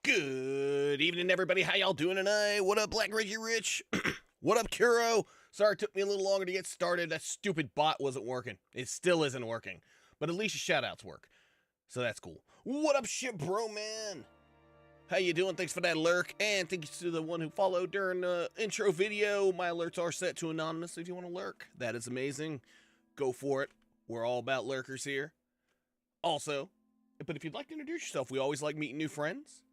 Good evening, everybody. How y'all doing tonight? What up, Black Reggie Rich? What up, Kuro? Sorry it took me a little longer to get started. That stupid bot wasn't working. It still isn't working. But at least your shoutouts work. So that's cool. What up, shit, bro, man? How you doing? Thanks for that lurk. And thank you to the one who followed during the intro video. My alerts are set to anonymous if you want to lurk. That is amazing. Go for it. We're all about lurkers here. Also, but if you'd like to introduce yourself, we always like meeting new friends.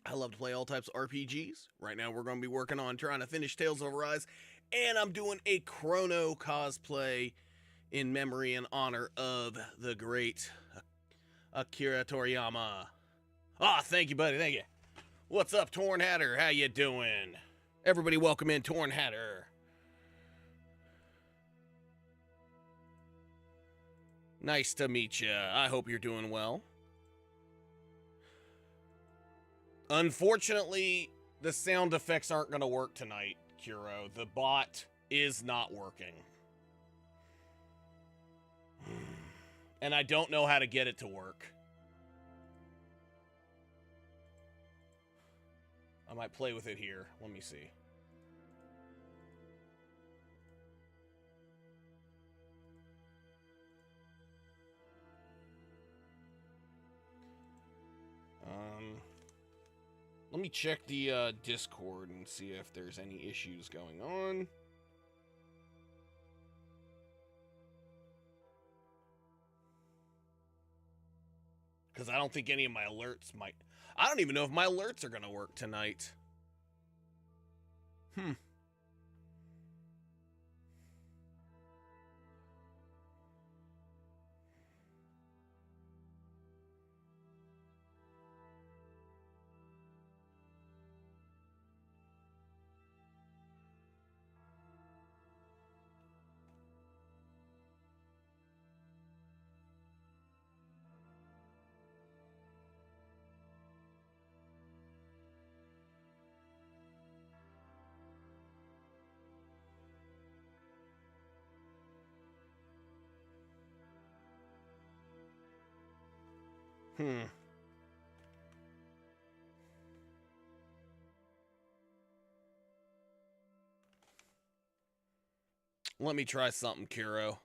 I love to play all types of RPGs. Right now we're going to be working on trying to finish Tales of Arise, and I'm doing a Crono cosplay in memory and honor of the great Akira Toriyama. Thank you, buddy, thank you. What's up, Torn Hatter? How you doing? Everybody welcome in Torn Hatter. Nice to meet you. I hope you're doing well. Unfortunately, the sound effects aren't going to work tonight, Kuro. The bot is not working. And I don't know how to get it to work. I might play with it here. Let me see. Let me check the Discord and see if there's any issues going on. Because I don't think any of my alerts might... I don't even know if my alerts are going to work tonight. Let me try something, Kuro.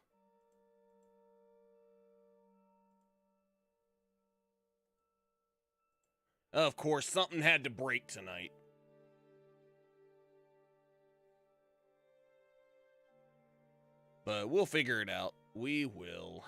Of course, something had to break tonight. But we'll figure it out. We will.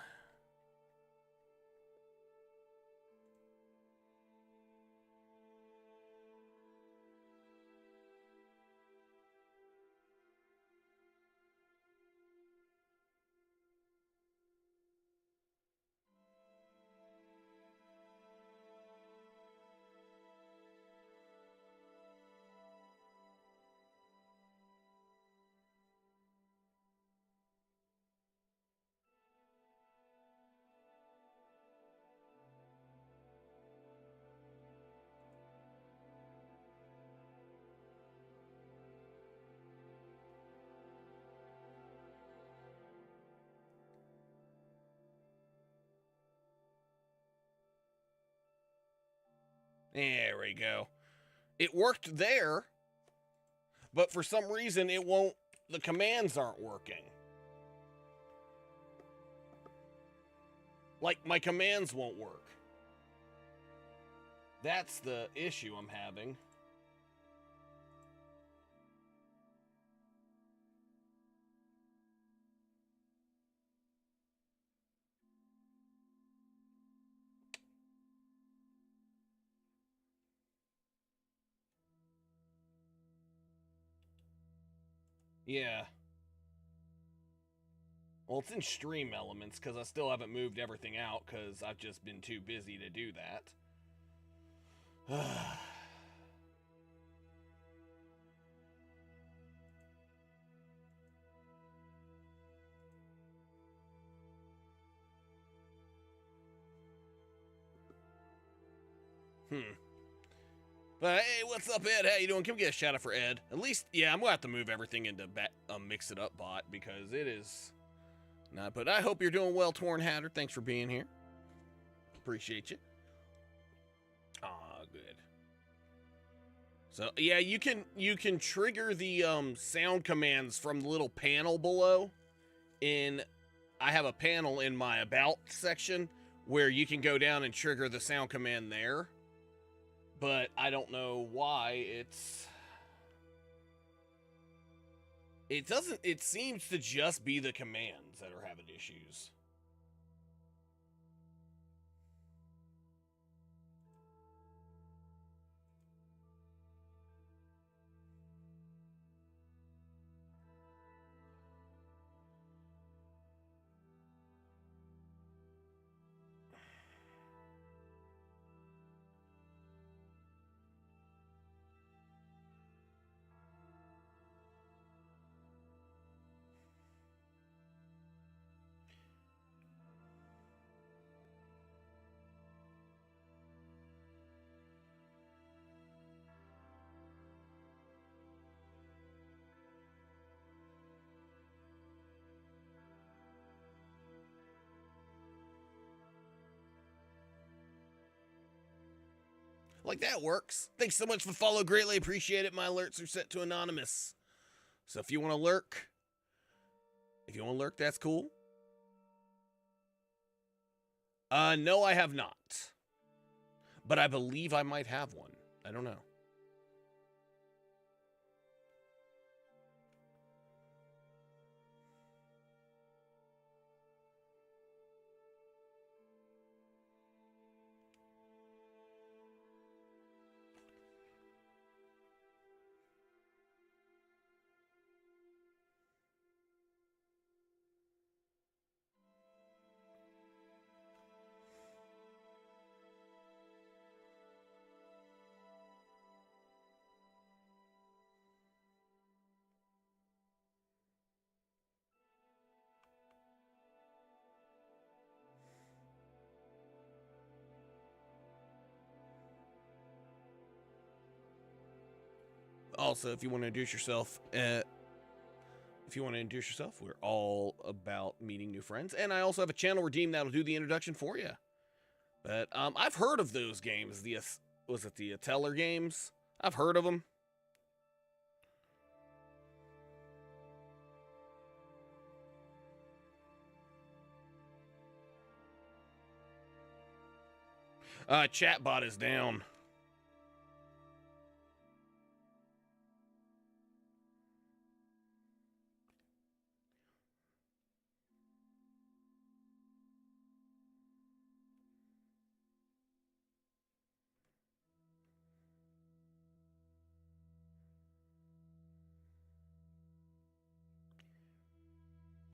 There we go. It worked there, but for some reason it won't, the commands aren't working. Like, my commands won't work. That's the issue I'm having. Yeah. Well, it's in stream elements because I still haven't moved everything out because I've just been too busy to do that. But hey, what's up, Ed? How you doing? Can we get a shout out for Ed? At least, yeah, I'm gonna have to move everything into Mix It Up bot because it is not. But I hope you're doing well, Torn Hatter. Thanks for being here. Appreciate you. Ah, good. So yeah, you can trigger the sound commands from the little panel below. I have a panel in my about section where you can go down and trigger the sound command there. But I don't know why it seems to just be the commands that are having issues. Like, that works. Thanks so much for the follow. Greatly appreciate it. My alerts are set to anonymous. So if you want to lurk, that's cool. No, I have not. But I believe I might have one. I don't know. Also, if you want to introduce yourself, we're all about meeting new friends. And I also have a channel redeem that'll do the introduction for you. But I've heard of those games. Was it the Teller games? I've heard of them. Chatbot is down.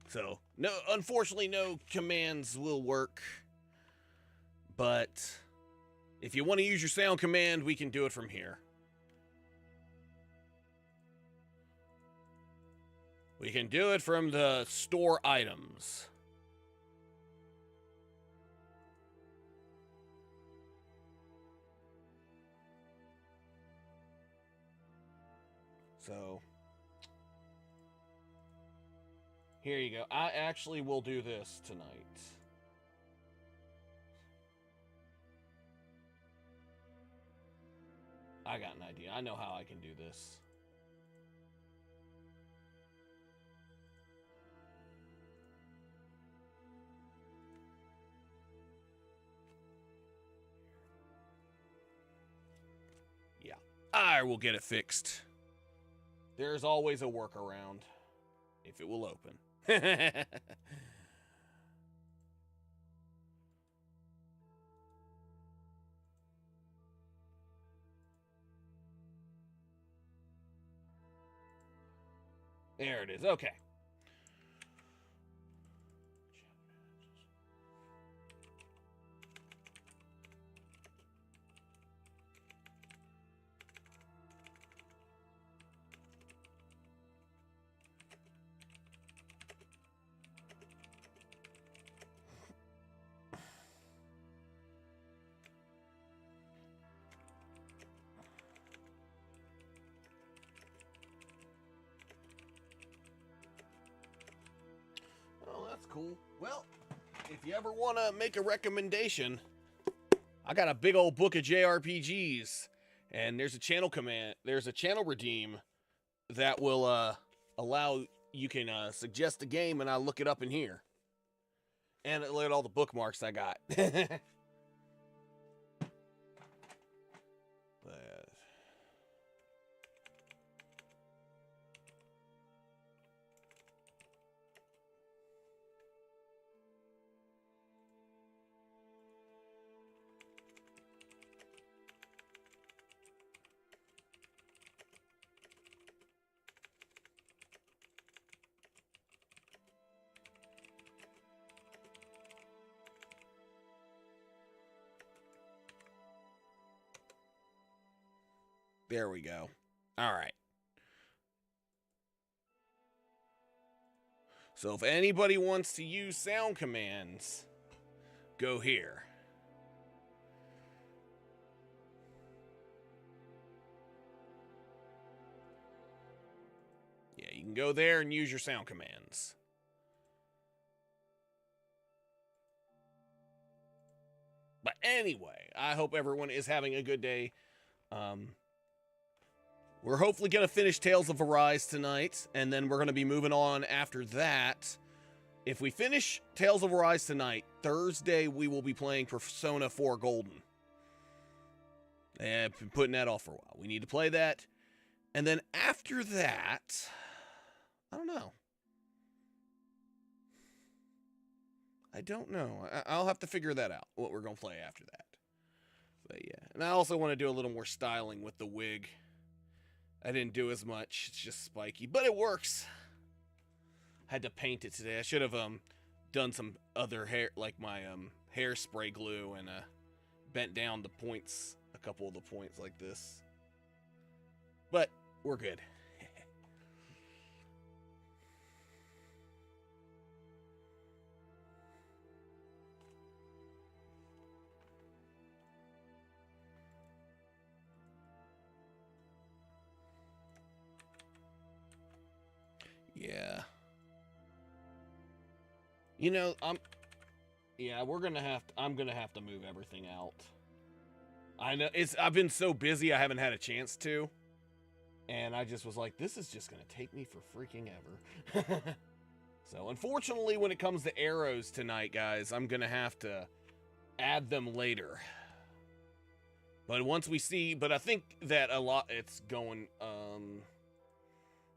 So, no, unfortunately, no commands will work. But if you want to use your sound command, we can do it from here. We can do it from the store items. So, here you go. I actually will do this tonight. I got an idea. I know how I can do this. Yeah, I will get it fixed. There's always a workaround, if it will open. There it is. Okay. Oh, that's cool. Well, if you ever want to make a recommendation, I got a big old book of JRPGs, And there's a channel command, there's a channel redeem that will allow, you can suggest a game and I'll look it up in here. And look at all the bookmarks I got. But, there we go. All right. So if anybody wants to use sound commands, go here. Yeah, you can go there and use your sound commands. But anyway, I hope everyone is having a good day. We're hopefully going to finish Tales of Arise tonight, and then we're going to be moving on after that. If we finish Tales of Arise tonight, Thursday we will be playing Persona 4 Golden. I've been putting that off for a while. We need to play that. And then after that, I don't know. I don't know. I'll have to figure that out, what we're going to play after that. But yeah, and I also want to do a little more styling with the wig. I didn't do as much. It's just spiky, but it works. Had to paint it today. I should have done some other hair, like my hairspray glue, and bent down the points, a couple of the points like this. But we're good. Yeah. You know, I'm gonna have to move everything out. I know I've been so busy I haven't had a chance to. And I just was like, this is just gonna take me for freaking ever. So unfortunately, when it comes to arrows tonight, guys, I'm gonna have to add them later. But once we see, but I think that it's going,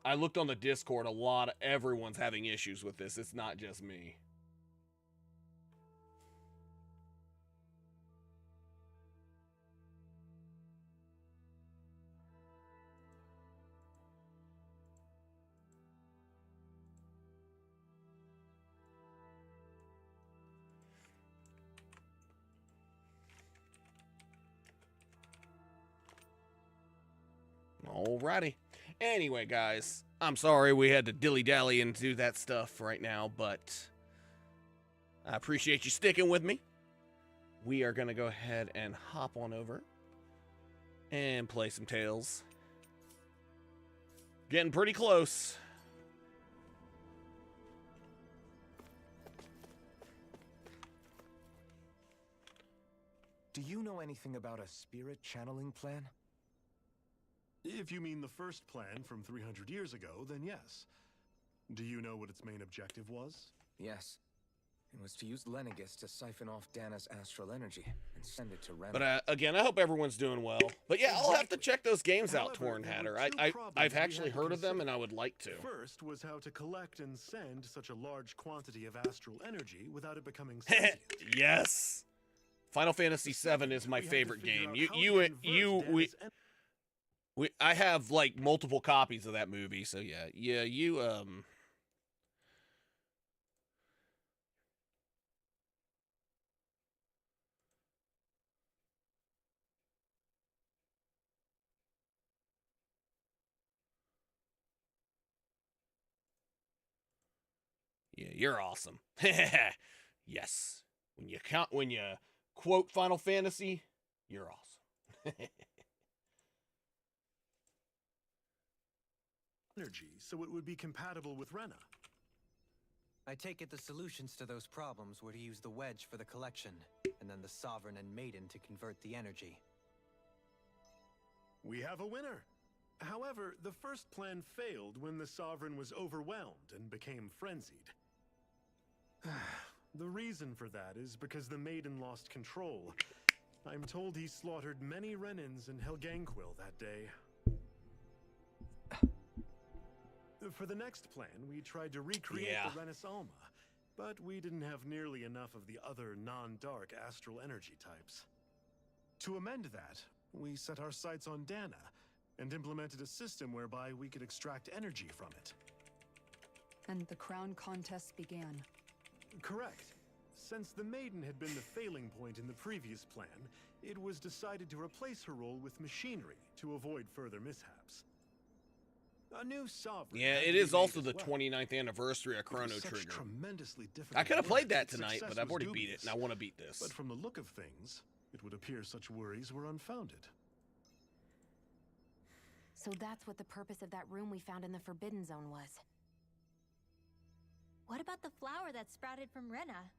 I looked on the Discord, everyone's having issues with this. It's not just me. Alrighty. Anyway, guys, I'm sorry we had to dilly-dally and do that stuff right now, but I appreciate you sticking with me. We are going to go ahead and hop on over and play some Tales. Getting pretty close. Do you know anything about a spirit channeling plan? If you mean the first plan from 300 years ago, then yes. Do you know what its main objective was? Yes. It was to use Lenegis to siphon off Dana's astral energy and send it to Ren. But again, I hope everyone's doing well. But yeah, I'll have to check those games out, Torn Hatter. I've actually heard of them, and I would like to. First was how to collect and send such a large quantity of astral energy without it becoming sentient. Yes. Final Fantasy VII is my favorite game. I have like multiple copies of that movie, so yeah, you yeah, you're awesome. Yes. When you quote Final Fantasy, you're awesome. Energy, so it would be compatible with Rena. I take it the solutions to those problems were to use the wedge for the collection, and then the Sovereign and Maiden to convert the energy. We have a winner. However, the first plan failed when the Sovereign was overwhelmed and became frenzied. The reason for that is because the Maiden lost control. I'm told he slaughtered many Renins in Helganquil that day. For the next plan, we tried to recreate the Renis Alma, but we didn't have nearly enough of the other non-dark astral energy types. To amend that, we set our sights on Dana, and implemented a system whereby we could extract energy from it. And the crown contest began. Correct. Since the Maiden had been the failing point in the previous plan, it was decided to replace her role with machinery to avoid further mishaps. A new sovereign. Yeah, it is also the 29th anniversary of Chrono Trigger. Tremendously difficult. I could have played that Its tonight, success but I've was already beat it, dubious. and I want to beat this. But from the look of things, it would appear such worries were unfounded. So that's what the purpose of that room we found in the Forbidden Zone was. What about the flower that sprouted from Rena?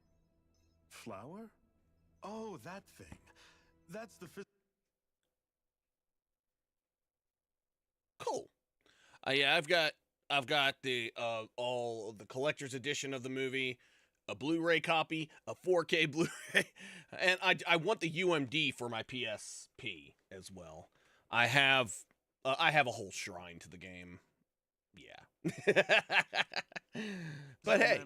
Flower? Oh, that thing. That's the Cool. Yeah, I've got the all of the collector's edition of the movie, a Blu-ray copy, a 4K Blu-ray, and I want the UMD for my PSP as well. I have a whole shrine to the game. Yeah. But hey,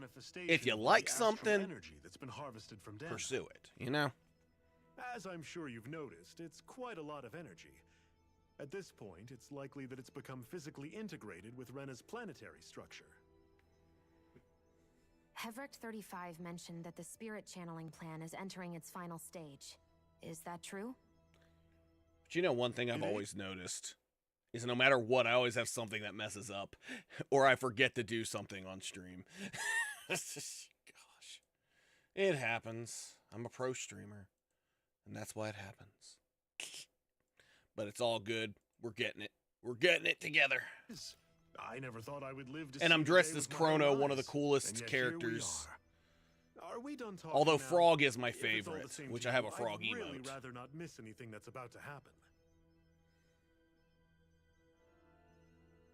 if you like something, energy that's been harvested from Dana. pursue it, you know? As I'm sure you've noticed, it's quite a lot of energy. At this point, it's likely that it's become physically integrated with Rena's planetary structure. Hevrect 35 mentioned that the spirit channeling plan is entering its final stage. Is that true? But you know, one thing I've always noticed is no matter what, I always have something that messes up, or I forget to do something on stream. Gosh. It happens. I'm a pro streamer, and that's why it happens. But it's all good. We're getting it. We're getting it together. I never thought I would live to And see I'm the dressed day as with my own Crono, one of the eyes. coolest And yet here we characters. Are we done talking Although now? Frog is my If it's all the favorite, same which to I have a you, frog I'd really emote. rather not miss anything that's about to happen.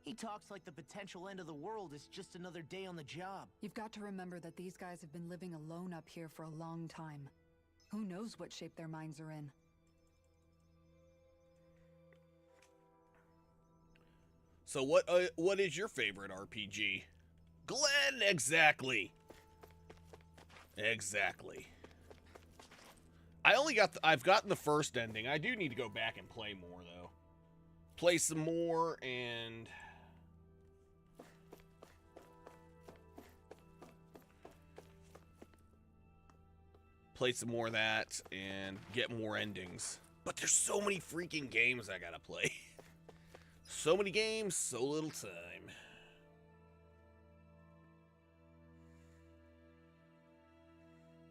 He talks like the potential end of the world is just another day on the job. You've got to remember that these guys have been living alone up here for a long time. Who knows what shape their minds are in? So what is your favorite RPG? Glenn, exactly. Exactly. I've gotten the first ending. I do need to go back and play more though. Play some more and play some more of that and get more endings. But there's so many freaking games I gotta play. So many games, so little time.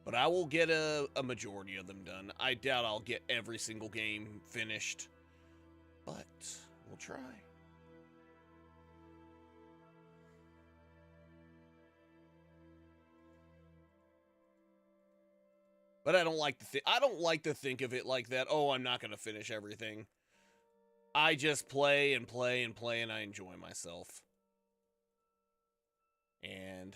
But I will get a majority of them done. I doubt I'll get every single game finished. But we'll try. But I don't like to think of it like that. Oh, I'm not going to finish everything. I just play and play and play and I enjoy myself. And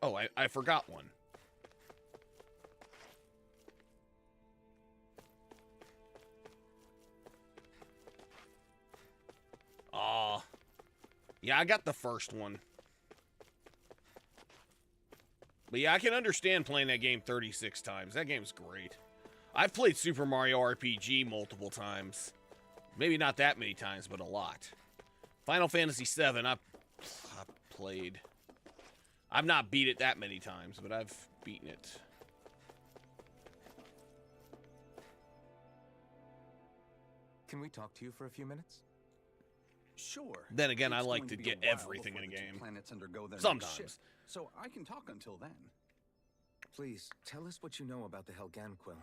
oh, I forgot one. Yeah, I got the first one. But yeah, I can understand playing that game 36 times. That game's great. I've played Super Mario RPG multiple times. Maybe not that many times, but a lot. Final Fantasy VII, I've played. I've not beat it that many times, but I've beaten it. Can we talk to you for a few minutes? Sure. Then again, I It's like going to be get a while everything in before a the two game. planets undergo their next Sometimes. shift, so I can talk until then. Please, tell us what you know about the Helganquil.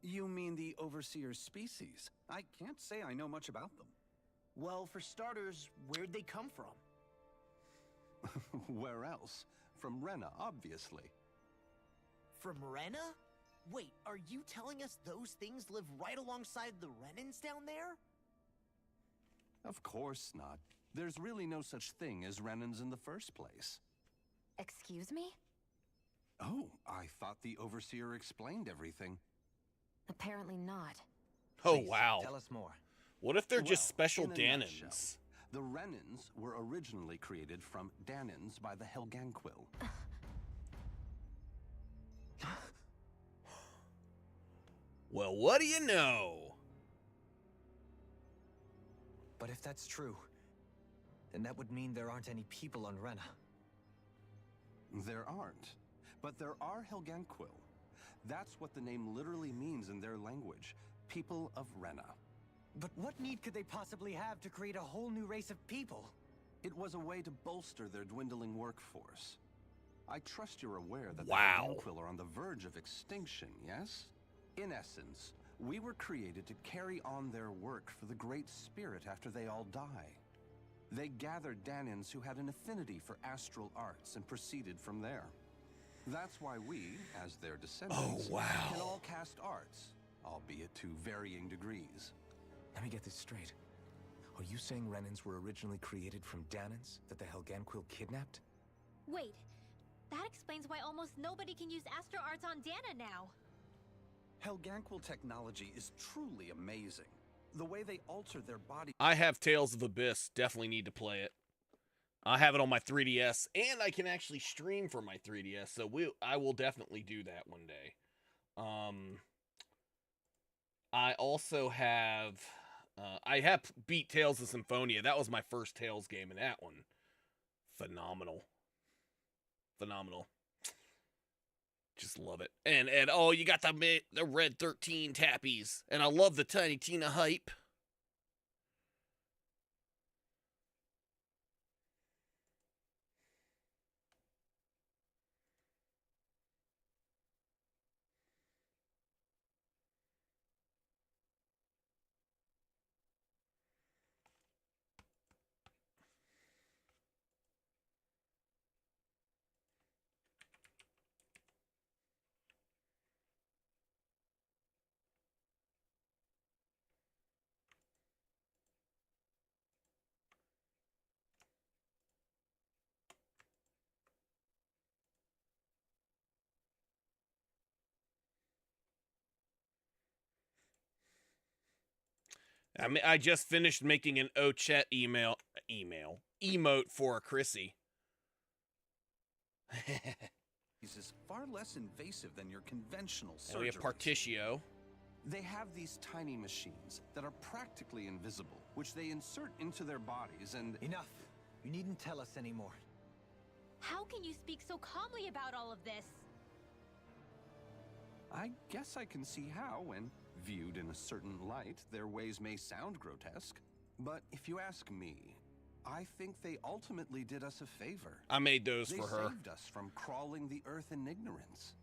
You mean the Overseer's species? I can't say I know much about them. Well, for starters, where'd they come from? Where else? From Rena, obviously. From Rena? Wait, are you telling us those things live right alongside the Renans down there? Of course not. There's really no such thing as Renans in the first place. Excuse me? Oh, I thought the Overseer explained everything. Apparently not. Oh, Please, wow. Tell us more. What if they're just Well, special in a Danons? nutshell, the Renans were originally created from Danons by the Helganquil. Well, what do you know? But if that's true, then that would mean there aren't any people on Rena. There aren't. But there are Helganquil. That's what the name literally means in their language. People of Rena. But what need could they possibly have to create a whole new race of people? It was a way to bolster their dwindling workforce. I trust you're aware that Wow. the Helganquil are on the verge of extinction, yes? In essence, we were created to carry on their work for the Great Spirit after they all die. They gathered Danons who had an affinity for astral arts and proceeded from there. That's why we, as their descendants, Oh, wow. can all cast arts, albeit to varying degrees. Let me get this straight. Are you saying Renans were originally created from Danons that the Helganquil kidnapped? Wait, that explains why almost nobody can use Astro Arts on Dana now. Helganquil technology is truly amazing. The way they alter their body. I have Tales of Abyss. Definitely need to play it. I have it on my 3DS, and I can actually stream from my 3DS, so I will definitely do that one day. I also have... I have beat Tales of Symphonia. That was my first Tales game, and that one, phenomenal. Phenomenal. Just love it. And oh, you got the Red 13 tappies, and I love the Tiny Tina hype. I mean, I just finished making an chat emote for Chrissy. is far less invasive than your conventional surgery. And we have Partitio. They have these tiny machines that are practically invisible, which they insert into their bodies and... Enough. You needn't tell us anymore. How can you speak so calmly about all of this? I guess I can see how, when viewed in a certain light, their ways may sound grotesque. But if you ask me, I think they ultimately did us a favor. I made those They for her. saved us from crawling the earth in ignorance.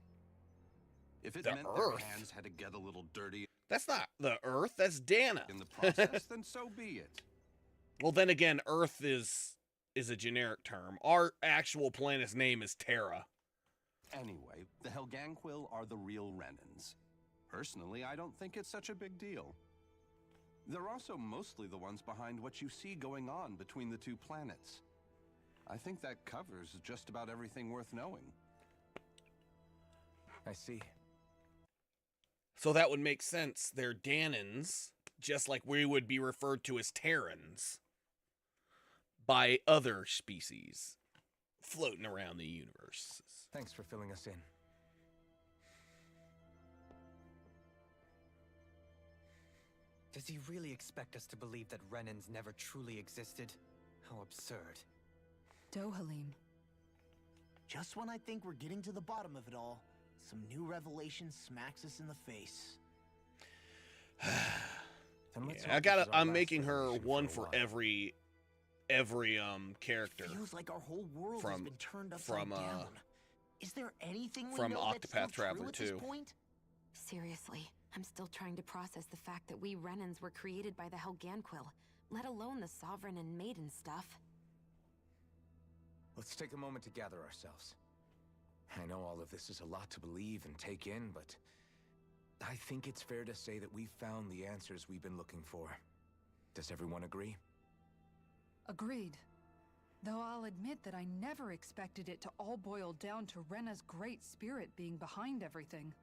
If it The meant Earth? their hands had to get a little dirty That's not the Earth, that's Dana. in the process, then so be it. Well, then again, Earth is a generic term. Our actual planet's name is Terra. Anyway, the Helganquil are the real Renans. Personally, I don't think it's such a big deal. They're also mostly the ones behind what you see going on between the two planets. I think that covers just about everything worth knowing. I see. So that would make sense. They're Danons, just like we would be referred to as Terrans by other species floating around the universe. Thanks for filling us in. Does he really expect us to believe that Renans never truly existed? How absurd. Dohalim. Just when I think we're getting to the bottom of it all, some new revelation smacks us in the face. Then let's Yeah, hope this is our I'm last making her revelation one a for while. every character. Feels like our whole world has From- been turned upside down. Is there anything we from know that's still Octopath Traveler true at this 2. point? Seriously, I'm still trying to process the fact that we Renans were created by the Helganquil, let alone the Sovereign and Maiden stuff. let's take a moment to gather ourselves. I know all of this is a lot to believe and take in, but I think it's fair to say that we've found the answers we've been looking for. Does everyone agree? Agreed. Though I'll admit that I never expected it to all boil down to Rena's great spirit being behind everything.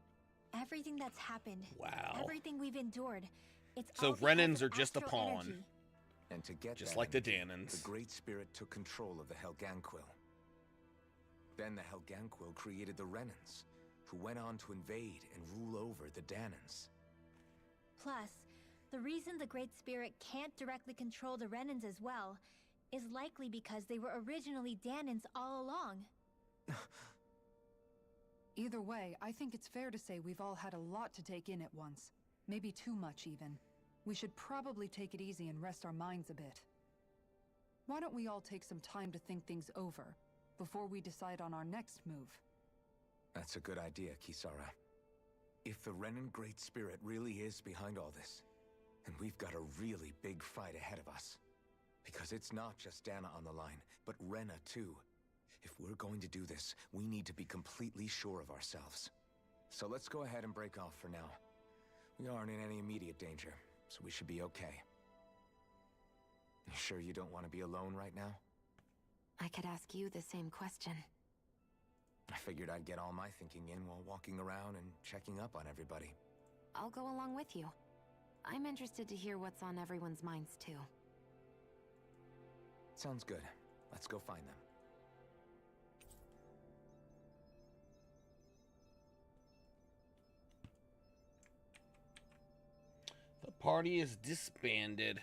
Everything that's happened. Wow. Everything we've endured. It's So all because Renans of are just a astral pawn. energy. And to get Just that like the energy, Danans. the Great Spirit took control of the Helganquil. Then the Helganquil created the Renans, who went on to invade and rule over the Danans. Plus, the reason the Great Spirit can't directly control the Renans as well is likely because they were originally Danans all along. Either way, I think it's fair to say we've all had a lot to take in at once. Maybe too much, even. We should probably take it easy and rest our minds a bit. Why don't we all take some time to think things over, before we decide on our next move? That's a good idea, Kisara. If the Renan Great Spirit really is behind all this, then we've got a really big fight ahead of us. Because it's not just Dana on the line, but Rena too. If we're going to do this, we need to be completely sure of ourselves. So let's go ahead and break off for now. We aren't in any immediate danger, so we should be okay. You sure you don't want to be alone right now? I could ask you the same question. I figured I'd get all my thinking in while walking around and checking up on everybody. I'll go along with you. I'm interested to hear what's on everyone's minds too. Sounds good. Let's go find them. The party is disbanded.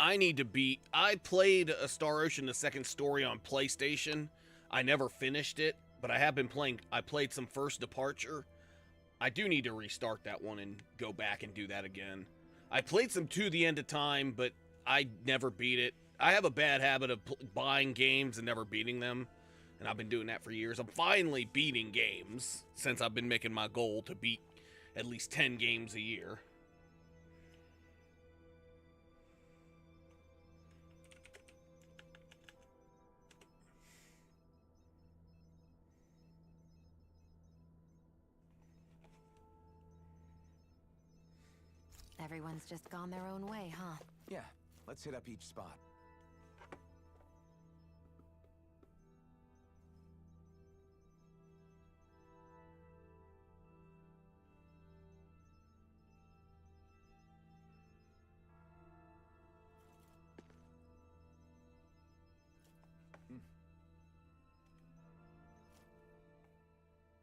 I need to beat. I played a Star Ocean the second story on PlayStation. I never finished it, but I have been playing. I played some First Departure. I do need to restart that one and go back and do that again. I played some To the End of Time, but I never beat it. I have a bad habit of buying games and never beating them, and I've been doing that for years. I'm finally beating games since I've been making my goal to beat at least 10 games a year. Everyone's just gone their own way, huh? Yeah, let's hit up each spot.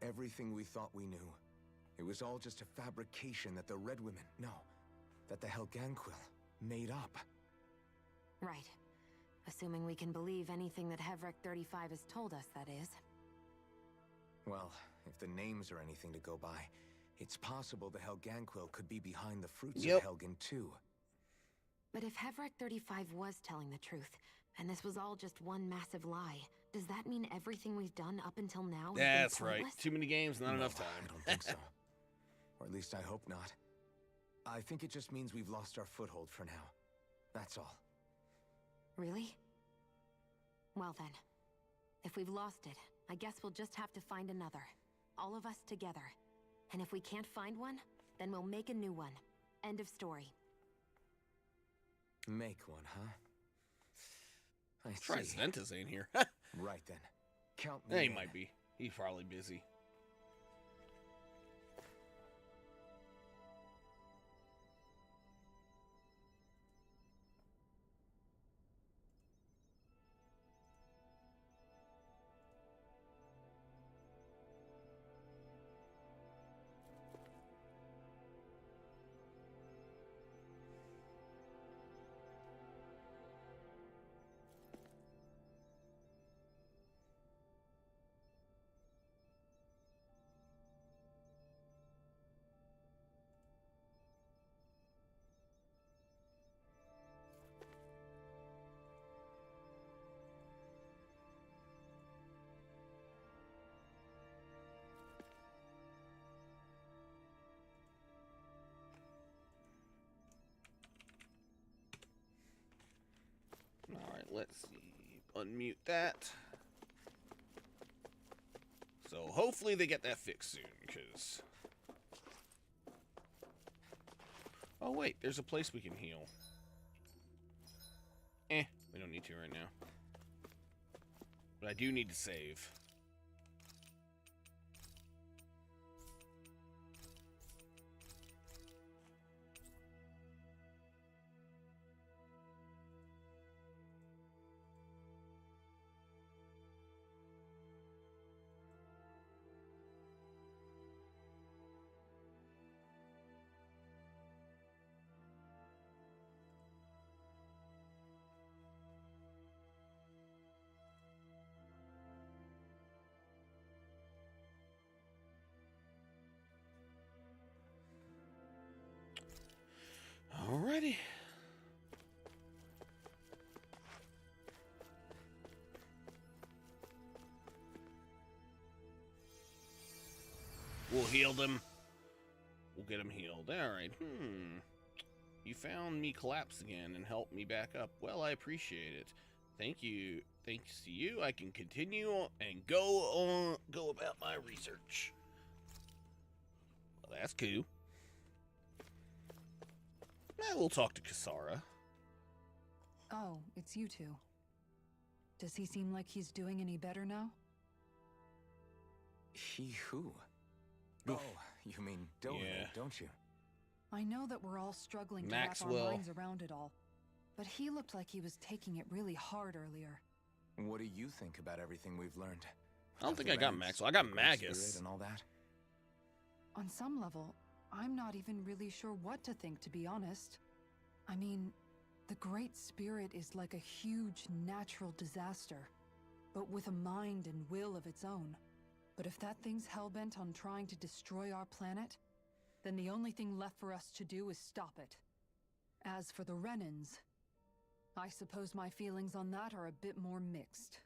Everything we thought we knew. It was all just a fabrication that the Red Women, that the Helganquil made up. Right. Assuming we can believe anything that Hevrek 35 has told us, that is. Well, if the names are anything to go by, it's possible the Helganquil could be behind the fruits of Helgen too. But if Hevrek 35 was telling the truth, and this was all just one massive lie, does that mean everything we've done up until now has That's been right. pointless? Too many games, not enough time. I don't think so. Or at least I hope not. I think it just means we've lost our foothold for now. That's all. Really? Well then, if we've lost it, I guess we'll just have to find another. All of us together. And if we can't find one, then we'll make a new one. End of story. Make one, huh? I Try see. Sventa's in here. Right then. Count Yeah, me he in. might be. He's probably busy. Alright, let's see. Unmute that. So hopefully they get that fixed soon, because... Oh wait, there's a place we can heal. We don't need to right now. But I do need to save. Alrighty. We'll heal them. We'll get them healed. Alright. You found me collapse again and helped me back up. Well, I appreciate it. Thank you. Thanks to you, I can continue and go about my research. Well, that's cool. Now we'll talk to Kisara. Oh, it's you two. Does he seem like he's doing any better now? He who? Oh, you mean Doe, Yeah. don't you? I know that we're all struggling to Maxwell. wrap our minds around it all, but he looked like he was taking it really hard earlier. What do you think about everything we've learned? I don't About think the I got Reds, Maxwell. I got the Great Magus. Spirit and all that? On some level, I'm not even really sure what to think, to be honest. I mean, the Great Spirit is like a huge natural disaster, but with a mind and will of its own. But if that thing's hellbent on trying to destroy our planet, then the only thing left for us to do is stop it. As for the Renans, I suppose my feelings on that are a bit more mixed.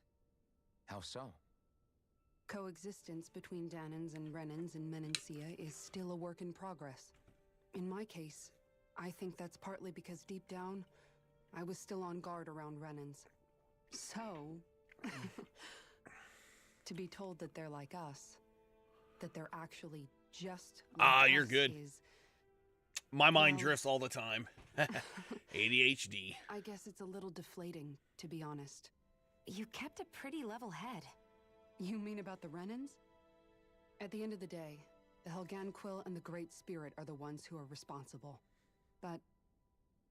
How so? Coexistence between Danans and Renans in Menancia is still a work in progress. In my case, I think that's partly because deep down, I was still on guard around Renans. So, to be told that they're like us, that they're actually just like You're us good. is, My mind well- drifts all the time. ADHD. I guess it's a little deflating, to be honest. You kept a pretty level head. You mean about the Renans? At the end of the day, the Helganquil and the Great Spirit are the ones who are responsible. But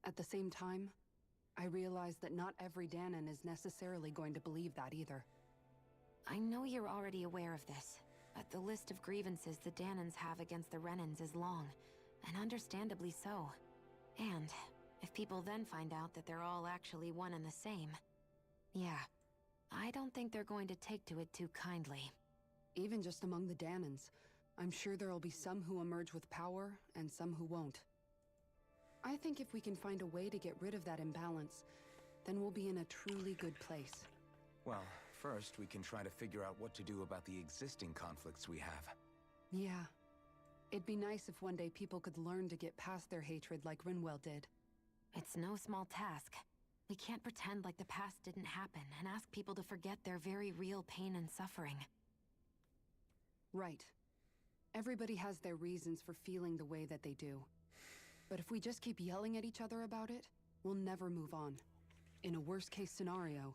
at the same time, I realize that not every Danan is necessarily going to believe that either. I know you're already aware of this, but the list of grievances the Danans have against the Renans is long, and understandably so. And if people then find out that they're all actually one and the same, yeah, I don't think they're going to take to it too kindly. Even just among the Danans, I'm sure there'll be some who emerge with power and some who won't. I think if we can find a way to get rid of that imbalance, then we'll be in a truly good place. Well, first we can try to figure out what to do about the existing conflicts we have. Yeah. It'd be nice if one day people could learn to get past their hatred like Rinwell did. It's no small task. We can't pretend like the past didn't happen and ask people to forget their very real pain and suffering. Right. Everybody has their reasons for feeling the way that they do. But if we just keep yelling at each other about it, we'll never move on. In a worst-case scenario,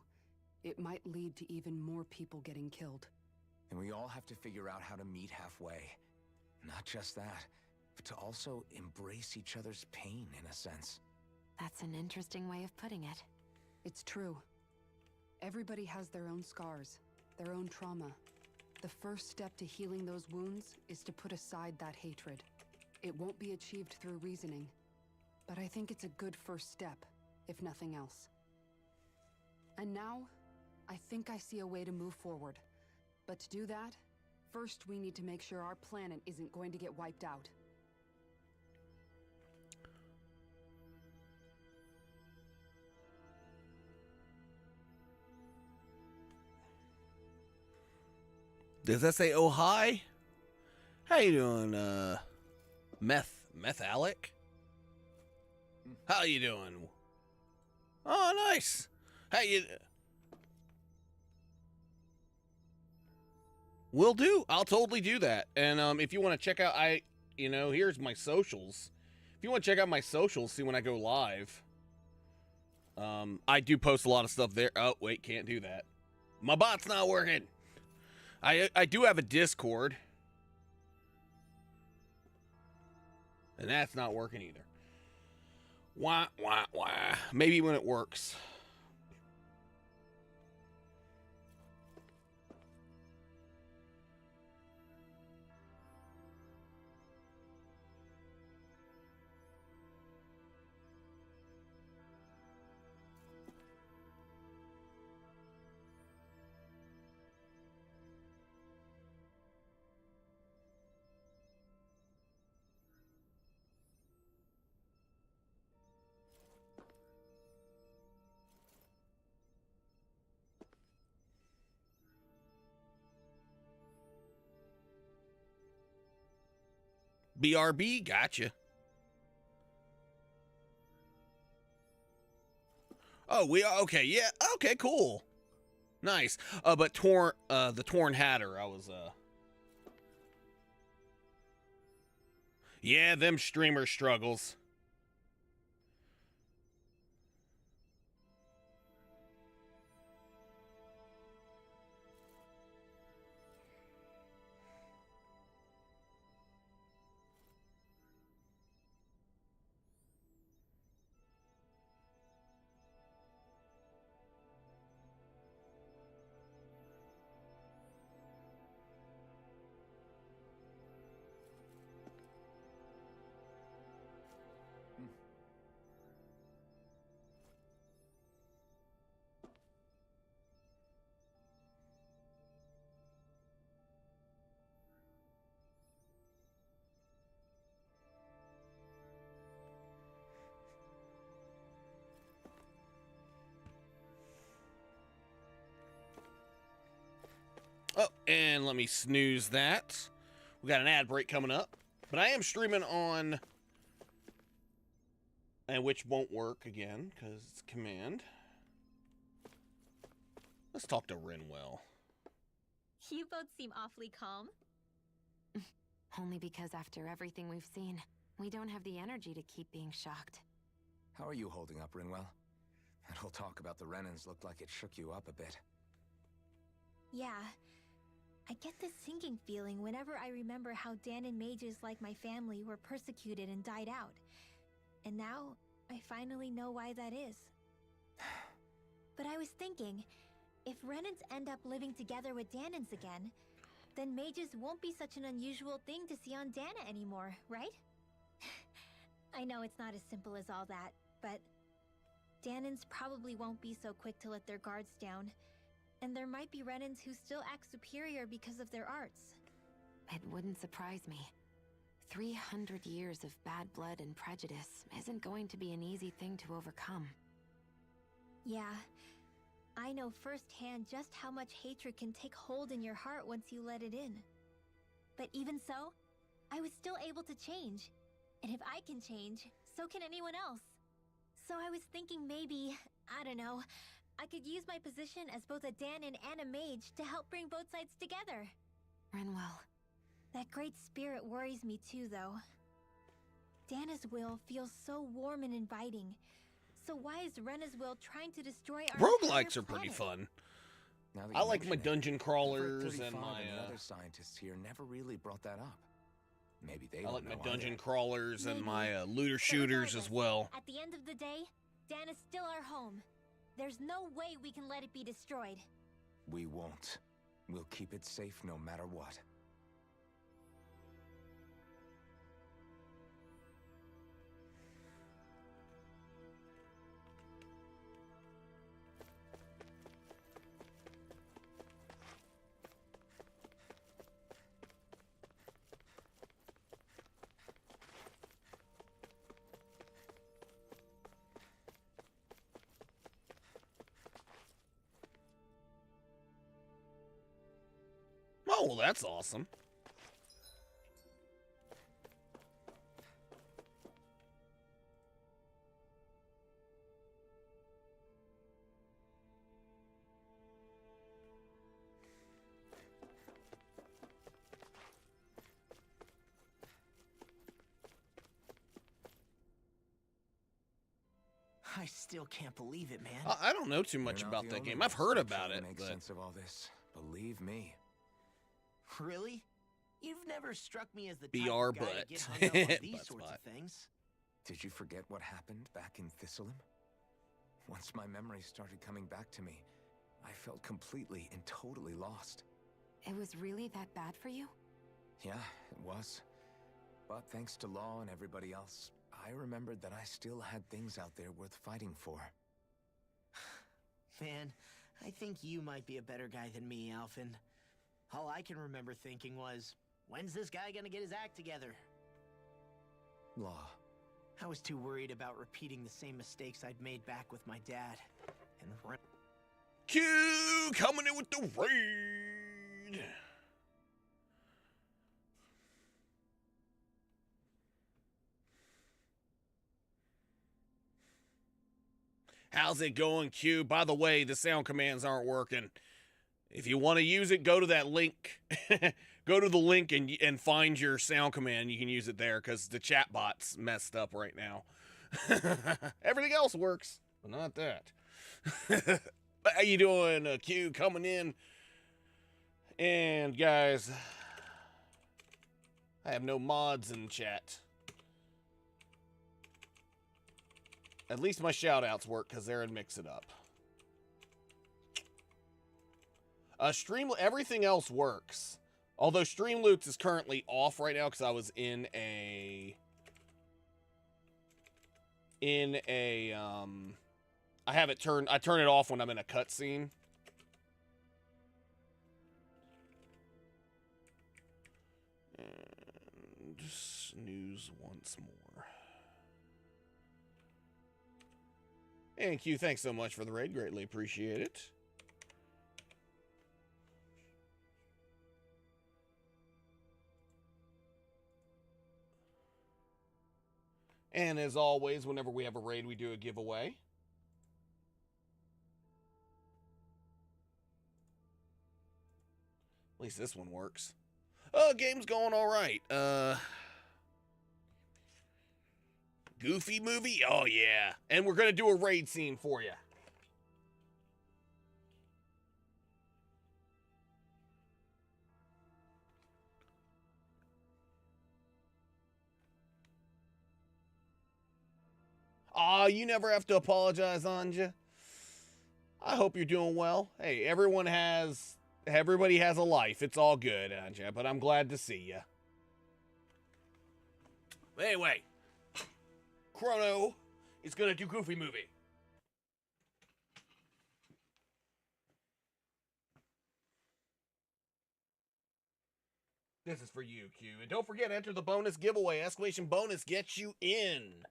it might lead to even more people getting killed. And we all have to figure out how to meet halfway. Not just that, but to also embrace each other's pain, in a sense. That's an interesting way of putting it. It's true. Everybody has their own scars, their own trauma. The first step to healing those wounds is to put aside that hatred. It won't be achieved through reasoning, but I think it's a good first step, if nothing else. And now, I think I see a way to move forward. But to do that, first we need to make sure our planet isn't going to get wiped out. Does that say oh hi? How you doing, Meth Alec? How you doing? Oh, nice. How you... Will do. I'll totally do that. And if you want to check out, here's my socials. If you want to check out my socials, see when I go live. I do post a lot of stuff there. Oh, wait, can't do that. My bot's not working. I do have a Discord. And that's not working either. Wah, wah, wah. Maybe when it works. BRB, gotcha. Oh, we are okay. Yeah, okay, cool, nice. But the Torn Hatter, I was yeah, them streamer struggles. Oh, and let me snooze that. We got an ad break coming up. But I am streaming on... And which won't work again, because it's command. Let's talk to Renwell. You both seem awfully calm. Only because after everything we've seen, we don't have the energy to keep being shocked. How are you holding up, Rinwell? That whole talk about the Renans looked like it shook you up a bit. Yeah. I get this sinking feeling whenever I remember how Danon mages like my family were persecuted and died out. And now, I finally know why that is. But I was thinking, if Renans end up living together with Danons again, then mages won't be such an unusual thing to see on Dana anymore, right? I know it's not as simple as all that, but Danons probably won't be so quick to let their guards down. And there might be Renans who still act superior because of their arts. It wouldn't surprise me. 300 years of bad blood and prejudice isn't going to be an easy thing to overcome. Yeah, I know firsthand just how much hatred can take hold in your heart once you let it in. But even so, I was still able to change. And if I can change, so can anyone else. So I was thinking maybe, I don't know, I could use my position as both a Danon and a mage to help bring both sides together. Renwell. That great spirit worries me too, though. Dana's will feels so warm and inviting, So why is Rena's will trying to destroy our Roguelikes entire are pretty planet? fun. Now that I you like my mention it, dungeon Everett crawlers 35 and my the other scientists here never really brought that up. Maybe they I don't like my know dungeon either. crawlers and my Maybe. looter But shooters as regardless, well. At the end of the day, Dan is still our home. There's no way we can let it be destroyed. We won't. We'll keep it safe no matter what. Oh, well, that's awesome. I still can't believe it, man. I don't know too much You're not about the that only game. one I've heard still about trying to it, make but sense of all this. Believe me. Really? You've never struck me as the BR type of guy butt. to get hung up on these Butt sorts spot. of things. Did you forget what happened back in Thistleum? Once my memories started coming back to me, I felt completely and totally lost. It was really that bad for you? Yeah, it was. But thanks to Law and everybody else, I remembered that I still had things out there worth fighting for. Man, I think you might be a better guy than me, Alphen. All I can remember thinking was, when's this guy gonna get his act together? Law. I was too worried about repeating the same mistakes I'd made back with my dad. And Q coming in with the raid. How's it going, Q? By the way, the sound commands aren't working. If you want to use it, go to that link. Go to the link and find your sound command. You can use it there because the chat bot's messed up right now. Everything else works, but not that. How you doing, Q? Coming in. And guys, I have no mods in chat. At least my shout-outs work because they're in Mix It Up. Everything else works. Although Streamloots is currently off right now because I was I have it turned, I turn it off when I'm in a cutscene. And snooze once more. And Q, thanks so much for the raid. Greatly appreciate it. And as always, whenever we have a raid, we do a giveaway. At least this one works. Oh, game's going all right. Goofy movie? Oh, yeah. And we're going to do a raid scene for you. Aw, you never have to apologize, Anja. I hope you're doing well. Hey, everybody has a life. It's all good, Anja, but I'm glad to see you. Anyway, Crono is gonna do Goofy movie. This is for you, Q. And don't forget, enter the bonus giveaway. Exclamation bonus gets you in.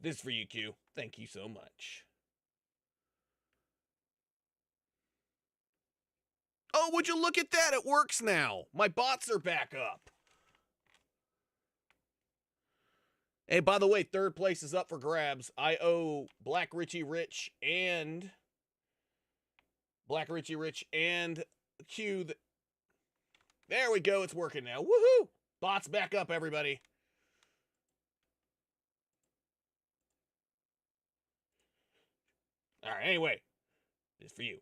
This is for you, Q. Thank you so much. Oh, would you look at that? It works now. My bots are back up. Hey, by the way, third place is up for grabs. I owe Black Richie Rich and Q There we go. It's working now. Woohoo! Bot's back up, everybody. All right, anyway. It's for you.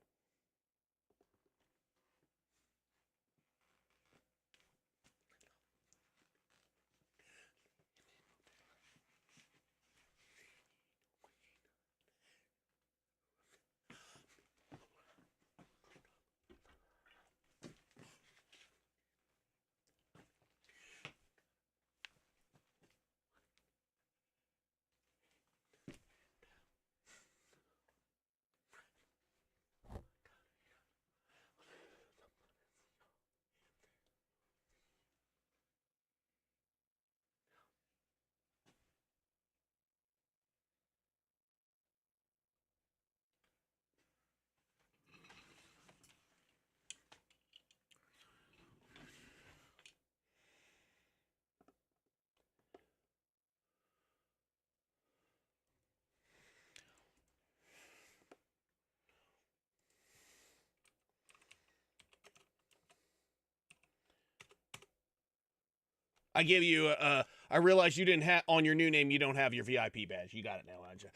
I give you, I realize you didn't have, on your new name, you don't have your VIP badge. You got it now, Anja.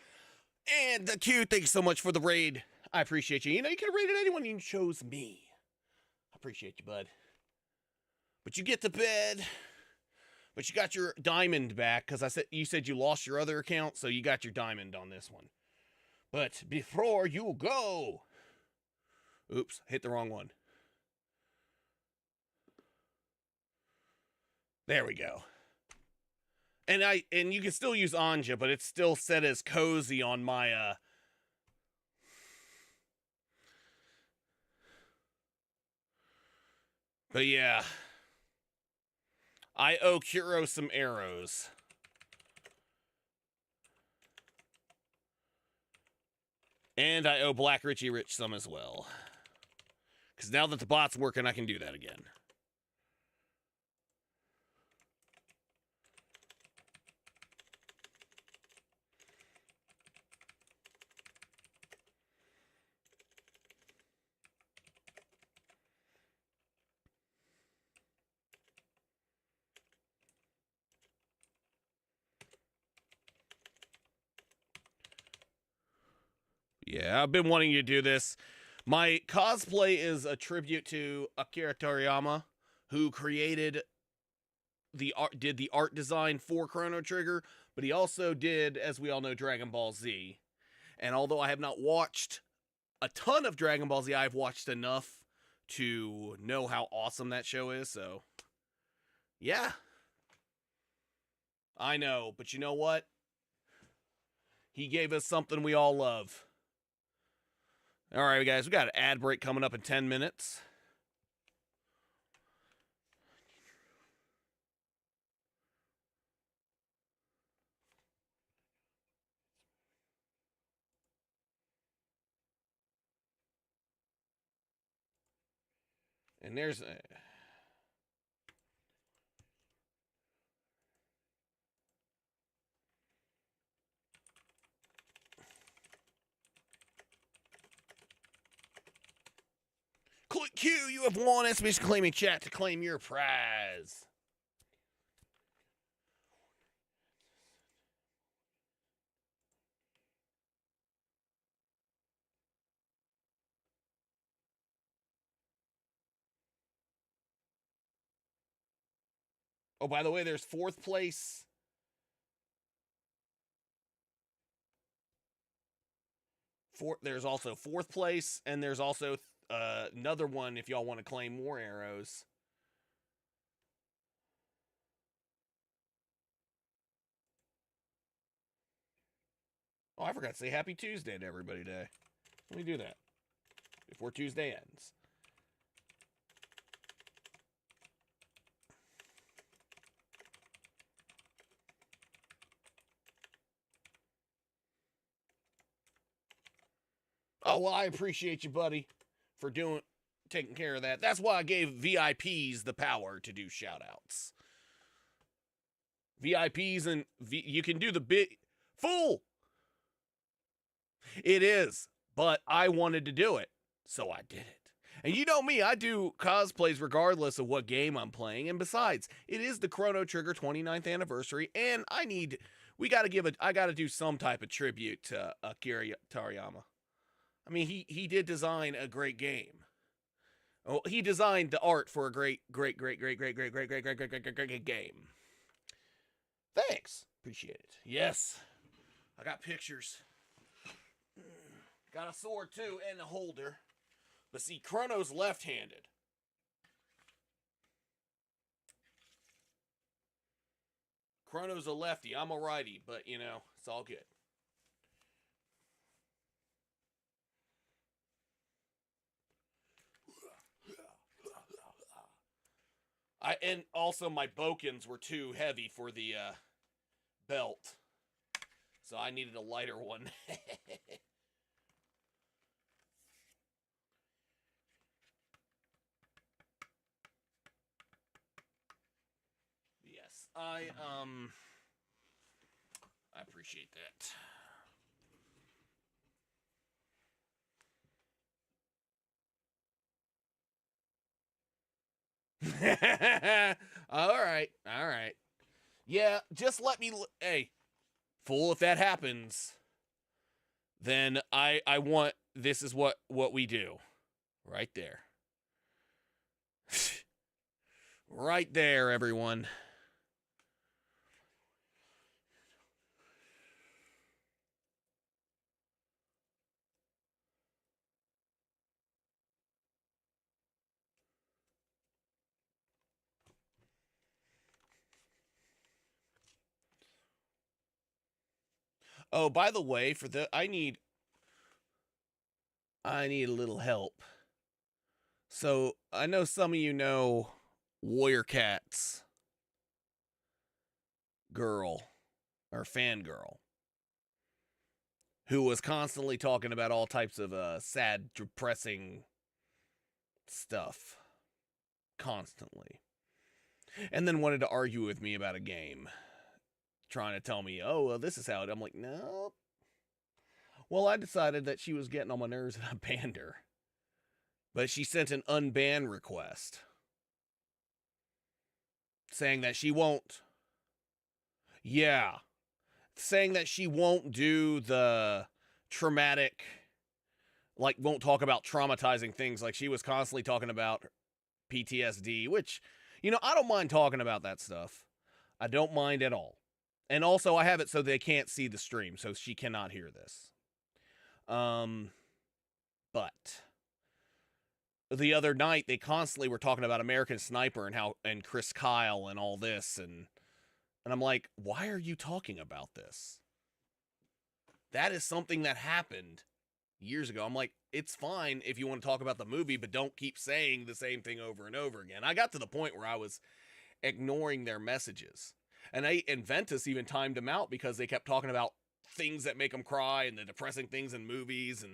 And the Q, thanks so much for the raid. I appreciate you. You know, you could have raided anyone, you chose me. I appreciate you, bud. But you get the bed. But you got your diamond back, because you said you lost your other account, so you got your diamond on this one. But before you go... Oops, hit the wrong one. There we go. And you can still use Anja, but it's still set as cozy on my But yeah. I owe Kuro some arrows. And I owe Black Richie Rich some as well. Because now that the bot's working, I can do that again. Yeah, I've been wanting you to do this. My cosplay is a tribute to Akira Toriyama, who created did the art design for Chrono Trigger, but he also did, as we all know, Dragon Ball Z. And although I have not watched a ton of Dragon Ball Z, I've watched enough to know how awesome that show is, so yeah. I know, but you know what? He gave us something we all love. All right, guys, we got an ad break coming up in 10 minutes. And there's a... Click Q, you have won SMS claiming chat to claim your prize. Oh, by the way, there's 4th place. There's also 4th place, and there's also another one if y'all want to claim more arrows. Oh, I forgot to say Happy Tuesday to everybody today. Let me do that before Tuesday ends. Oh, well, I appreciate you, buddy, for taking care of that. That's why I gave VIPs the power to do shout-outs. VIPs and you can do the big... Fool! It is, but I wanted to do it, so I did it. And you know me, I do cosplays regardless of what game I'm playing. And besides, it is the Chrono Trigger 29th anniversary, and I gotta do some type of tribute to Akira Toriyama. I mean, he did design a great game. Oh, he designed the art for a great game. Thanks. Appreciate it. Yes. I got pictures. Got a sword too, and a holder. But see, Chrono's left-handed. Chrono's a lefty. I'm a righty, but you know, it's all good. And also my bokens were too heavy for the belt. So I needed a lighter one. Yes, I appreciate that. All right. Yeah, just let me. Hey, fool, if that happens, then I want. This is what we do, right there. Right there, everyone. Oh, by the way, I need a little help. So, I know some of you know Warrior Cat's girl, or fangirl, who was constantly talking about all types of sad, depressing stuff. Constantly. And then wanted to argue with me about a game. Trying to tell me, oh, well, this is how it... I'm like, no. Well, I decided that she was getting on my nerves and I banned her. But she sent an unban request. Saying that she won't... Yeah. Saying that she won't do the traumatic... Like, won't talk about traumatizing things. Like, she was constantly talking about PTSD, which, you know, I don't mind talking about that stuff. I don't mind at all. And also, I have it so they can't see the stream, so she cannot hear this. But the other night, they constantly were talking about American Sniper and Chris Kyle and all this, and I'm like, why are you talking about this? That is something that happened years ago. I'm like, it's fine if you want to talk about the movie, but don't keep saying the same thing over and over again. I got to the point where I was ignoring their messages. And Ventus even timed them out because they kept talking about things that make them cry and the depressing things in movies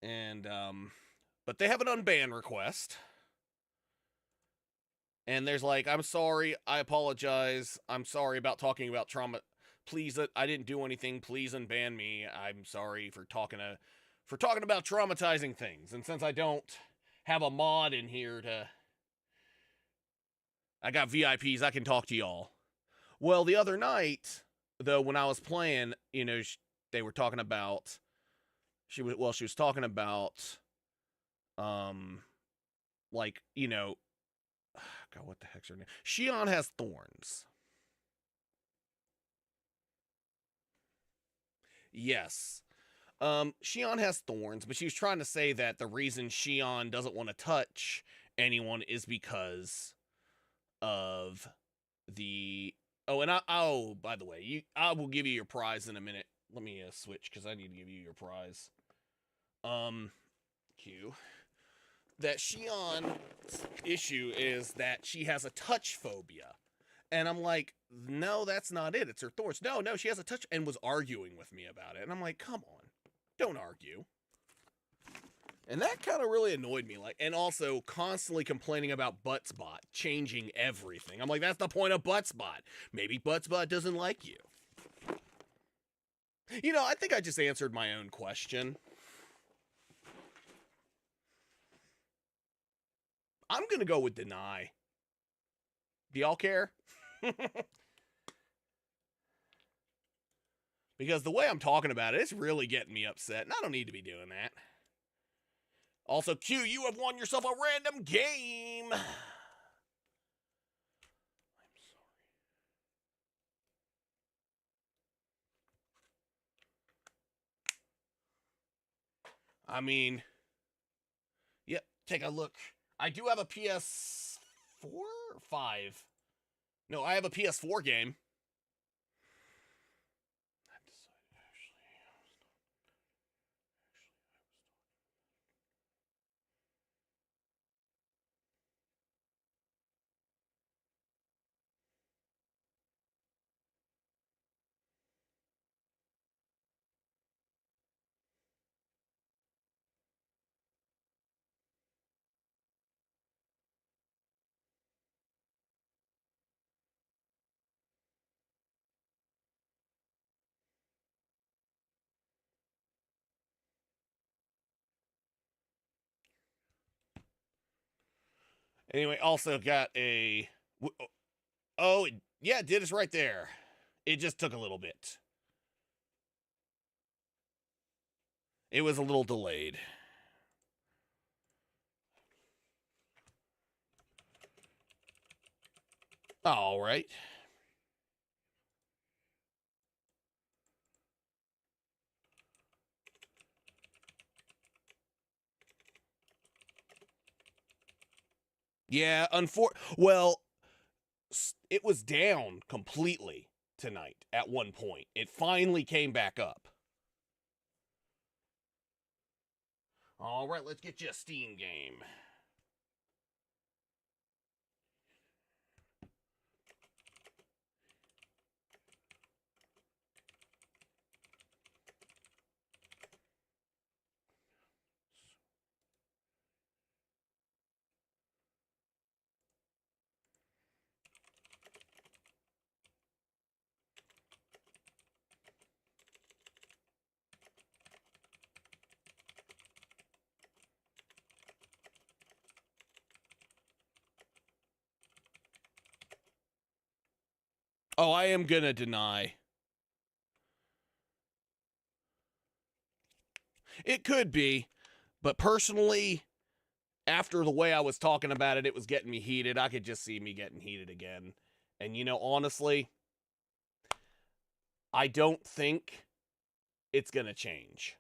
but they have an unban request. And there's like, I'm sorry, I apologize, I'm sorry about talking about trauma. Please, I didn't do anything. Please unban me. I'm sorry for talking about traumatizing things. And since I don't have a mod in here I got VIPs, I can talk to y'all. Well, the other night, though, when I was playing, you know, they were talking about, she was talking about, like, you know, God, what the heck's her name? Shion has thorns. Yes. Shion has thorns, but she was trying to say that the reason Shion doesn't want to touch anyone is because of the... Oh, and by the way, I will give you your prize in a minute. Let me switch, because I need to give you your prize. Q. That Shion's issue is that she has a touch phobia. And I'm like, no, that's not it. It's her thorns. No, she has a touch, and was arguing with me about it. And I'm like, come on, don't argue. And that kind of really annoyed me. Like, and also constantly complaining about Buttsbot changing everything. I'm like, that's the point of Buttsbot. Maybe Buttsbot doesn't like you. You know, I think I just answered my own question. I'm going to go with deny. Do y'all care? Because the way I'm talking about it, it's really getting me upset, and I don't need to be doing that. Also, Q, you have won yourself a random game. I'm sorry. I mean, yep, take a look. I do have a PS4 or 5. No, I have a PS4 game. Anyway, also got a... Oh, yeah, it did. It's right there. It just took a little bit. It was a little delayed. All right. Yeah, well, it was down completely tonight at one point. It finally came back up. All right, let's get you a Steam game. Oh, I am gonna deny. It could be, but personally, after the way I was talking about it, it was getting me heated. I could just see me getting heated again. And you know, honestly, I don't think it's gonna change.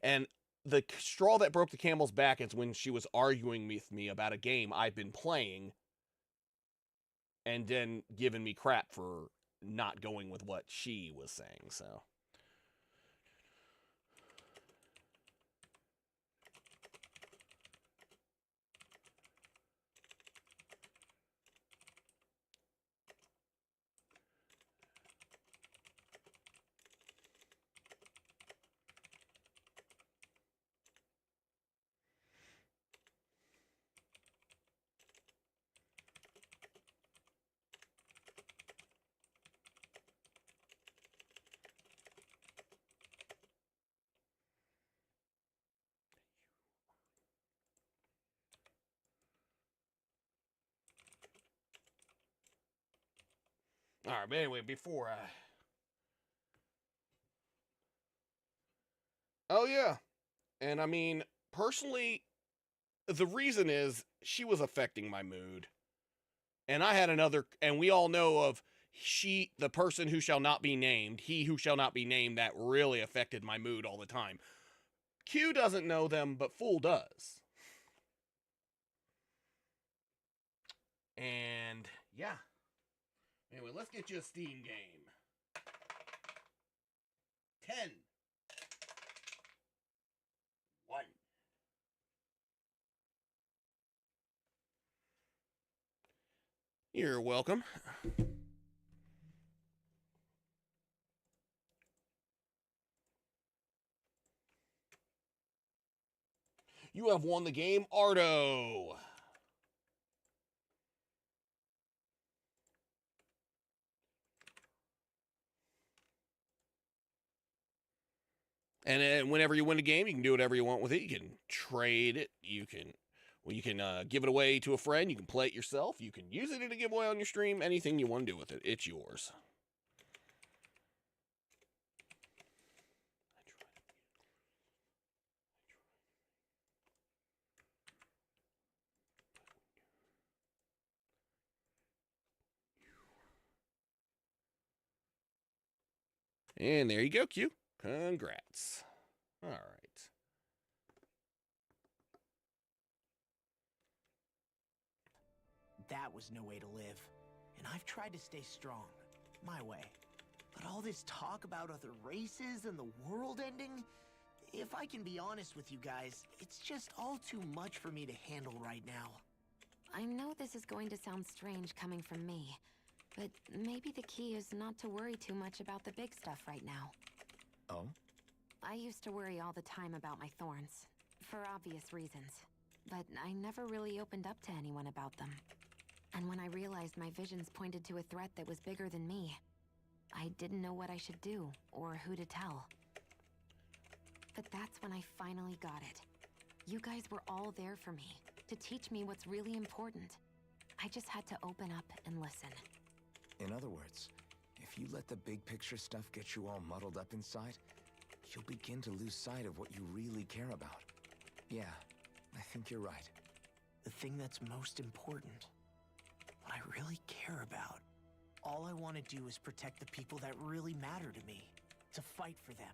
And the straw that broke the camel's back is when she was arguing with me about a game I've been playing and then giving me crap for not going with what she was saying, so. All right, but anyway, before I... Oh, yeah. And I mean, personally, the reason is she was affecting my mood. And I had another, and we all know of the person who shall not be named, he who shall not be named, that really affected my mood all the time. Q doesn't know them, but Fool does. And yeah. Anyway, let's get you a Steam game. 10. 1. You're welcome. You have won the game, Ardo. And then whenever you win a game, you can do whatever you want with it. You can trade it. You can, Well, you can give it away to a friend. You can play it yourself. You can use it in a giveaway on your stream. Anything you want to do with it, it's yours. And there you go, Q. Congrats. All right. That was no way to live. And I've tried to stay strong, my way. But all this talk about other races and the world ending, if I can be honest with you guys, it's just all too much for me to handle right now. I know this is going to sound strange coming from me, but maybe the key is not to worry too much about the big stuff right now. Oh? I used to worry all the time about my thorns, for obvious reasons, but I never really opened up to anyone about them. And when I realized my visions pointed to a threat that was bigger than me, I didn't know what I should do or who to tell. But that's when I finally got it. You guys were all there for me, to teach me what's really important. I just had to open up and listen. In other words, if you let the big picture stuff get you all muddled up inside, you'll begin to lose sight of what you really care about. Yeah, I think you're right. The thing that's most important, what I really care about. All I want to do is protect the people that really matter to me, to fight for them.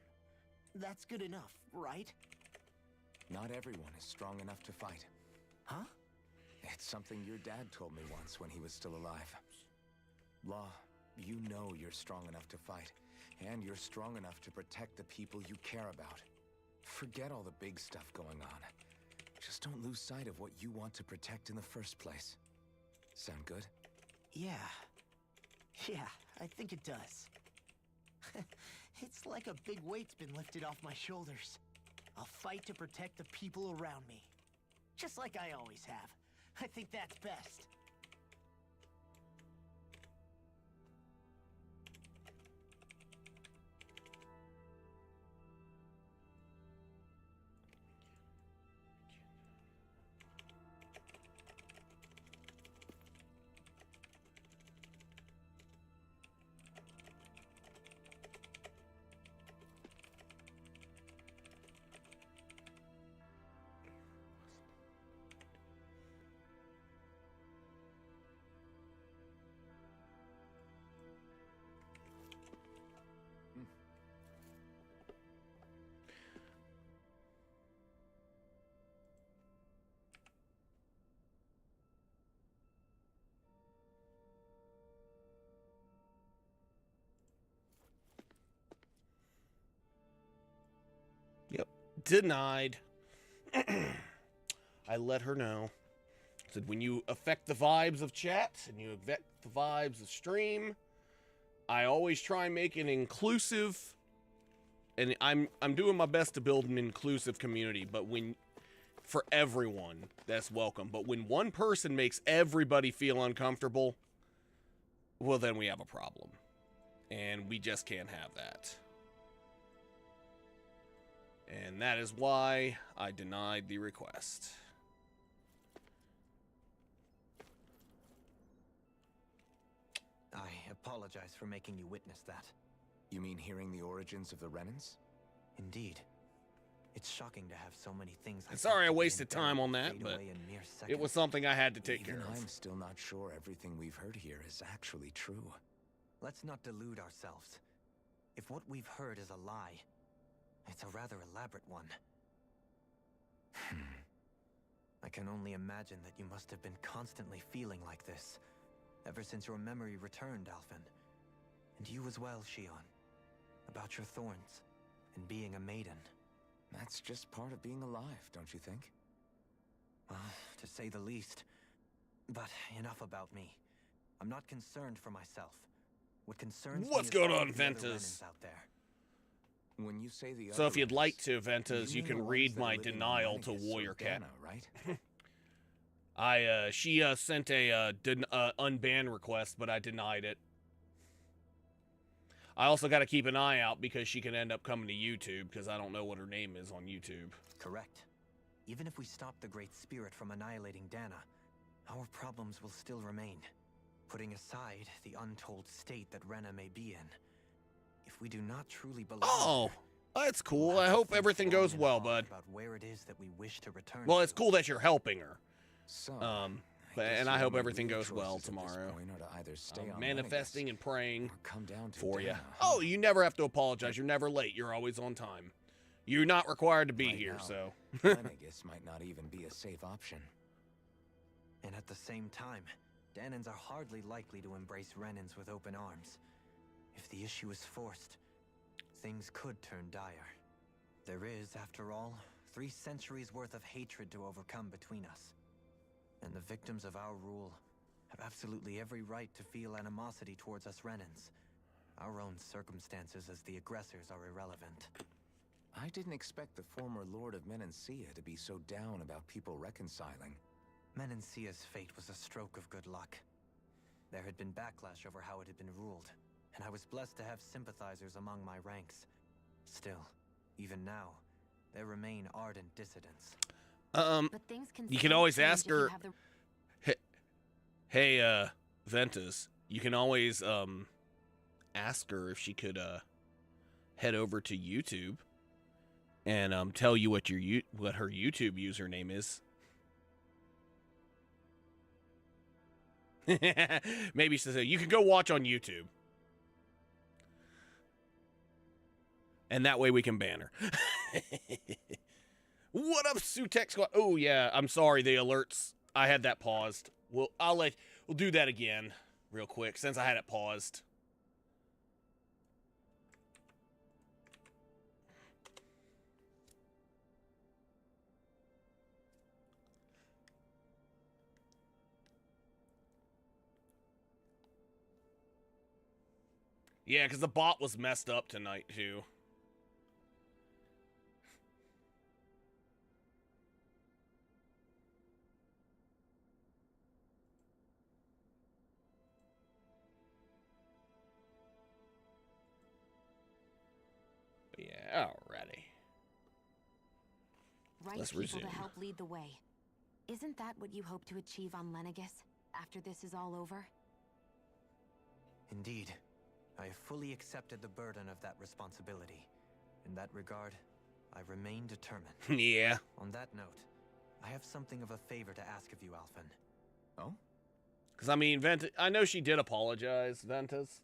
That's good enough, right? Not everyone is strong enough to fight. Huh? It's something your dad told me once when he was still alive. Law, you know you're strong enough to fight, and you're strong enough to protect the people you care about. Forget all the big stuff going on. Just don't lose sight of what you want to protect in the first place. Sound good? Yeah, I think it does. It's like a big weight's been lifted off my shoulders. I'll fight to protect the people around me. Just like I always have. I think that's best. Yep. Denied. I let her know. Said when you affect the vibes of chat and you affect the vibes of stream, I always try and make an inclusive, and I'm doing my best to build an inclusive community, but when for everyone that's welcome. But when one person makes everybody feel uncomfortable, well then we have a problem. And we just can't have that. And that is why I denied the request. I apologize for making you witness that. You mean hearing the origins of the Renans? Indeed. It's shocking to have so many things. Sorry I wasted time on that, but it was something I had to take care of. I'm still not sure everything we've heard here is actually true. Let's not delude ourselves. If what we've heard is a lie, it's a rather elaborate one. I can only imagine that you must have been constantly feeling like this, ever since your memory returned, Alphen. And you as well, Shion. About your thorns, and being a maiden. That's just part of being alive, don't you think? Well, to say the least. But enough about me. I'm not concerned for myself. What concerns What's me is going all on, the other Ventus? Renans out there. When you say the So other if you'd Renans, like to, Ventus, you mean the can ones read that my live in denial to Renegades of Warrior Cat. Dana, right? She sent a unban request, but I denied it. I also got to keep an eye out because she can end up coming to YouTube because I don't know what her name is on YouTube. Correct. Even if we stop the Great Spirit from annihilating Dana, our problems will still remain. Putting aside the untold state that Rena may be in, if we do not truly believe... Oh, that's cool. we'll I have to hope think everything long goes and well, hard bud. about where it is that we wish to return Well, it's to. cool that you're helping her. So, And I hope everything goes well tomorrow. tomorrow. Either stay on Manifesting and praying or come down to for you. Dana. Oh, you never have to apologize. You're never late. You're always on time. You're not required to be Right here, now, so. Lenegis might not even be a safe option. And at the same time, Danans are hardly likely to embrace Renans with open arms. If the issue is forced, things could turn dire. There is, after all, 3 centuries worth of hatred to overcome between us. And the victims of our rule have absolutely every right to feel animosity towards us Renans. Our own circumstances as the aggressors are irrelevant. I didn't expect the former Lord of Menancia to be so down about people reconciling. Menancia's fate was a stroke of good luck. There had been backlash over how it had been ruled, and I was blessed to have sympathizers among my ranks. Still, even now, there remain ardent dissidents. But things can You can still always change ask if you her- have the- Hey, Ventus, you can always, ask her if she could, head over to YouTube and, tell you what what her YouTube username is. Maybe she'll say, you can go watch on YouTube. And that way we can ban her. What up, Sutex Squad? Oh, yeah, I'm sorry, the alerts. I had that paused. We'll do that again real quick since I had it paused. Yeah, because the bot was messed up tonight, too. Yeah, alrighty. right Let's people resume. to help lead the way. Isn't that what you hope to achieve on Lenegis after this is all over? Indeed. I have fully accepted the burden of that responsibility. In that regard, I remain determined. Yeah. On that note, I have something of a favor to ask of you, Alphen. Oh? Because, I mean, I know she did apologize, Ventus.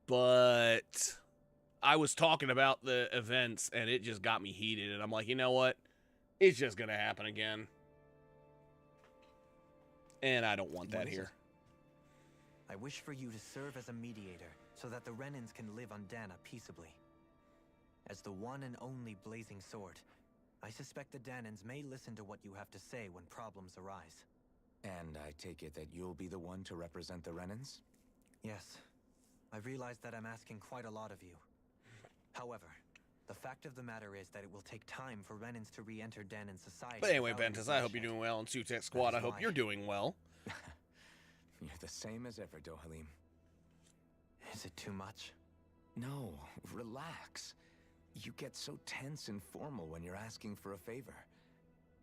But I was talking about the events, and it just got me heated. And I'm like, you know what? It's just going to happen again. And I don't want that here. I wish for you to serve as a mediator, so that the Renans can live on Dana peaceably. As the one and only Blazing Sword, I suspect the Danans may listen to what you have to say when problems arise. And I take it that you'll be the one to represent the Renans? Yes. I realize that I'm asking quite a lot of you. However, the fact of the matter is that it will take time for Renans to re-enter Danan society. But anyway, without any Ventus, I hope you're bloodshed. doing well. And Sutex Squad, I hope why. you're doing well. You're the same as ever, Dohalim. Is it too much? No, relax. You get so tense and formal when you're asking for a favor.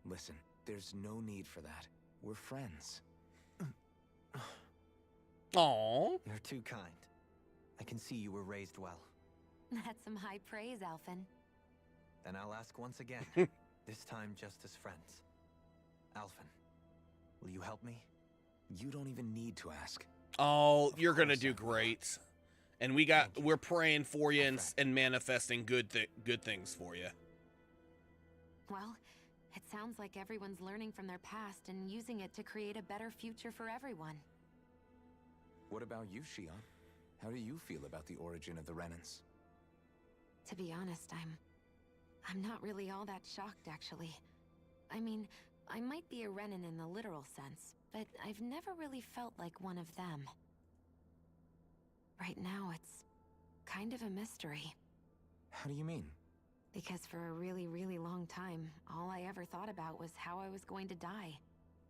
Listen, there's no need for that. We're friends. Aww. You're too kind. I can see you were raised well. That's some high praise, Alphen. Then I'll ask once again, this time just as friends. Alphen, will you help me? You don't even need to ask. Oh, you're going to course do I will. great. And we're praying for you and manifesting good things for you. Well, it sounds like everyone's learning from their past and using it to create a better future for everyone. What about you, Shion? How do you feel about the origin of the Renans? To be honest, I'm not really all that shocked, actually. I mean, I might be a Renan in the literal sense, but I've never really felt like one of them. Right now, it's kind of a mystery. How do you mean? Because for a really, really long time, all I ever thought about was how I was going to die.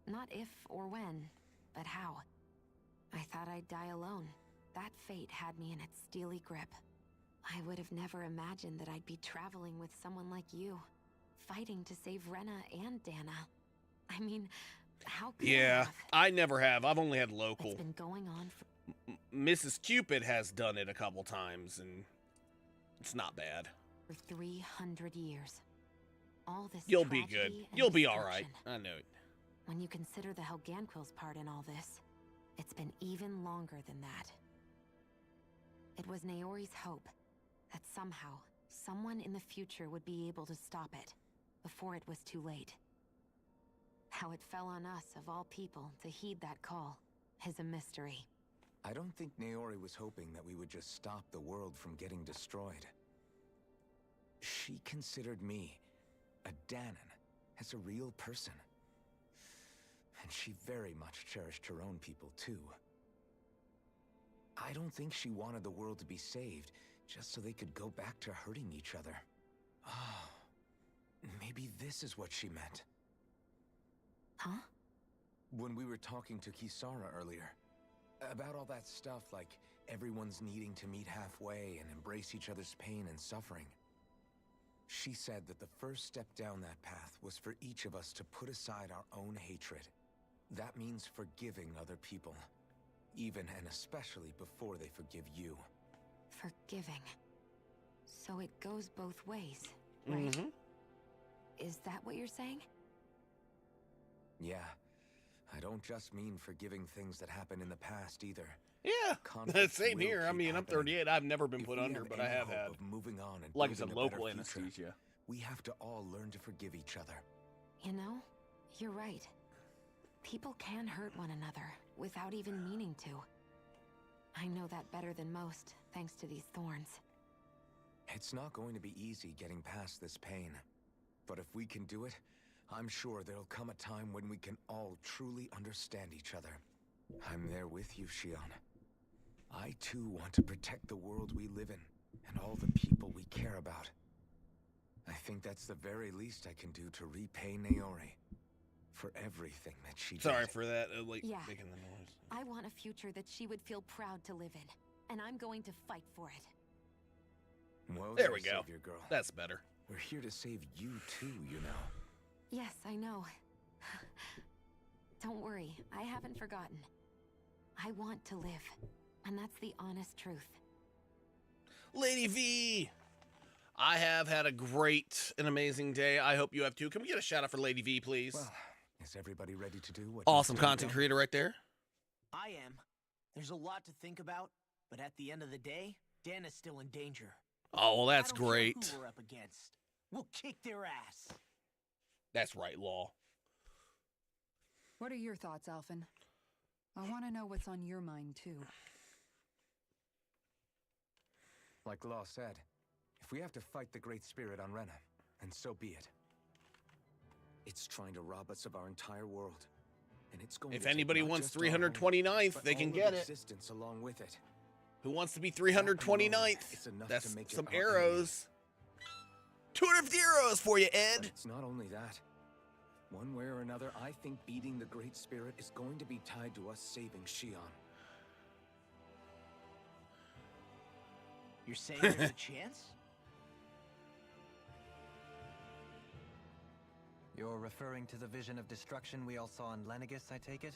Not if or when, but how. I thought I'd die alone. That fate had me in its steely grip. I would have never imagined that I'd be traveling with someone like you. fighting to save Rena and Dana. I mean, how could Yeah, I have? I never have. I've only had local. It's been going on for Mrs. Cupid has done it a couple times, and it's not bad. 300 years. All this You'll be good. tragedy and You'll be all right. destruction. I know it. When you consider the Helganquil's part in all this, it's been even longer than that. It was Naori's hope that somehow, someone in the future would be able to stop it, before it was too late. How it fell on us, of all people, to heed that call, is a mystery. I don't think Naori was hoping that we would just stop the world from getting destroyed. She considered me, a Danon, as a real person. And she very much cherished her own people, too. I don't think she wanted the world to be saved, just so they could go back to hurting each other. Oh, maybe this is what she meant. Huh? When we were talking to Kisara earlier, about all that stuff like everyone's needing to meet halfway and embrace each other's pain and suffering. She said that the first step down that path was for each of us to put aside our own hatred. That means forgiving other people, even and especially before they forgive you. Forgiving. So it goes both ways, right? Mm-hmm. Is that what you're saying? Yeah, I don't just mean forgiving things that happened in the past either. Yeah, Conflict same will here. I keep mean, I'm happening. 38. I've never been If put we under, but I any have hope had, of moving on and like I said, building a local better future, anesthesia. we have to all learn to forgive each other. You know, you're right. People can hurt one another without even meaning to. I know that better than most, thanks to these thorns. It's not going to be easy getting past this pain. But if we can do it, I'm sure there'll come a time when we can all truly understand each other. I'm there with you, Shion. I too want to protect the world we live in, and all the people we care about. I think that's the very least I can do to repay Naori for everything that she did. Sorry for that, Yeah. making the noise. I want a future that she would feel proud to live in, and I'm going to fight for it. Well, There we go. Savior girl. That's better. We're here to save you too, you know. Yes, I know. Don't worry, I haven't forgotten. I want to live, and that's the honest truth. Lady V! I have had a great and amazing day. I hope you have too. Can we get a shout out for Lady V, please? Well, is everybody ready to do what Awesome needs to be content done? creator right there. I am. There's a lot to think about, but at the end of the day, Dan is still in danger. Oh, well, that's I don't care great. who we're up against. We'll kick their ass. That's right, Law. What are your thoughts, Alphen? I want to know what's on your mind, too. Like Law said, if we have to fight the Great Spirit on Rena, and so be it. It's trying to rob us of our entire world. And it's going If to take anybody not wants just our home, 329th, but they can all of get it. existence along with it. Who wants to be That alone 329th? is enough That's to make it some our enemy. arrows. 250 arrows for you, But Ed. it's not only that. One way or another, I think beating the Great Spirit is going to be tied to us saving Shion. You're saying there's a chance? You're referring to the vision of destruction we all saw in Lenegis, I take it?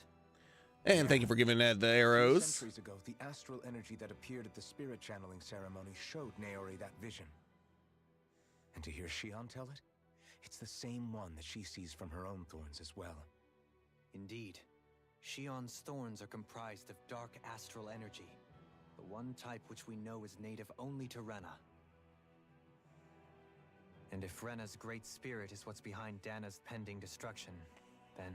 And thank you for giving Ed the arrows. Centuries ago, the astral energy that appeared at the spirit channeling ceremony showed Naori that vision. And to hear Shion tell it, it's the same one that she sees from her own thorns as well. Indeed. Shion's thorns are comprised of dark astral energy, the one type which we know is native only to Rena. And if Rena's great spirit is what's behind Dana's pending destruction, then...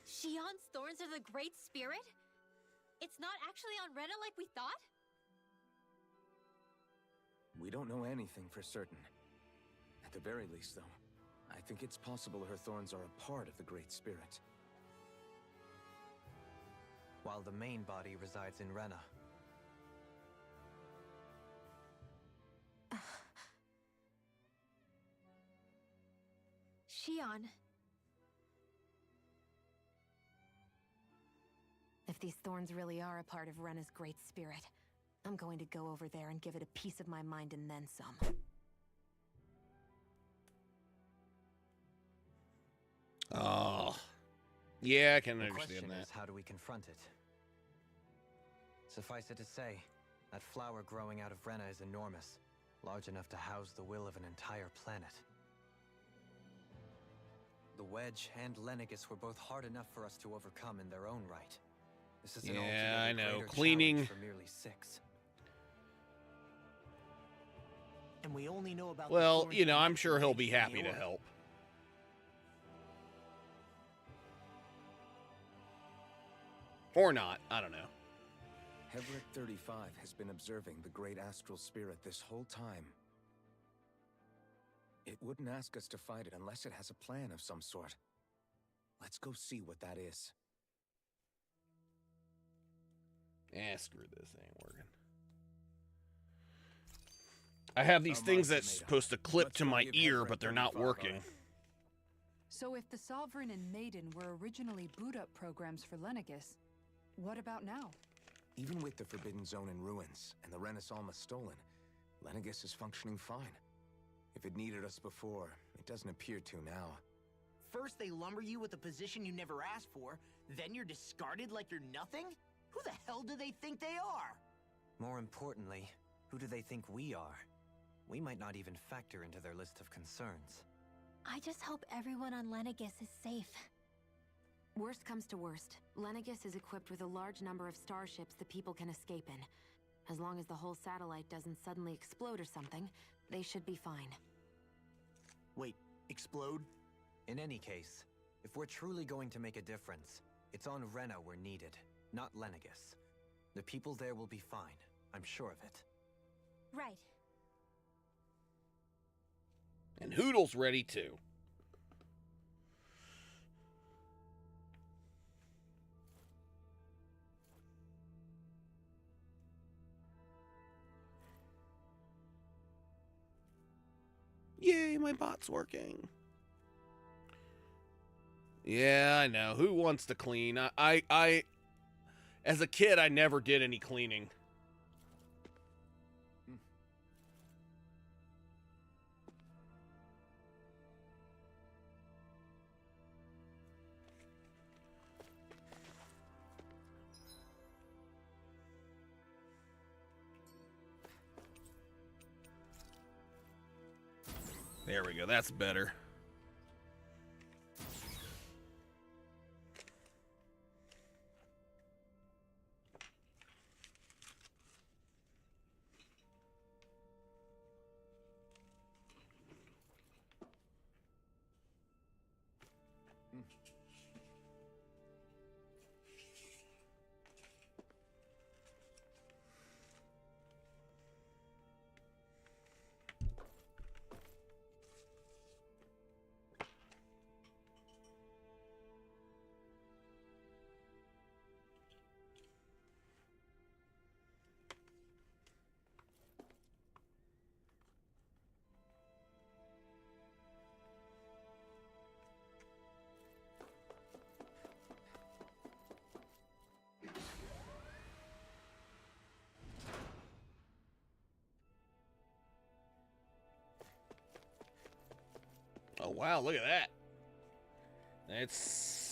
Shion's thorns are the Great Spirit? It's not actually on Rena like we thought? We don't know anything for certain. At the very least, though, I think it's possible her thorns are a part of the Great Spirit. while the main body resides in Rena. Shion. If these thorns really are a part of Rena's great spirit, I'm going to go over there and give it a piece of my mind and then some. Yeah, I can The understand question that. is, how do we confront it? Suffice it to say, that flower growing out of Rena is enormous, large enough to house the will of an entire planet. The Wedge and Lenegis were both hard enough for us to overcome in their own right. This is an Yeah, I know. greater Cleaning. challenge for merely 6. And we only know about Well, the thorns you know, from I'm sure he'll be from the happy to aura. help. Or not. I don't know. Hebreck 35 has been observing the great astral spirit this whole time. It wouldn't ask us to fight it unless it has a plan of some sort. Let's go see what that is. Screw this. Ain't working. I have these things that's supposed to clip to my ear, but they're not working. So if the Sovereign and Maiden were originally boot-up programs for Lenegis, what about now? Even with the Forbidden Zone in ruins and the Renaissance stolen, Lenegis is functioning fine. If it needed us before, it doesn't appear to now. First they lumber you with a position you never asked for, then you're discarded like you're nothing? Who the hell do they think they are? More importantly, who do they think we are? We might not even factor into their list of concerns. I just hope everyone on Lenegis is safe. Worst comes to worst, Lenegis is equipped with a large number of starships the people can escape in. As long as the whole satellite doesn't suddenly explode or something, they should be fine. Wait, explode? In any case, if we're truly going to make a difference, it's on Rena we're needed, not Lenegis. The people there will be fine, I'm sure of it. Right. And Hoodle's ready too. Yay, my bot's working. Yeah, I know. Who wants to clean? I as a kid, I never did any cleaning. There we go. That's better. Oh, wow, look at that. It's...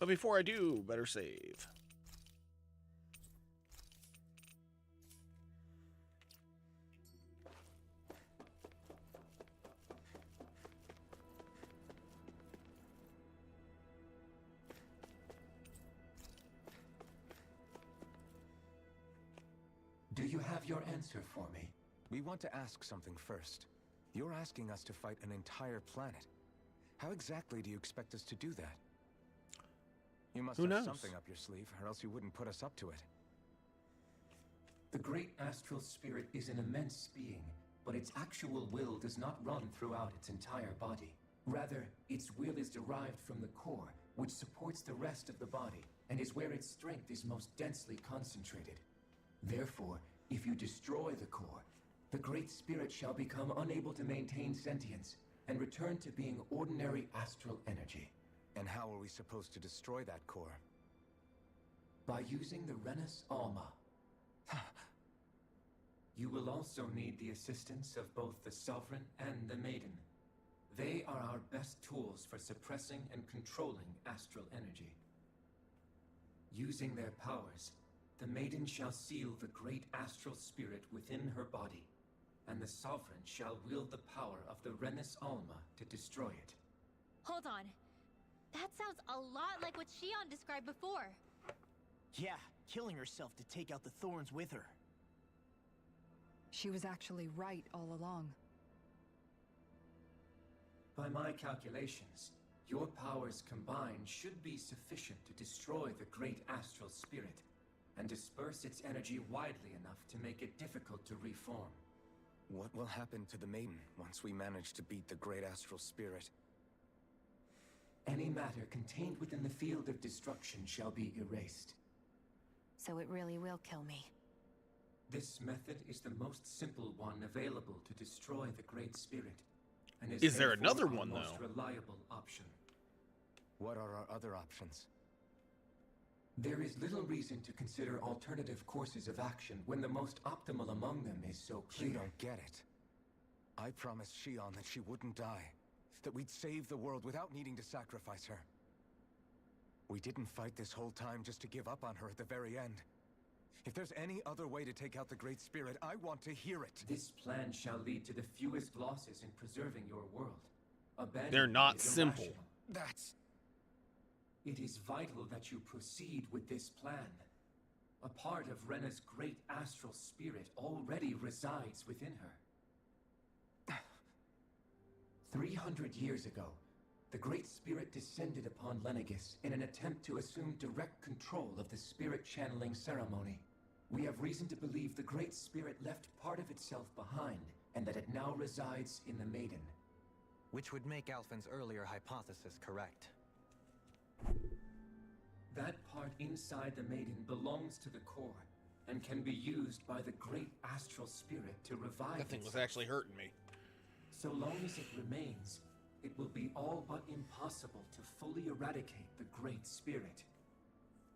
But before I do, better save. Do you have your answer for me? We want to ask something first. You're asking us to fight an entire planet. How exactly do you expect us to do that? You must Who have knows? something up your sleeve, or else you wouldn't put us up to it. The great astral spirit is an immense being, but its actual will does not run throughout its entire body. Rather, its will is derived from the core, which supports the rest of the body, and is where its strength is most densely concentrated. Therefore, if you destroy the core, the great spirit shall become unable to maintain sentience, and return to being ordinary astral energy. And how are we supposed to destroy that core? By using the Renus Alma. You will also need the assistance of both the Sovereign and the Maiden. They are our best tools for suppressing and controlling astral energy. Using their powers, the Maiden shall seal the great astral spirit within her body, and the Sovereign shall wield the power of the Renus Alma to destroy it. Hold on. That sounds a lot like what Shion described before. Yeah, killing herself to take out the thorns with her. She was actually right all along. By my calculations, your powers combined should be sufficient to destroy the great astral spirit and disperse its energy widely enough to make it difficult to reform. What will happen to the Maiden once we manage to beat the great astral spirit? Any matter contained within the field of destruction shall be erased. So it really will kill me. This method is the most simple one available to destroy the great spirit, and Is there therefore another our one, most though? reliable option. What are our other options? There is little reason to consider alternative courses of action when the most optimal among them is so clear. You don't get it. I promised Shion that she wouldn't die, that we'd save the world without needing to sacrifice her. We didn't fight this whole time just to give up on her at the very end. If there's any other way to take out the Great Spirit, I want to hear it. This plan shall lead to the fewest losses in preserving your world. Abandoning They're not it is simple. irrational. That's... It is vital that you proceed with this plan. A part of Rena's great astral spirit already resides within her. 300 years ago, the Great Spirit descended upon Lenegis in an attempt to assume direct control of the spirit channeling ceremony. We have reason to believe the Great Spirit left part of itself behind, and that it now resides in the Maiden. Which would make Alphen's earlier hypothesis correct. That part inside the Maiden belongs to the core, and can be used by the great astral spirit to revive That thing was itself. actually hurting me. So long as it remains, it will be all but impossible to fully eradicate the Great Spirit.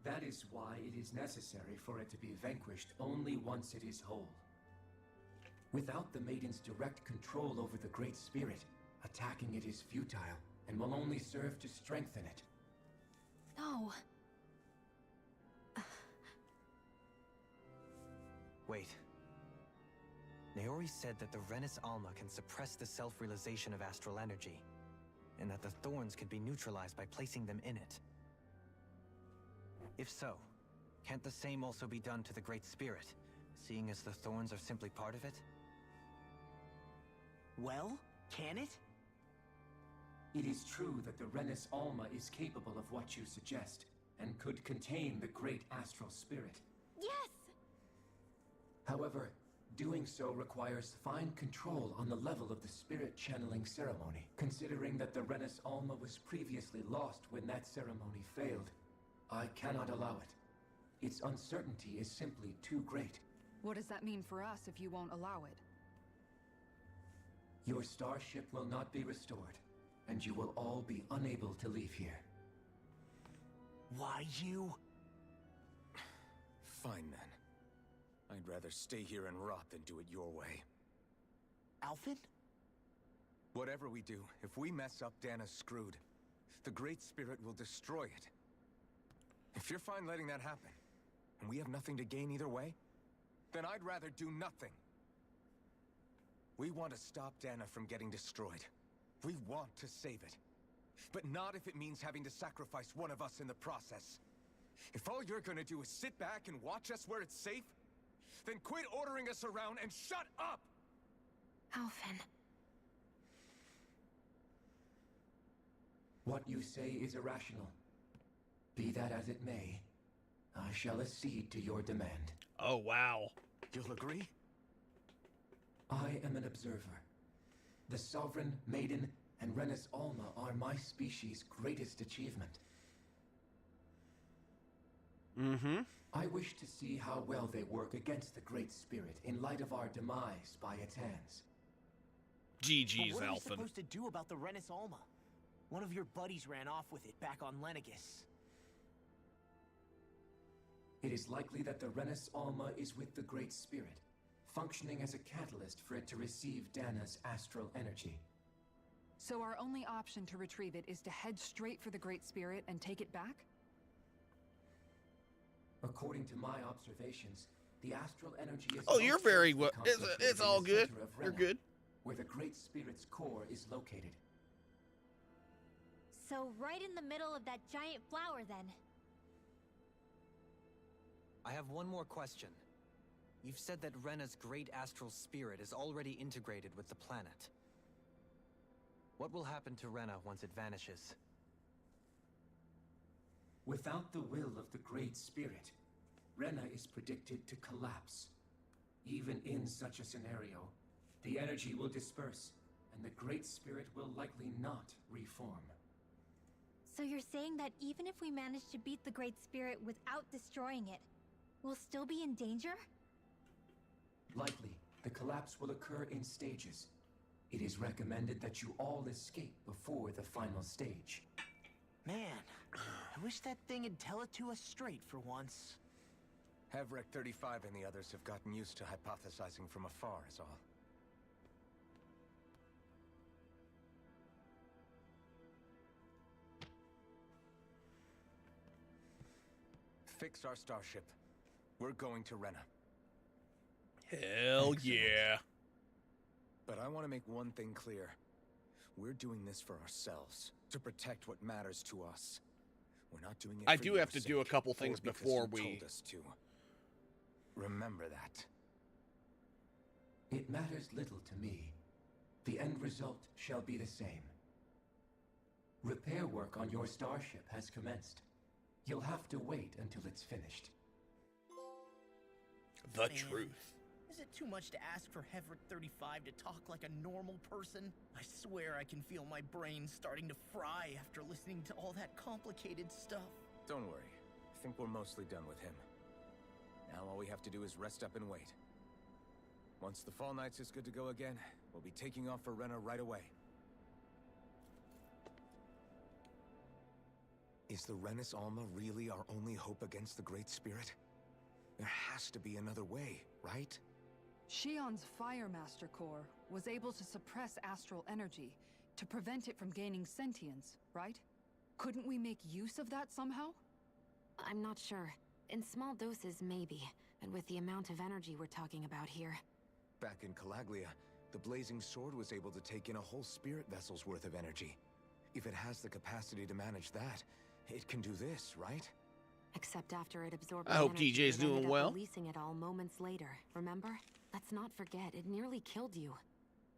That is why it is necessary for it to be vanquished only once it is whole. Without the Maiden's direct control over the Great Spirit, attacking it is futile, and will only serve to strengthen it. No. Wait. Naori said that the Renus Alma can suppress the self-realization of astral energy, and that the thorns can be neutralized by placing them in it. If so, can't the same also be done to the Great Spirit, seeing as the thorns are simply part of it? Well, can it? It is true that the Renus Alma is capable of what you suggest, and could contain the great astral spirit. Yes! However, doing so requires fine control on the level of the spirit channeling ceremony, considering that the Renus Alma was previously lost when that ceremony failed. I cannot allow it. Its uncertainty is simply too great. What does that mean for us if you won't allow it? Your starship will not be restored, and you will all be unable to leave here. Why you? Fine, then. I'd rather stay here and rot than do it your way. Alphen? Whatever we do, if we mess up, Dana's screwed. The Great Spirit will destroy it. If you're fine letting that happen, and we have nothing to gain either way, then I'd rather do nothing. We want to stop Dana from getting destroyed. We want to save it. But not if it means having to sacrifice one of us in the process. If all you're gonna do is sit back and watch us where it's safe, then quit ordering us around and shut up! Alphen. What you say is irrational. Be that as it may, I shall accede to your demand. Oh, wow. You'll agree? I am an observer. The Sovereign, Maiden, and Renis Alma are my species' greatest achievement. Mm-hmm. I wish to see how well they work against the Great Spirit in light of our demise by its hands. GG's, But what are we Alphen. supposed to do about the Renis Alma? One of your buddies ran off with it back on Lenegus. It is likely that the Renis Alma is with the Great Spirit, functioning as a catalyst for it to receive Dana's astral energy. So our only option to retrieve it is to head straight for the Great Spirit and take it back? According to my observations, the astral energy is... Oh, you're very well. concentrated It's in all the good. center of You're Rena, good. where the Great Spirit's core is located. So right in the middle of that giant flower, then. I have one more question. You've said that Rena's great astral spirit is already integrated with the planet. What will happen to Rena once it vanishes? Without the will of the Great Spirit, Rena is predicted to collapse. Even in such a scenario, the energy will disperse, and the Great Spirit will likely not reform. So you're saying that even if we manage to beat the Great Spirit without destroying it, we'll still be in danger? Likely, the collapse will occur in stages. It is recommended that you all escape before the final stage. Man, I wish that thing would tell it to us straight for once. Havrek 35 and the others have gotten used to hypothesizing from afar, is all. Fix our starship. We're going to Rena. Hell yeah. But I want to make one thing clear. We're doing this for ourselves, to protect what matters to us. We're not doing it I for do your have to do a sake, couple or things because before you we... told us to. Remember that. It matters little to me. The end result shall be the same. Repair work on your starship has commenced. You'll have to wait until it's finished. The Man, truth. Is it too much to ask for Hevrick 35 to talk like a normal person? I swear I can feel my brain starting to fry after listening to all that complicated stuff. Don't worry. I think we're mostly done with him. Now all we have to do is rest up and wait. Once the Fall Knights is good to go again, we'll be taking off for Rena right away. Is the Renis Alma really our only hope against the Great Spirit? There has to be another way, right? Shion's Fire Master Core was able to suppress astral energy to prevent it from gaining sentience, right? Couldn't we make use of that somehow? I'm not sure. In small doses, maybe. And with the amount of energy we're talking about here. Back in Calaglia, the Blazing Sword was able to take in a whole spirit vessel's worth of energy. If it has the capacity to manage that, it can do this, right? Except after it absorbed I the hope energy, DJ's it ended doing up well. releasing it all moments later, remember? Let's not forget, it nearly killed you.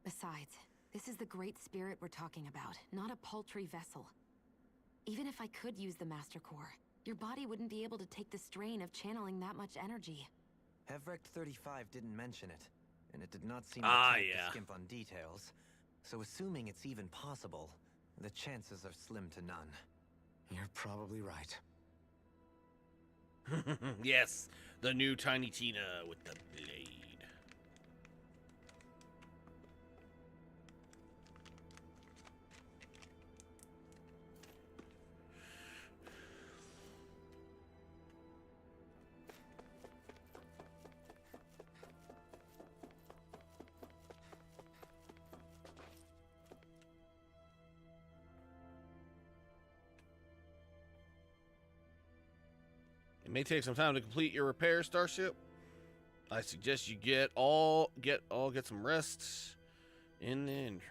Besides, this is the Great Spirit we're talking about, not a paltry vessel. Even if I could use the Master Core, your body wouldn't be able to take the strain of channeling that much energy. Hevrick 35 didn't mention it, and it did not seem Ah, to yeah. skimp on details. So assuming it's even possible, the chances are slim to none. You're probably right. Yes, the new Tiny Tina with the blade. It may take some time to complete your repair, Starship. I suggest you get some rest, and then.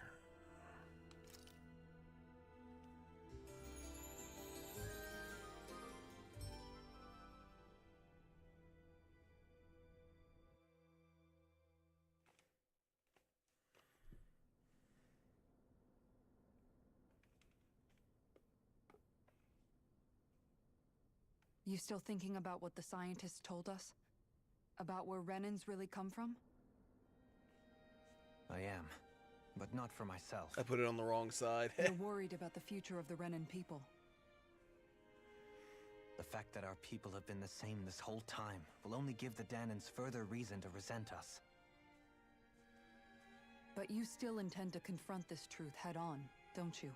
You still thinking about what the scientists told us? About where Renans really come from? I am, but not for myself. I put it on the wrong side. You're worried about the future of the Renan people. The fact that our people have been the same this whole time will only give the Danans further reason to resent us. But you still intend to confront this truth head-on, don't you?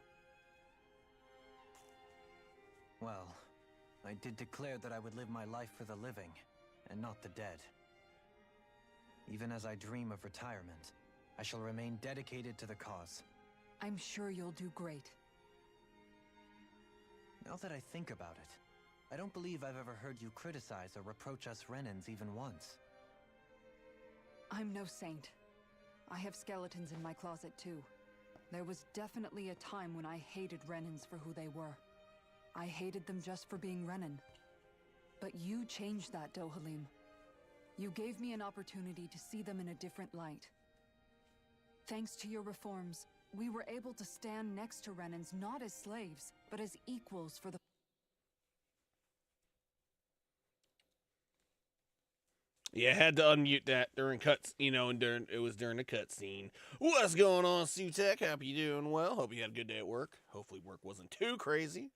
Well, I did declare that I would live my life for the living, and not the dead. Even as I dream of retirement, I shall remain dedicated to the cause. I'm sure you'll do great. Now that I think about it, I don't believe I've ever heard you criticize or reproach us Renans even once. I'm no saint. I have skeletons in my closet too. There was definitely a time when I hated Renans for who they were. I hated them just for being Renan. But you changed that, Dohalim. You gave me an opportunity to see them in a different light. Thanks to your reforms, we were able to stand next to Renans not as slaves, but as equals for the... Yeah, had to unmute that during cuts, and it was during the cutscene. What's going on, Sutek? Hope you doing well. Hope you had a good day at work. Hopefully work wasn't too crazy.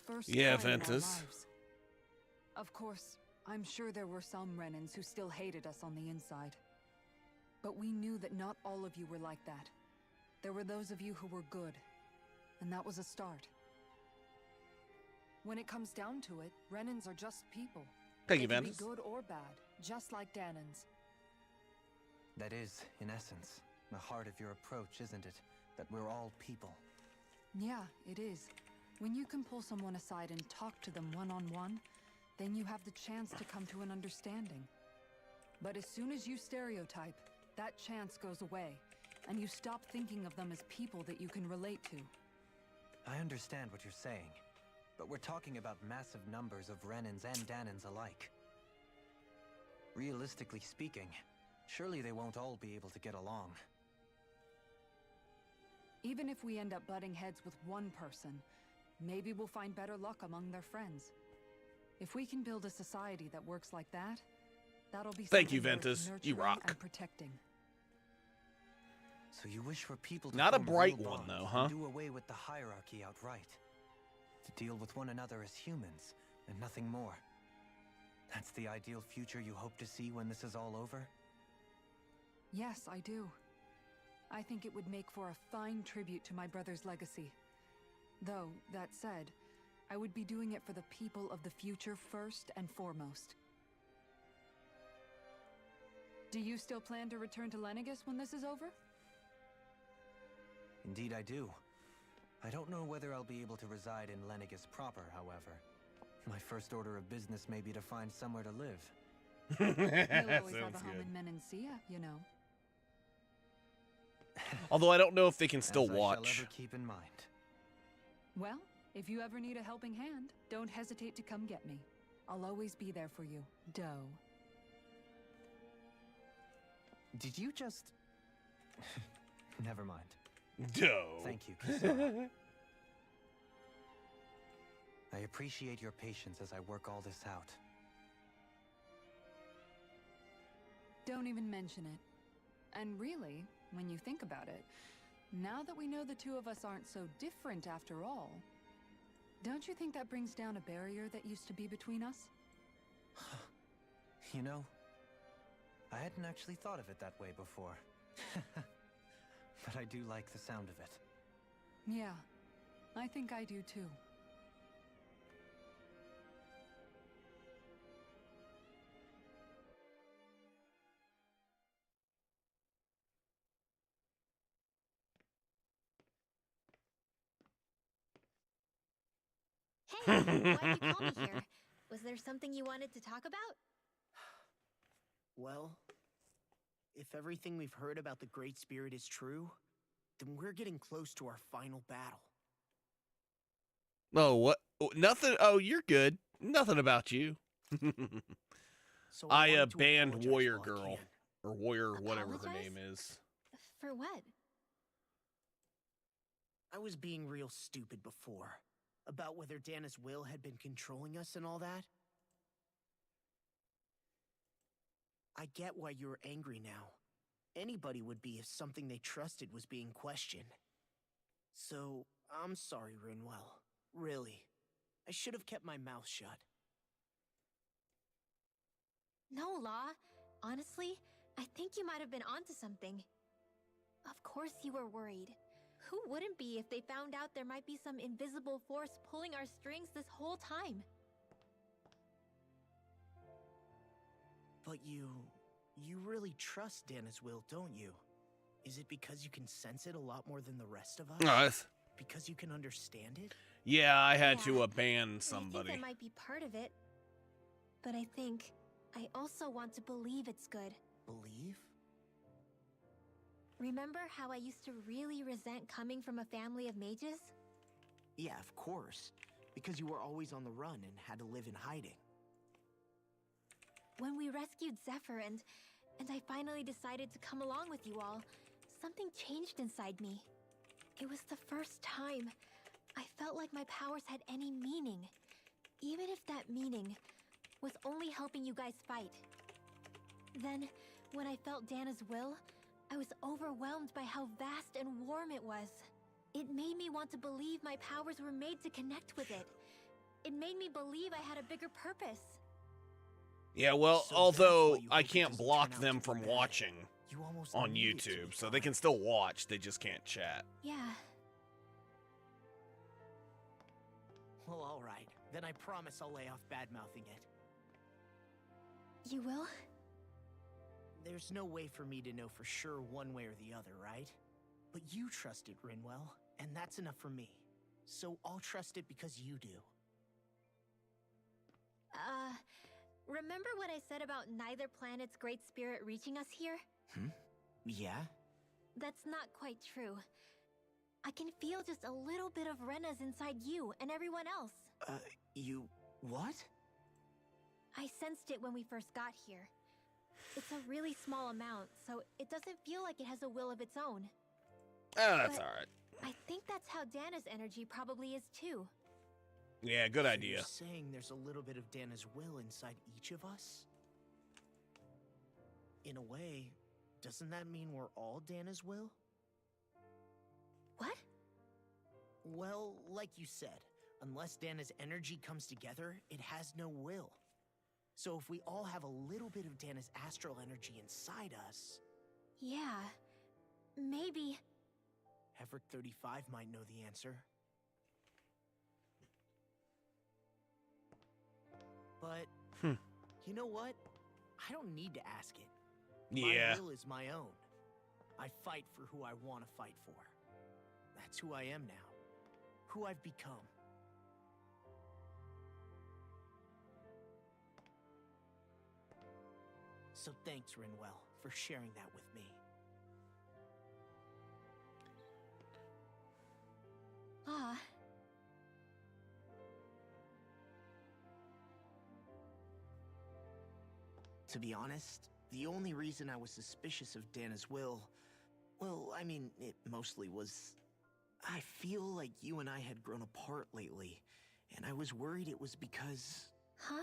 First Yeah, time in our Ventus. lives. Of course, I'm sure there were some Renans who still hated us on the inside. But we knew that not all of you were like that. There were those of you who were good, and that was a start. When it comes down to it, Renans are just people. Thank you, They can Ventus. be good or bad, just like Danans. That is, in essence, the heart of your approach, isn't it? That we're all people. Yeah, it is. When you can pull someone aside and talk to them one-on-one, then you have the chance to come to an understanding. But as soon as you stereotype, that chance goes away, and you stop thinking of them as people that you can relate to. I understand what you're saying, but we're talking about massive numbers of Renans and Danans alike. Realistically speaking, surely they won't all be able to get along. Even if we end up butting heads with one person, maybe we'll find better luck among their friends. If we can build a society that works like that, that'll be Thank you, something worth Ventus. You nurturing rock. and protecting. So you wish for people to Not a form bright real one, bonds though, and huh? do away with the hierarchy outright. To deal with one another as humans, and nothing more. That's the ideal future you hope to see when this is all over? Yes, I do. I think it would make for a fine tribute to my brother's legacy. Though, that said, I would be doing it for the people of the future first and foremost. Do you still plan to return to Lenegis when this is over? Indeed I do. I don't know whether I'll be able to reside in Lenegis proper, however. My first order of business may be to find somewhere to live. You'll always have a Sounds home good. in Menancia, you know. Although I don't know if they can still As I watch. shall ever keep in mind. Well, if you ever need a helping hand, don't hesitate to come get me. I'll always be there for you, Doe. Did you just... Never mind. No. Thank you, Kisara. I appreciate your patience as I work all this out. Don't even mention it. And really, when you think about it, now that we know the two of us aren't so different after all, don't you think that brings down a barrier that used to be between us? You know, I hadn't actually thought of it that way before. But I do like the sound of it. Yeah, I think I do too. Hey, why'd you call me here? Was there something you wanted to talk about? Well, if everything we've heard about the Great Spirit is true, then we're getting close to our final battle. Oh, what? Nothing. Oh, you're good. Nothing about you. So I wanted to banned apologize Warrior while I Girl. can. Or Warrior, whatever her Apologize? name is. For what? I was being real stupid before. About whether Dana's will had been controlling us and all that. I get why you're angry now. Anybody would be if something they trusted was being questioned. So, I'm sorry, Rinwell. Really. I should have kept my mouth shut. No, Law. Honestly, I think you might have been onto something. Of course you were worried. Who wouldn't be if they found out there might be some invisible force pulling our strings this whole time? But you really trust Dana's will, don't you? Is it because you can sense it a lot more than the rest of us? Nice. Because you can understand it? Yeah, I had to Yeah, ban I somebody. think that might be part of it. But I think I also want to believe it's good. Believe? Remember how I used to really resent coming from a family of mages? Yeah, of course. Because you were always on the run and had to live in hiding. When we rescued Zephyr and I finally decided to come along with you all, something changed inside me. It was the first time I felt like my powers had any meaning, even if that meaning was only helping you guys fight. Then, when I felt Dana's will, I was overwhelmed by how vast and warm it was. It made me want to believe my powers were made to connect with it. It made me believe I had a bigger purpose. Yeah, well, So although that's why you I hope it can't doesn't block turn out them to from be bad. watching You almost on need it to be YouTube, so they fine. can still watch, they just can't chat. Yeah. Well, alright. Then I promise I'll lay off bad-mouthing it. You will? There's no way for me to know for sure one way or the other, right? But you trust it, Rinwell, and that's enough for me. So I'll trust it because you do. Remember what I said about neither planet's great spirit reaching us here? Yeah? That's not quite true. I can feel just a little bit of Rena's inside you and everyone else. You... what? I sensed it when we first got here. It's a really small amount, so it doesn't feel like it has a will of its own. Oh, that's But alright. I think that's how Dana's energy probably is too. Yeah, good So idea. you're saying there's a little bit of Dana's will inside each of us? In a way, doesn't that mean we're all Dana's will? What? Well, like you said, unless Dana's energy comes together, it has no will. So if we all have a little bit of Dana's astral energy inside us, Yeah. Maybe. Hefrick 35 might know the answer. But, you know what? I don't need to ask it. Yeah. My will is my own. I fight for who I want to fight for. That's who I am now. Who I've become. So thanks, Rinwell, for sharing that with me. Ah. To be honest, the only reason I was suspicious of Dana's will, well, I mean, it mostly was... I feel like you and I had grown apart lately, and I was worried it was because... Huh?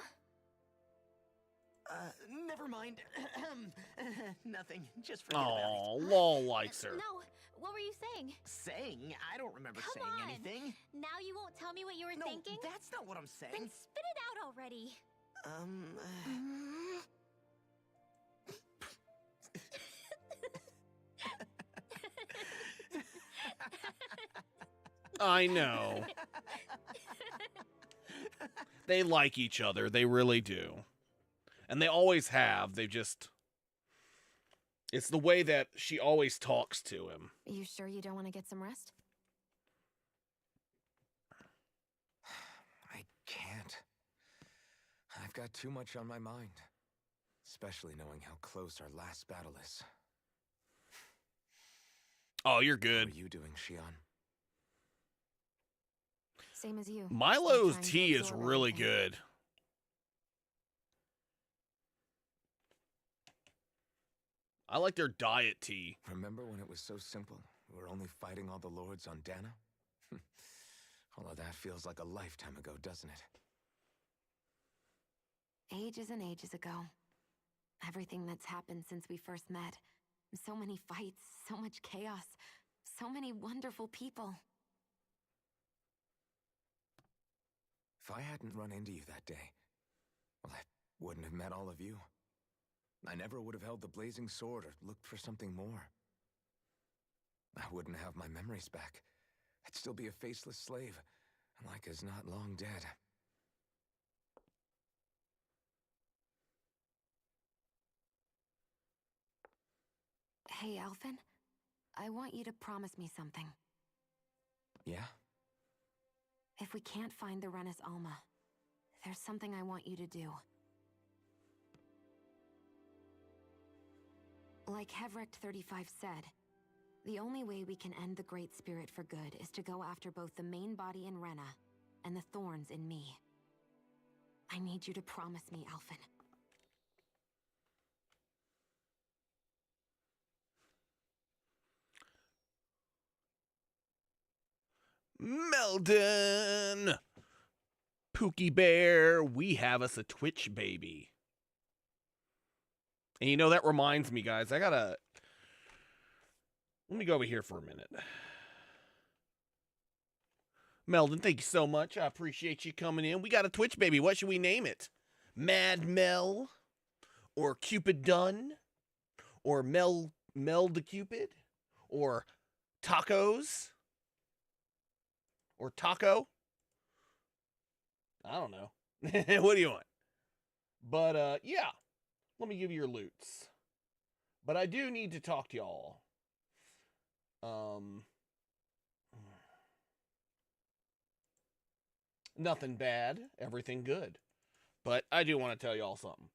Never mind. Nothing. Just forget about Oh, Lol likes her. No, what were you saying? Saying? I don't remember Come saying on. anything. Now you won't tell me what you were No, thinking? that's not what I'm saying. Then spit it out already. I know. They like each other. They really do. And they always have. They just... It's the way that she always talks to him. Are you sure you don't want to get some rest? I can't. I've got too much on my mind. Especially knowing how close our last battle is. Oh, you're How good. are you doing, Shion? Same as you. Milo's Still trying to tea is absorb really everything. good. I like their diet tea. Remember when it was so simple? We were only fighting all the lords on Dana? All of that feels like a lifetime ago, doesn't it? Ages and ages ago. Everything that's happened since we first met. So many fights, so much chaos, so many wonderful people. If I hadn't run into you that day, well, I wouldn't have met all of you. I never would have held the blazing sword or looked for something more. I wouldn't have my memories back. I'd still be a faceless slave, like as not long dead. Hey, Alphen. I want you to promise me something. Yeah? If we can't find the Renis Alma, there's something I want you to do. Like Hevrecht 35 said, the only way we can end the Great Spirit for good is to go after both the main body in Rena and the thorns in me. I need you to promise me, Alphen. Meldon! Pookie Bear, we have us a Twitch baby. And you know, that reminds me, guys, let me go over here for a minute. Meldon, thank you so much. I appreciate you coming in. We got a Twitch baby. What should we name it? Mad Mel? Or Cupid Dunn? Or Mel the Cupid? Or Tacos? Or Taco? I don't know. What do you want? But, yeah. Let me give you your loots. But I do need to talk to y'all. Nothing bad. Everything good. But I do want to tell y'all something.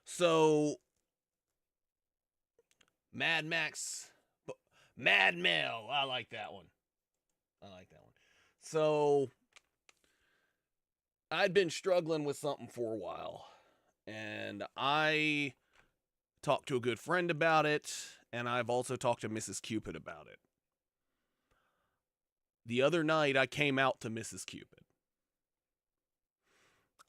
So, Mad Max... Mad Mel. I like that one. So, I'd been struggling with something for a while. And I talked to a good friend about it. And I've also talked to Mrs. Cupid about it. The other night, I came out to Mrs. Cupid.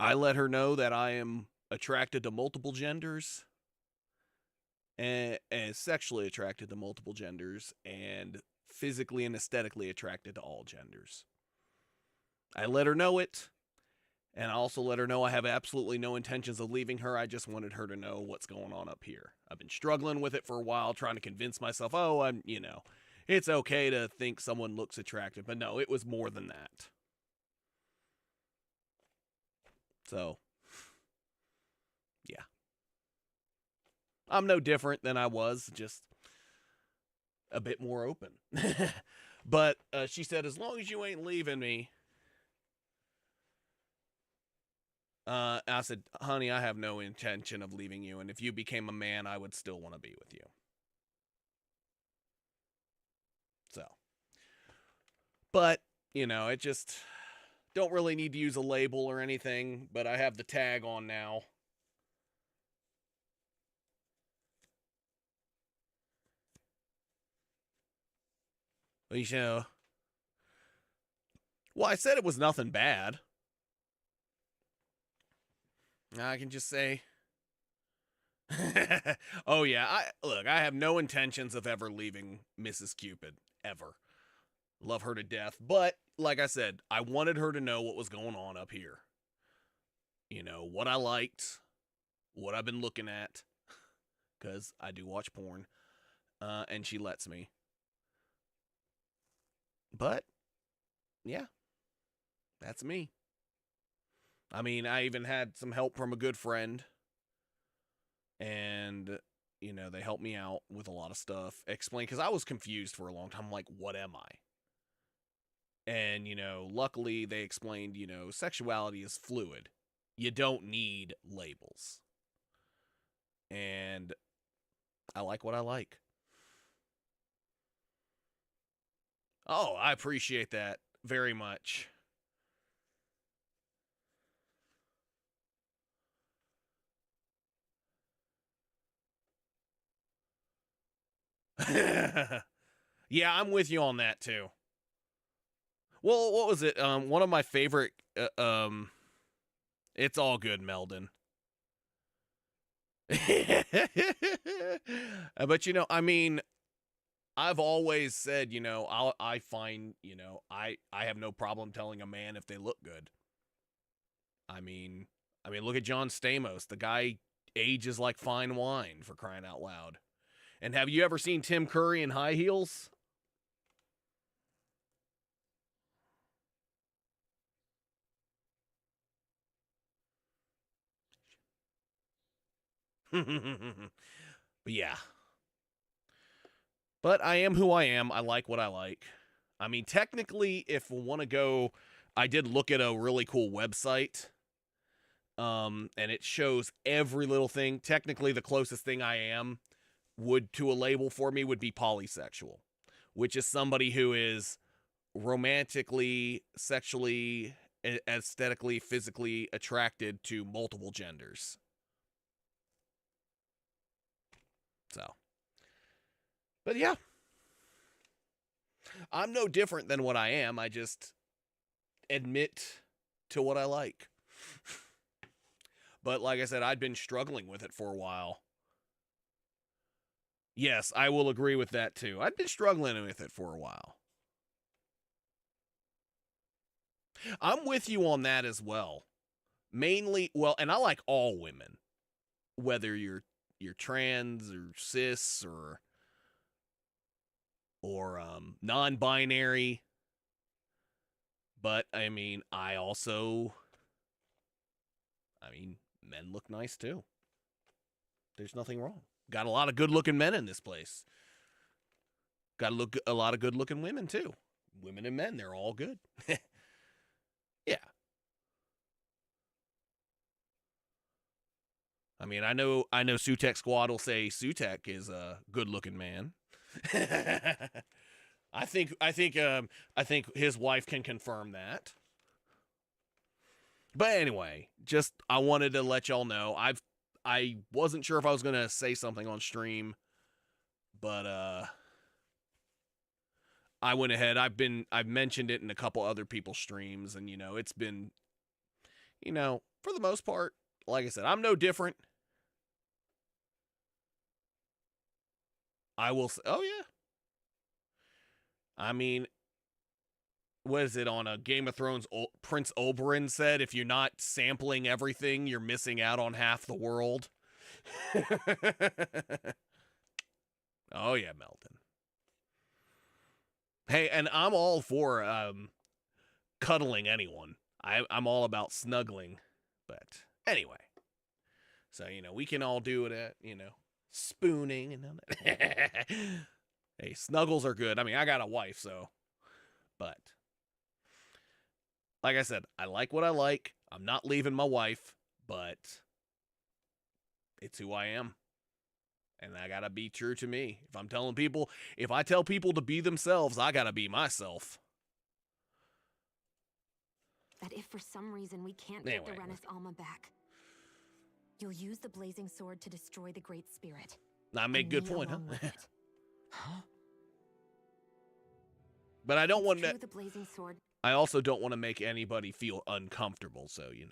I let her know that I am attracted to multiple genders. And sexually attracted to multiple genders, and physically and aesthetically attracted to all genders. I let her know it, and I also let her know I have absolutely no intentions of leaving her. I just wanted her to know what's going on up here. I've been struggling with it for a while, trying to convince myself, it's okay to think someone looks attractive, but no, it was more than that. So, yeah. I'm no different than I was, just a bit more open. But she said, as long as you ain't leaving me. I said, honey, I have no intention of leaving you. And if you became a man, I would still want to be with you. So. But, it just Don't really need to use a label or anything, but I have the tag on now. You know, well, I said it was nothing bad. I can just say, oh yeah, I have no intentions of ever leaving Mrs. Cupid, ever. Love her to death, but like I said, I wanted her to know what was going on up here. You know, what I liked, what I've been looking at, because I do watch porn, and she lets me. But, yeah, that's me. I mean, I even had some help from a good friend, and, you know, they helped me out with a lot of stuff. Explain, because I was confused for a long time, like, what am I? And, you know, luckily they explained, you know, sexuality is fluid. You don't need labels. And I like what I like. Oh, I appreciate that very much. Yeah, I'm with you on that too. Well, what was it? One of my favorite, it's all good, Meldon. But, you know, I mean, I've always said, you know, I find, you know, I have no problem telling a man if they look good. I mean, look at John Stamos. The guy ages like fine wine, for crying out loud. And have you ever seen Tim Curry in high heels? But yeah. But I am who I am. I like what I like. I mean, technically, if we want to go, I did look at a really cool website. And it shows every little thing. Technically, the closest thing I am to a label for me would be polysexual, which is somebody who is romantically, sexually, aesthetically, physically attracted to multiple genders. So, but yeah, I'm no different than what I am. I just admit to what I like. But like I said, I'd been struggling with it for a while. Yes, I will agree with that too. I'd been struggling with it for a while. I'm with you on that as well. Mainly, well, and I like all women, whether you're trans or cis or non-binary. But I mean, men look nice too. There's nothing wrong. Got a lot of good-looking men in this place. Got a lot of good-looking women too. Women and men, they're all good. Yeah. I mean, I know Sutek Squad will say Sutek is a good-looking man. I think his wife can confirm that. But anyway, just I wanted to let y'all know I wasn't sure if I was going to say something on stream, but I went ahead. I've mentioned it in a couple other people's streams, and you know, it's been, you know, for the most part, like I said, I'm no different. I will say, oh yeah. I mean, what is it on a Game of Thrones? Prince Oberyn said, if you're not sampling everything, you're missing out on half the world. Oh yeah, Melton. Hey, and I'm all for cuddling anyone. I'm all about snuggling. But anyway. So, you know, we can all do it at, you know, spooning and all that. Hey, snuggles are good. I mean, I got a wife, so. But like I said, I like what I like. I'm not leaving my wife, but it's who I am. And I gotta be true to me. If I tell people to be themselves, I gotta be myself. that if for some reason we can't get the Renis Alma back, you'll use the blazing sword to destroy the Great Spirit. I make good point, huh? Huh? But I don't want to. to. The blazing sword. I also don't want to make anybody feel uncomfortable, so you know.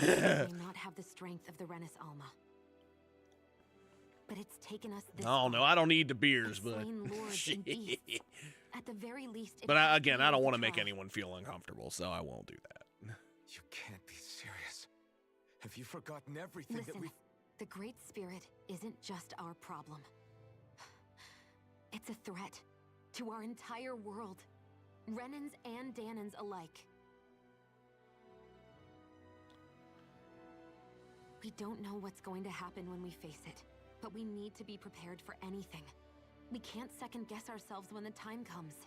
May not have the strength of the Renis Alma, but it's taken us this Oh no, I don't need the beers, but at the very least. But again, I don't want to make anyone feel uncomfortable, so I won't do that. You can't be serious. Have you forgotten everything Listen, that we? The Great Spirit isn't just our problem. It's a threat to our entire world, Renans and Danans alike. We don't know what's going to happen when we face it, but we need to be prepared for anything. We can't second-guess ourselves when the time comes.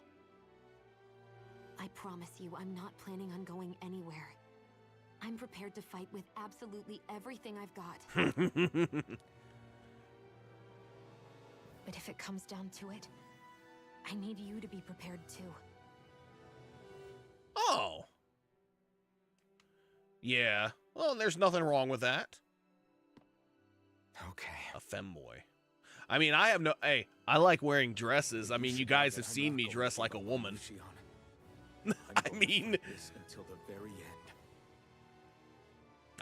I promise you, I'm not planning on going anywhere. I'm prepared to fight with absolutely everything I've got. But if it comes down to it, I need you to be prepared too. Oh. Yeah. Well, there's nothing wrong with that. Okay. A femboy. I mean, I have no... Hey, I like wearing dresses. I mean, you guys have seen me dress like a woman. I mean... Until the very end.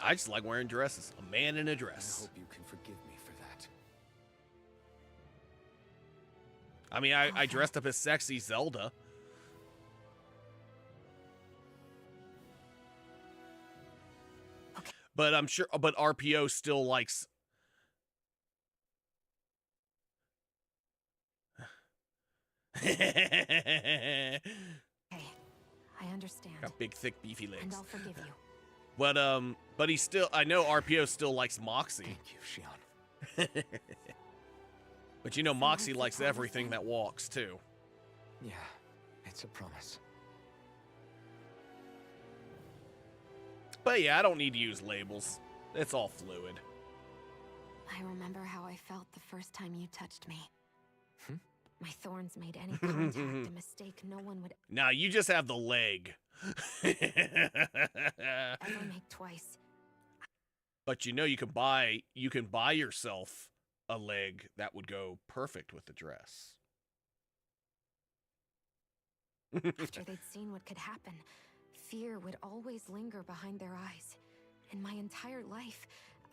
I just like wearing dresses. A man in a dress. I hope you can forgive me for that. I mean, I dressed up as sexy Zelda. Okay. But I'm sure... But RPO still likes... Hey, I understand. Got big, thick, beefy legs. And I'll forgive you. But he still... I know RPO still likes Moxie. Thank you, Shion. But you know, Moxie likes everything that walks, too. Yeah, it's a promise. But yeah, I don't need to use labels. It's all fluid. I remember how I felt the first time you touched me. My thorns made any contact a mistake no one would Nah, you just have the leg. ever make twice. But you know, you can buy yourself a leg that would go perfect with the dress. After they'd seen what could happen, fear would always linger behind their eyes. In my entire life,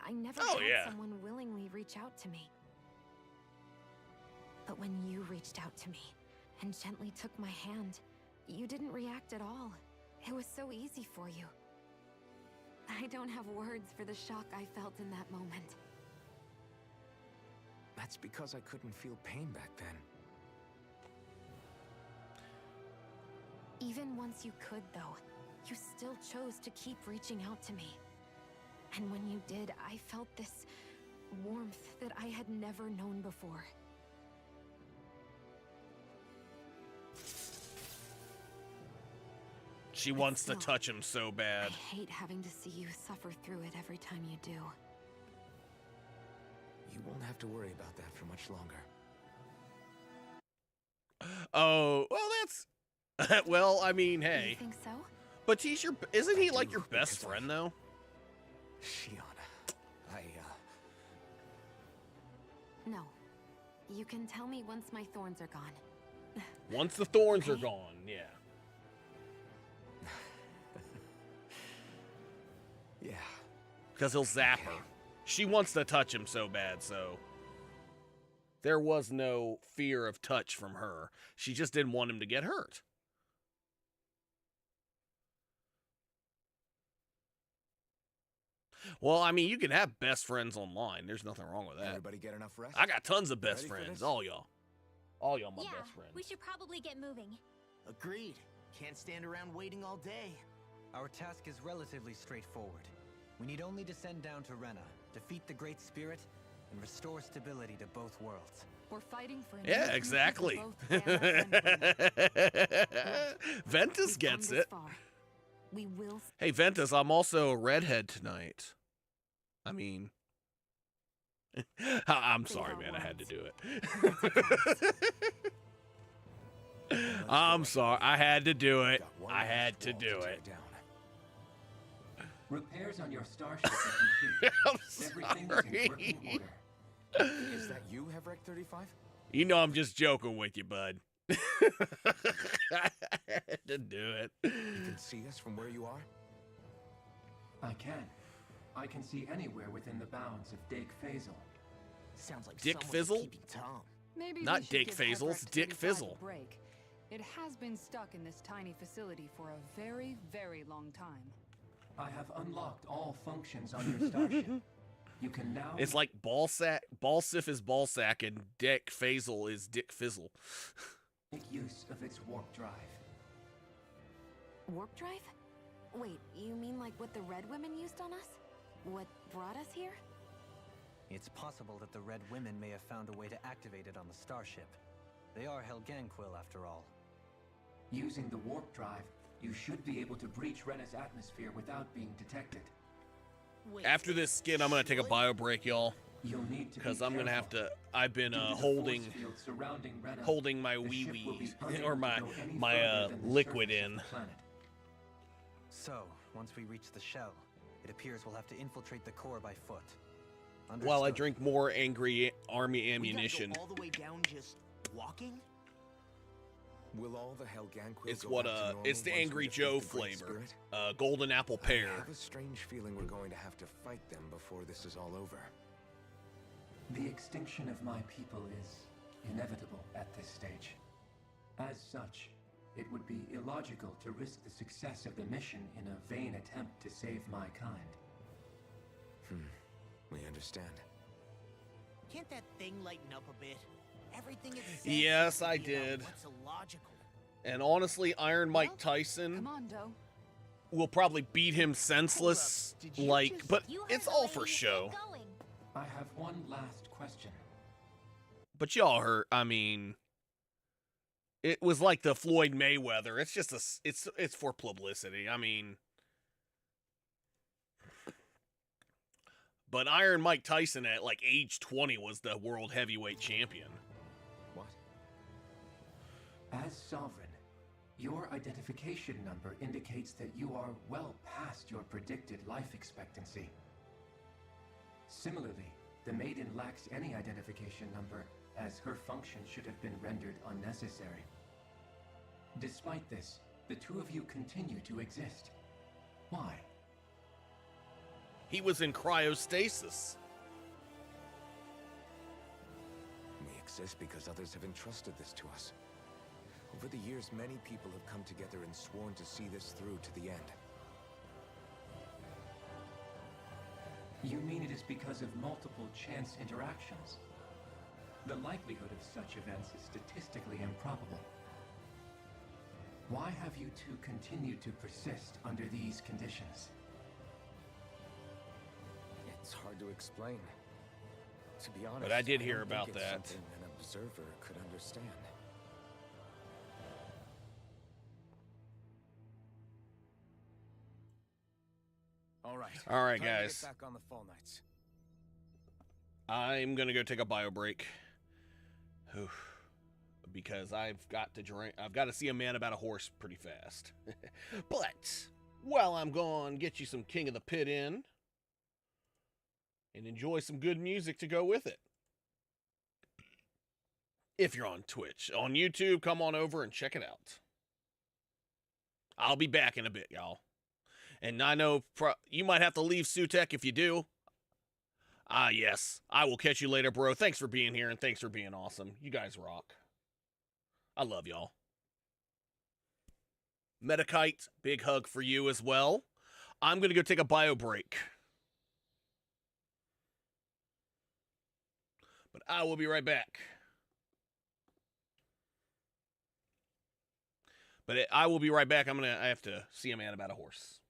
I never had someone willingly reach out to me. But when you reached out to me and gently took my hand, you didn't react at all. It was so easy for you. I don't have words for the shock I felt in that moment. That's because I couldn't feel pain back then. Even once you could, though, you still chose to keep reaching out to me. And when you did, I felt this warmth that I had never known before. She wants to touch him so bad. I hate having to see you suffer through it every time you do. You won't have to worry about that for much longer. Oh, well, that's... well, I mean, hey. You think so? But isn't he like your best friend, though? Shion, No. You can tell me once my thorns are gone. Once the thorns are gone, yeah. Yeah. Because he'll zap her. She wants to touch him so bad, so... There was no fear of touch from her. She just didn't want him to get hurt. Well, I mean, you can have best friends online. There's nothing wrong with that. Everybody get enough rest? I got tons of best friends. All y'all. All y'all my best friends. We should probably get moving. Agreed. Can't stand around waiting all day. Our task is relatively straightforward. We need only to send down to Rena, defeat the Great Spirit, and restore stability to both worlds. We're fighting for Yeah, exactly. Ventus gets it. We will. Hey, Ventus, I'm also a redhead tonight. I mean... I'm sorry, man. I had to do it. I'm sorry. I had to do it. I had to do it. Repairs on your starship are complete. I'm Everything is in working sorry. order. Is that you, Hevrek 35? You know I'm just joking with you, bud. I had to do it. You can see us from where you are? I can. I can see anywhere within the bounds of Dake Faisal. Sounds like Dick someone's Fizzle? keeping Tom. Maybe Not we should Dick give Faisal, it's Hevrek Dick 35 a Fizzle. break. It has been stuck in this tiny facility for a very, very long time. I have unlocked all functions on your starship. You can now It's like Balsif is Ballsack and Dick Faisal is Dick Fizzle. make use of its warp drive. Warp drive? Wait, you mean like what the Red Women used on us? What brought us here? It's possible that the Red Women may have found a way to activate it on the starship. They are Helganquil, after all. Using the warp drive, you should be able to breach Rena's atmosphere without being detected. Wait, After this skit, I'm gonna take a bio break, y'all, You'll need to because be I'm gonna have careful. to. I've been Due to the holding force field surrounding Rena, my the wee ship will wee be unable or to my go any further than the liquid surface of in. the planet. So, once we reach the shell, it appears we'll have to infiltrate the core by foot. While I Understood. drink more angry army ammunition. We gotta go all the way down just walking? Will all the Helganquil It's go what back to normal it's the once we Angry defeat Joe the Great flavor. Spirit? Golden apple I pear. have a strange feeling we're going to have to fight them before this is all over. The extinction of my people is inevitable at this stage. As such, it would be illogical to risk the success of the mission in a vain attempt to save my kind. We understand. Can't that thing lighten up a bit? Everything it says Yes, seems to I be about did. What's illogical? And honestly, Iron Mike Well, Tyson Come on, Doe. will probably beat him senseless. Did you Like, just- but You heard it's the all lady for said show. going. I have one last question. But y'all heard. I mean, it was like the Floyd Mayweather. It's just it's for publicity. I mean, but Iron Mike Tyson at like age 20 was the world heavyweight champion. What? As Sovereign, your identification number indicates that you are well past your predicted life expectancy. Similarly, the Maiden lacks any identification number, as her function should have been rendered unnecessary. Despite this, the two of you continue to exist. Why? He was in cryostasis. We exist because others have entrusted this to us. Over the years, many people have come together and sworn to see this through to the end. You mean it is because of multiple chance interactions? The likelihood of such events is statistically improbable. Why have you two continued to persist under these conditions? It's hard to explain. To be honest, But I did hear don't think about it's that. something an observer could understand. All right. All right, time to guys. Get back on the fall nights. I'm gonna go take a bio break. Oof. Because I've got to see a man about a horse pretty fast. But while I'm gone, get you some King of the Pit in and enjoy some good music to go with it. If you're on Twitch, on YouTube, come on over and check it out. I'll be back in a bit, y'all. And I know you might have to leave Sutek if you do. Ah, yes. I will catch you later, bro. Thanks for being here and thanks for being awesome. You guys rock. I love y'all. Metakite, big hug for you as well. I'm going to go take a bio break. But I will be right back. I will be right back. I have to see a man about a horse.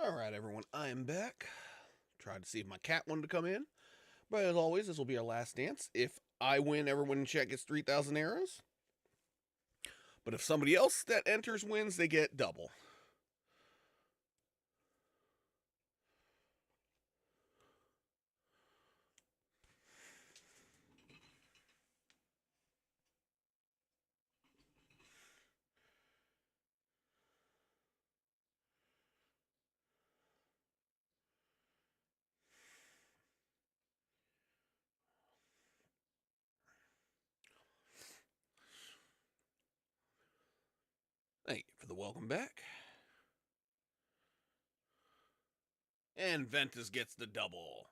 Alright, everyone, I am back. Tried to see if my cat wanted to come in. But as always, this will be our last dance. If I win, everyone in chat gets 3,000 arrows. But if somebody else that enters wins, they get double. Thank you for the welcome back. And Ventus gets the double.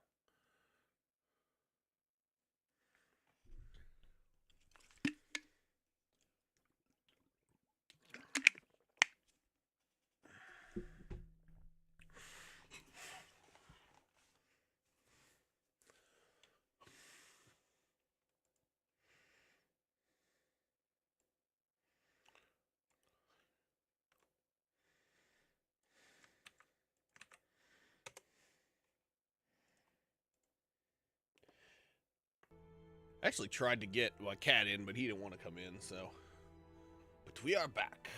I actually tried to get my cat in, but he didn't want to come in, so. But we are back.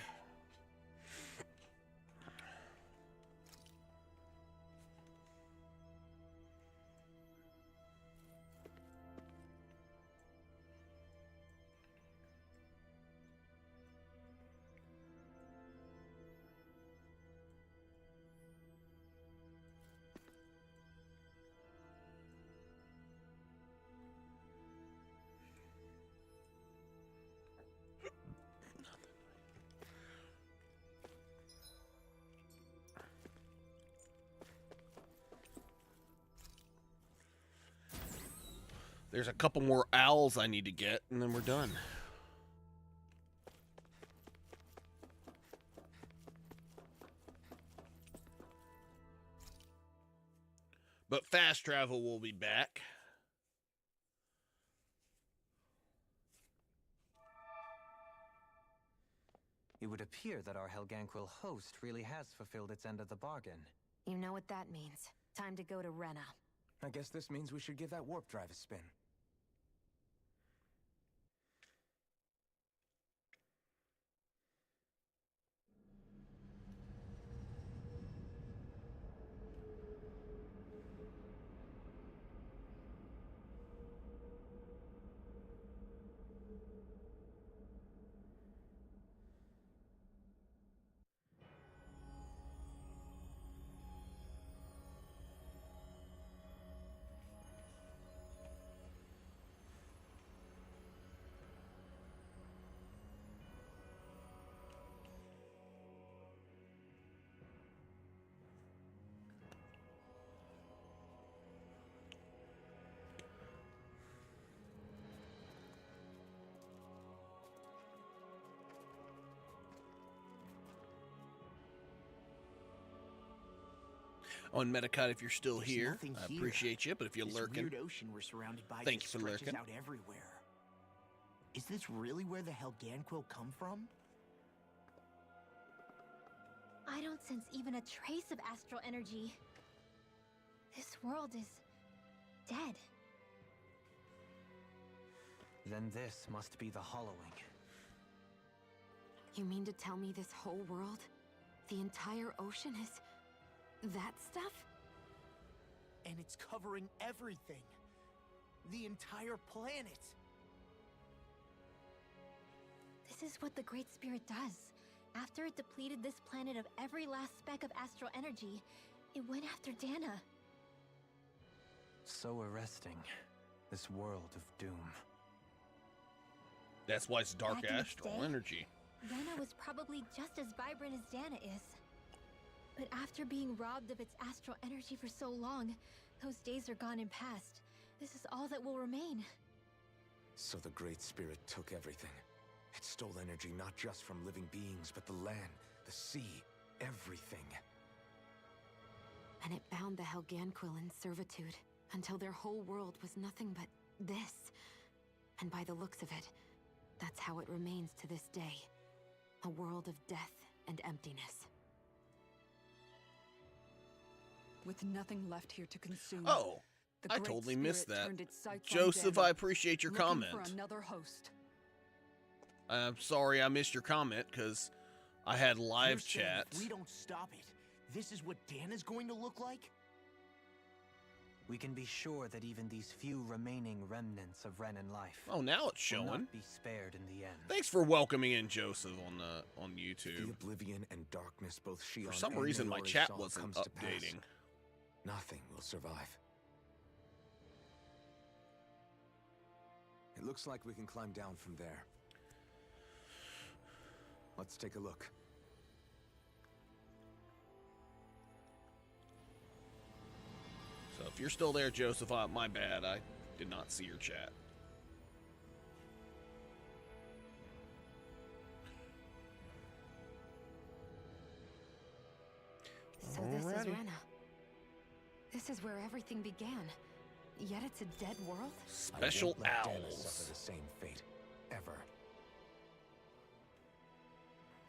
There's a couple more owls I need to get, and then we're done. But fast travel will be back. It would appear that our Helganquil host really has fulfilled its end of the bargain. You know what that means. Time to go to Rena. I guess this means we should give that warp drive a spin. On Metacot, if you're still here, I appreciate you, but if you're lurking, weird ocean we're surrounded by thank you for lurking. out everywhere. Is this really where the Helganquil come from? I don't sense even a trace of astral energy. This world is dead. Then this must be the hollowing. You mean to tell me this whole world, the entire ocean is that stuff? And it's covering everything. The entire planet. This is what the Great Spirit does. After it depleted this planet of every last speck of astral energy, it went after Dana. So arresting. This world of doom. That's why it's dark Back in its astral day, energy. Rena was probably just as vibrant as Dana is. But after being robbed of its astral energy for so long, those days are gone and past. This is all that will remain. So the Great Spirit took everything. It stole energy not just from living beings, but the land, the sea, everything. And it bound the Helganquil in servitude until their whole world was nothing but this. And by the looks of it, that's how it remains to this day. A world of death and emptiness. with nothing left here to consume. Oh, the I Great totally missed Spirit that. turned its sights on Joseph, Daniel, I appreciate your looking comment. for another host. I'm sorry I missed your comment because I had live You're saying chat. if we don't stop it, this is what Dan is going to look like? We can be sure that even these few remaining remnants of Renan life Oh, now it's will showing. not be spared in the end. Thanks for welcoming in Joseph on The YouTube. oblivion and darkness both Shion For some and reason, my Naori chat saw wasn't comes to pass. updating. Nothing will survive. It looks like we can climb down from there. Let's take a look. So if you're still there, Joseph, my bad. I did not see your chat. So this is Alrighty. Rena. This is where everything began. Yet it's a dead world? Special I won't let Dana owls. suffer the same fate, ever.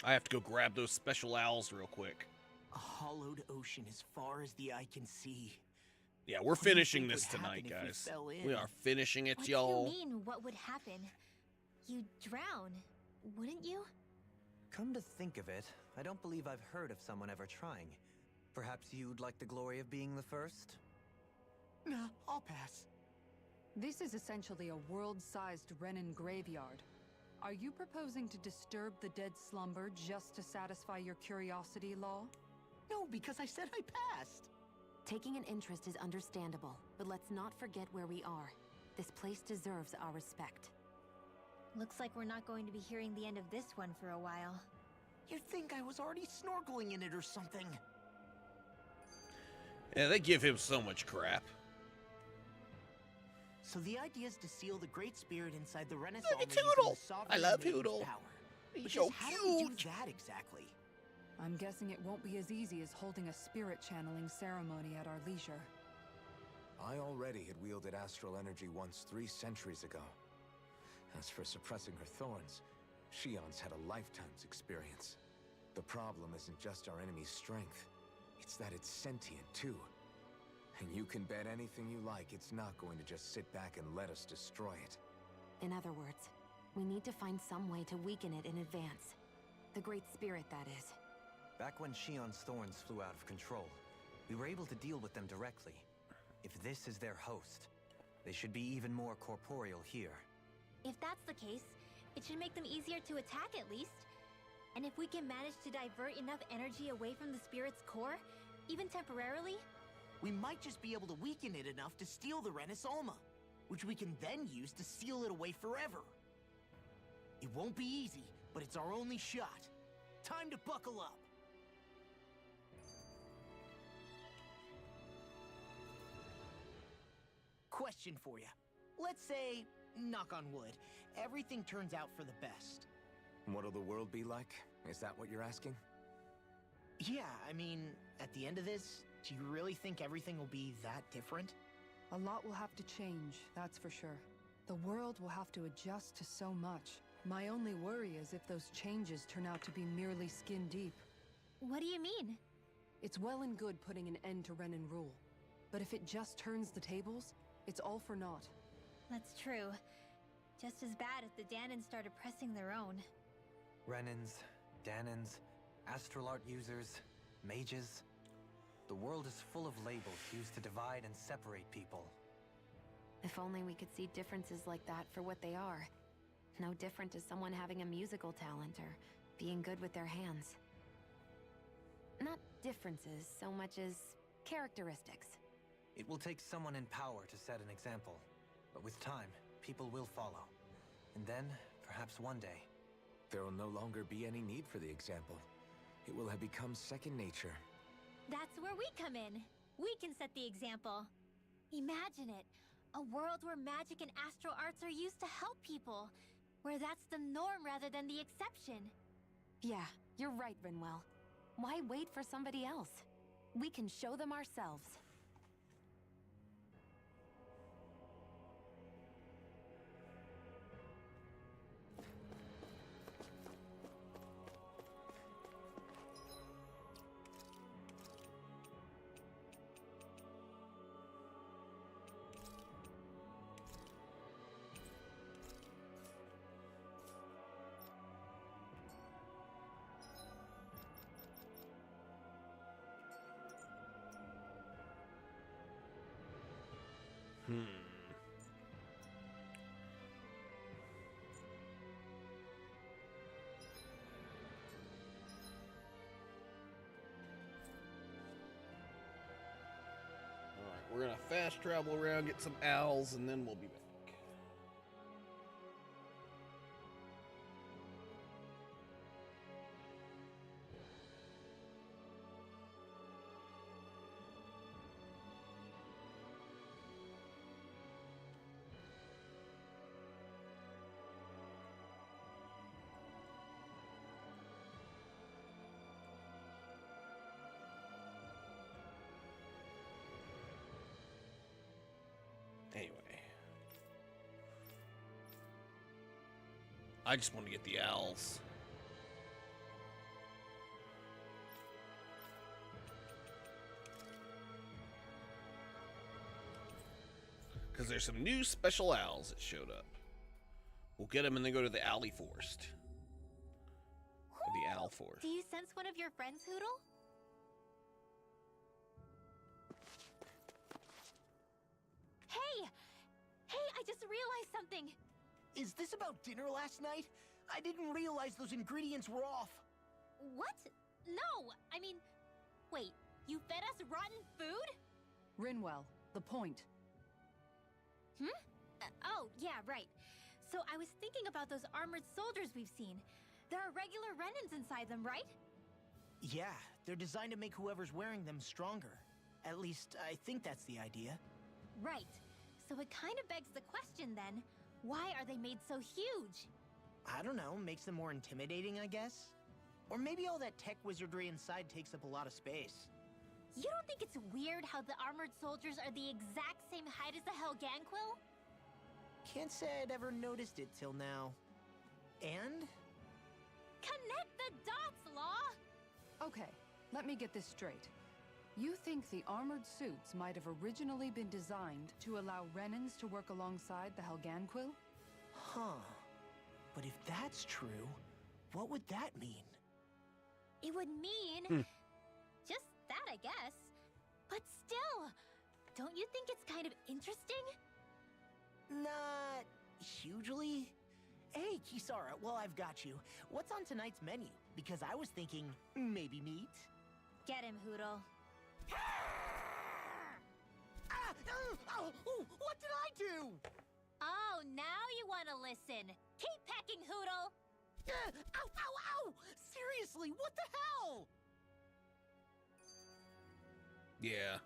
I have to go grab those special owls real quick. A hollowed ocean as far as the eye can see. Yeah, we're What do you finishing think this would tonight, happen if we guys. fell in? We are finishing it, What do y'all. you mean, what would happen? You'd drown, wouldn't you? Come to think of it, I don't believe I've heard of someone ever trying. Perhaps you'd like the glory of being the first? Nah, I'll pass. This is essentially a world-sized Renan graveyard. Are you proposing to disturb the dead slumber just to satisfy your curiosity, Law? No, because I said I passed. Taking an interest is understandable, but let's not forget where we are. This place deserves our respect. Looks like we're not going to be hearing the end of this one for a while. You'd think I was already snorkeling in it or something. Yeah, they give him so much crap. So the idea is to seal the Great Spirit inside the Renaissance. Look at Toodle! I love Toodle. But He's just so how do we do cute. that exactly? I'm guessing it won't be as easy as holding a spirit channeling ceremony at our leisure. I already had wielded astral energy once 3 centuries ago. As for suppressing her thorns, Shion's had a lifetime's experience. The problem isn't just our enemy's strength, it's that it's sentient too. And you can bet anything you like it's not going to just sit back and let us destroy it. In other words, we need to find some way to weaken it in advance. The Great Spirit, that is. Back when Shion's thorns flew out of control, we were able to deal with them directly. If this is their host, they should be even more corporeal here. If that's the case, it should make them easier to attack at least. And if we can manage to divert enough energy away from the spirit's core, even temporarily, We might just be able to weaken it enough to steal the Renaissance, which we can then use to seal it away forever. It won't be easy, but it's our only shot. Time to buckle up. Question for you. Let's say, knock on wood, everything turns out for the best. What'll the world be like? Is that what you're asking? Yeah, I mean, at the end of this, do you really think everything will be that different? A lot will have to change, that's for sure. The world will have to adjust to so much. My only worry is if those changes turn out to be merely skin deep. what do you mean? It's well and good putting an end to Renan rule. But if it just turns the tables, it's all for naught. That's true. Just as bad if the Danans start oppressing their own. Renans, Danans, astral art users, mages. The world is full of labels used to divide and separate people. If only we could see differences like that for what they are. No different as someone having a musical talent or being good with their hands. Not differences so much as characteristics. It will take someone in power to set an example. But with time, people will follow. And then, perhaps one day, There will no longer be any need for the example. It will have become second nature. That's where we come in. We can set the example. Imagine it. A world where magic and astral arts are used to help people. Where that's the norm rather than the exception. Yeah, you're right, Rinwell. Why wait for somebody else? We can show them ourselves. We're gonna fast travel around, get some owls, and then we'll be back. Anyway, I just want to get the owls. Because there's some new special owls that showed up. We'll get them and then go to the Alley Forest. Or the Owl Forest. Do you sense one of your friends, Hoodle? Hey, I just realized something. Is this about dinner last night? I didn't realize those ingredients were off. What? No, I mean, wait, you fed us rotten food? Rinwell, the point. Oh, yeah, right. So I was thinking about those armored soldiers we've seen. There are regular Renans inside them, right? Yeah, they're designed to make whoever's wearing them stronger. At least, I think that's the idea. Right. So it kind of begs the question then, why are they made so huge? I don't know, makes them more intimidating, I guess? Or maybe all that tech wizardry inside takes up a lot of space. You don't think it's weird how the armored soldiers are the exact same height as the Helganquil? Can't say I'd ever noticed it till now. And? Connect the dots, Law! Okay, let me get this straight. You think the armored suits might have originally been designed to allow Renans to work alongside the Helganquil? Huh. But if that's true, what would that mean? It would mean... just that, I guess. But still, don't you think it's kind of interesting? Not hugely. Hey, Kisara, well, I've got you. What's on tonight's menu? Because I was thinking, maybe meat? Get him, Hoodle. What did I do? Oh, now you want to listen. Keep pecking, Hoodle! Ow! Seriously, what the hell? Yeah.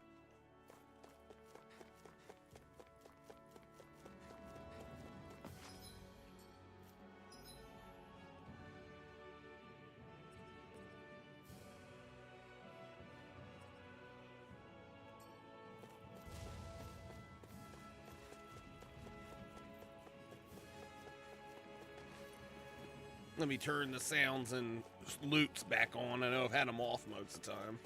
Let me turn the sounds and loops back on. I know I've had them off most of the time.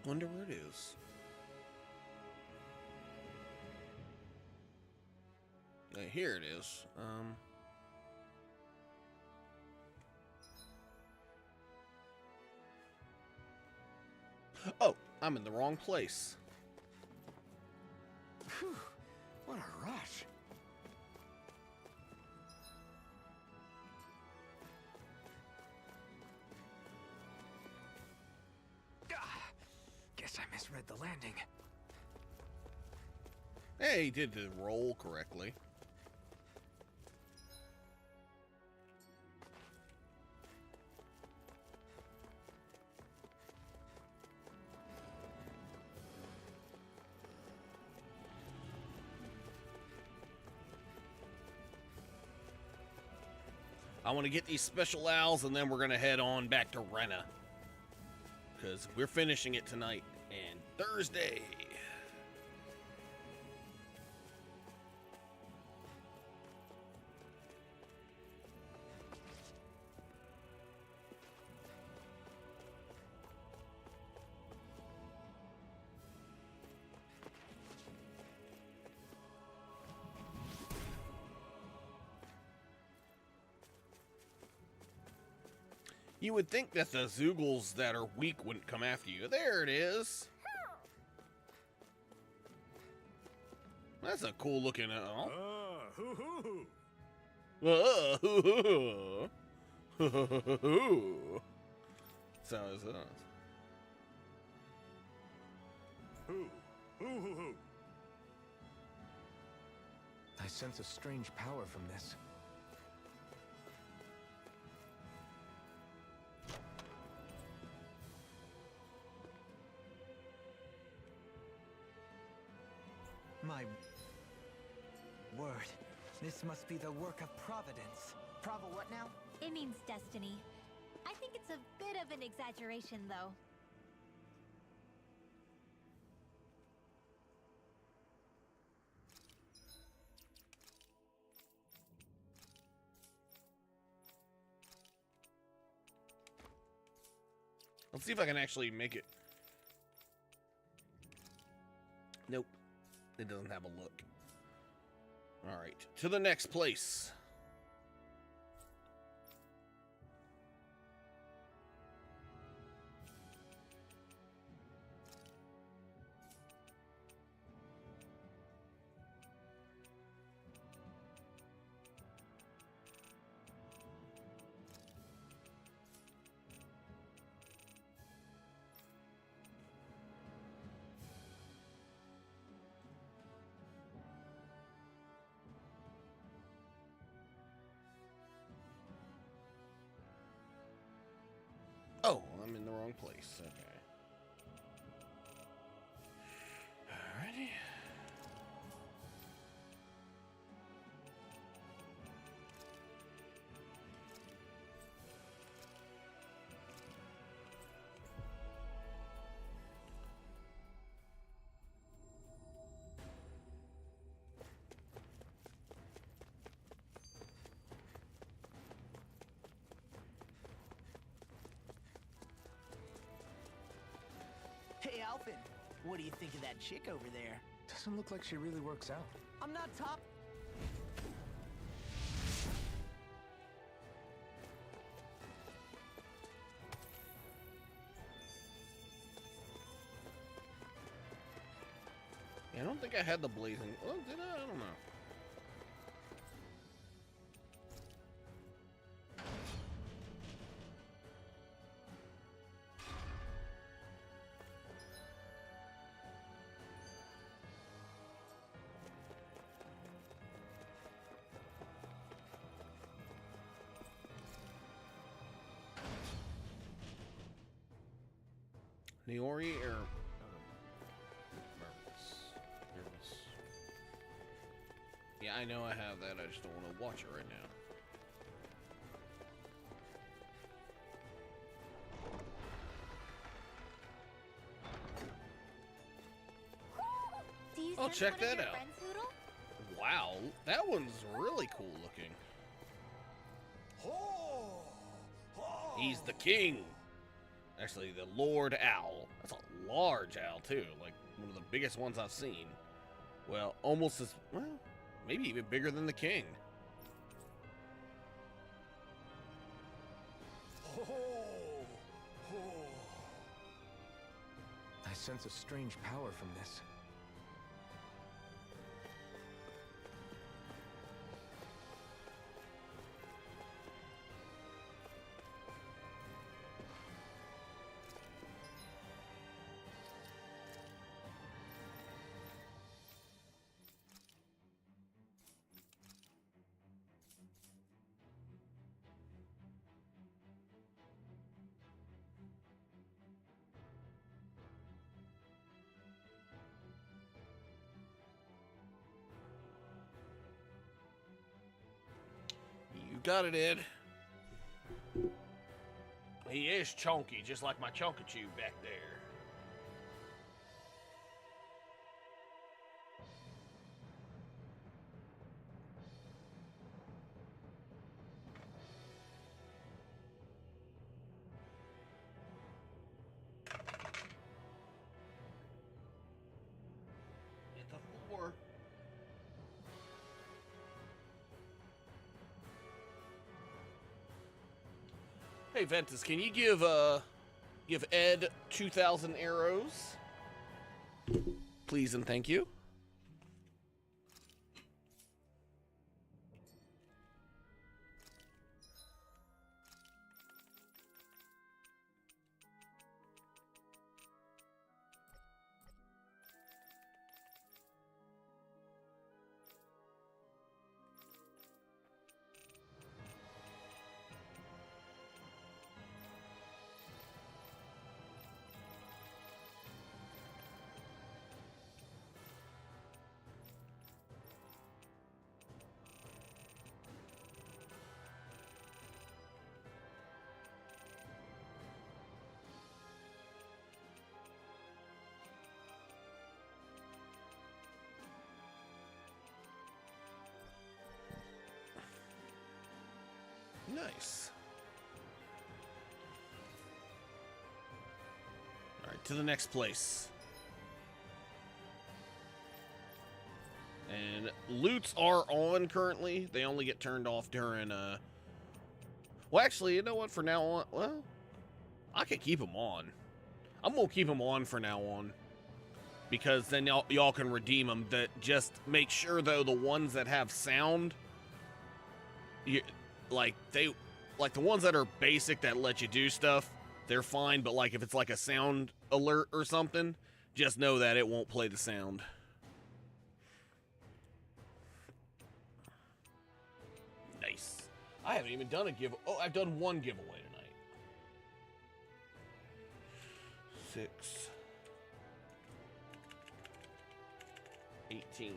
Wonder where it is. Here it is. Oh, I'm in the wrong place. Phew, what a rush. Guess I misread the landing. Hey, he did the roll correctly. I want to get these special owls, and then we're going to head on back to Rena. Because we're finishing it tonight and Thursday. You would think that the Zoogles that are weak wouldn't come after you. There it is. That's a cool looking owl. Hoo-hoo-hoo. So is that. Hoo-hoo-hoo. I sense a strange power from this. My word, this must be the work of Providence. Prava what now? It means destiny. I think it's a bit of an exaggeration, though. Let's see if I can actually make it. Nope. It doesn't have a look. Alright, to the next place. Oh, I'm in the wrong place. Okay. Alrighty. Hey, Alphen, what do you think of that chick over there? Doesn't look like she really works out. I'm not top. I don't think I had the blazing. Oh, did I? I don't know. Niori or yeah, I know I have that. I just don't want to watch it right now. Do you I'll sense check one of that your out. friends, Hoodle? Wow, that one's really cool looking. He's the king. Actually, the Lord Owl. That's a large owl, too. Like, one of the biggest ones I've seen. Well, almost as, well, maybe even bigger than the king. I sense a strange power from this. You got it, Ed. He is chunky, just like my Chunkachew back there. Hit the floor. Hey Ventus, can you give Ed 2,000 arrows? Please and thank you. Nice. All right, to the next place. And loots are on currently. They only get turned off during, well, actually, you know what? For now on, well, I could keep them on. I'm going to keep them on for now on. Because then y'all can redeem them. That just make sure, though, the ones that have sound, like the ones that are basic that let you do stuff, they're fine. But like if it's like a sound alert or something, just know that it won't play the sound. Nice. I haven't even done a give. Oh, I've done one giveaway tonight. 6, 18.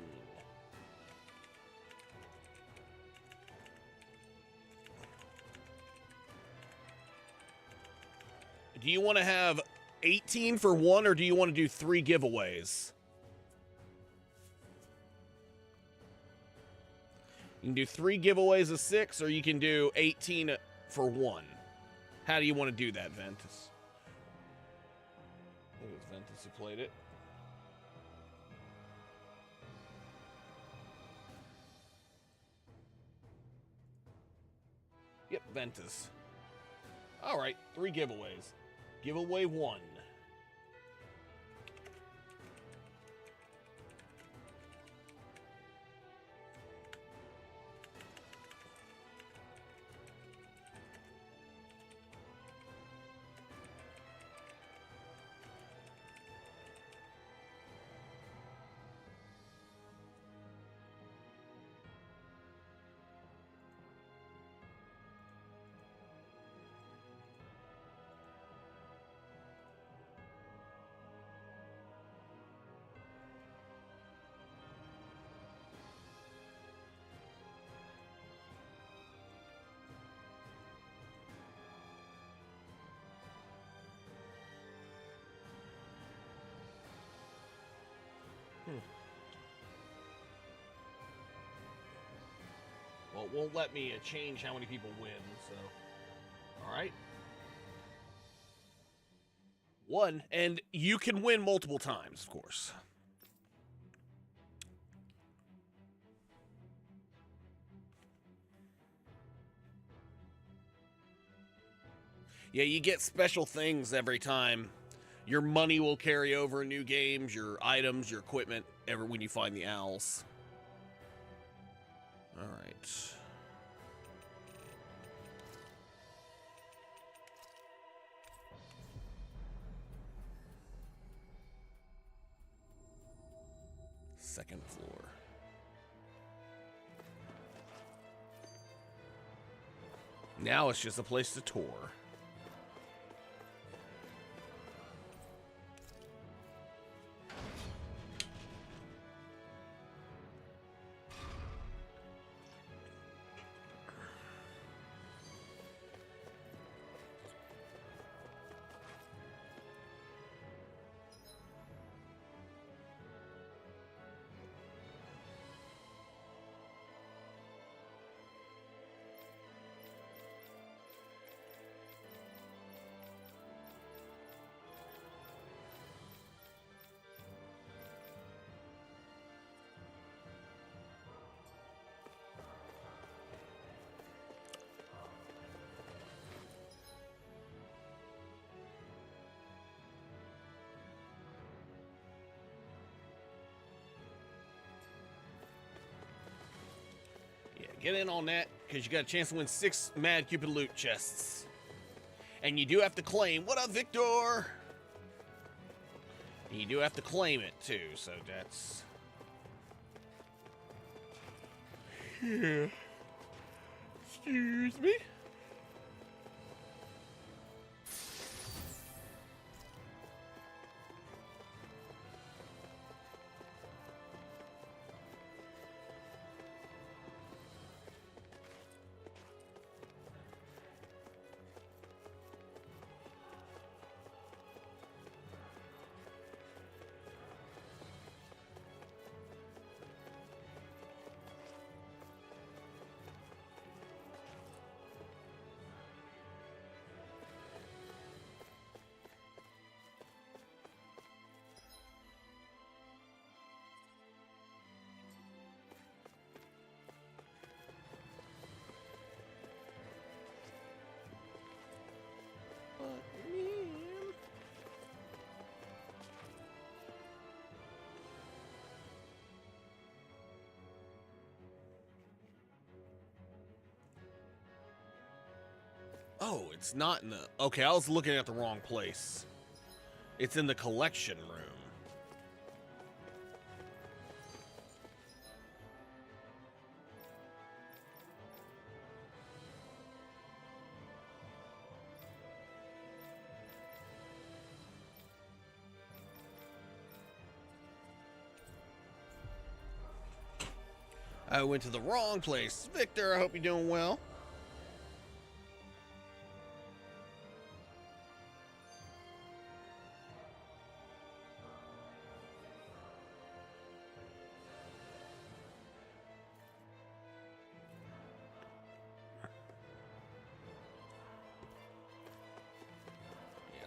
Do you want to have 18 for one, or do you want to do 3 giveaways? You can do 3 giveaways of 6, or you can do 18 for one. How do you want to do that, Ventus? I think it was Ventus who played it. Yep, Ventus. All right, 3 giveaways. Giveaway 1. Well, it won't let me change how many people win, so... Alright. One, and you can win multiple times, of course. Yeah, you get special things every time. Your money will carry over in new games, your items, your equipment, when you find the owls. All right. Second floor. Now it's just a place to tour. Get in on that, because you got a chance to win 6 Mad Cupid loot chests. And you do have to claim, what up, Victor? And you do have to claim it, too, so that's... Yeah. Excuse me? Oh, it's not in the... Okay, I was looking at the wrong place. It's in the collection room. I went to the wrong place. Victor, I hope you're doing well.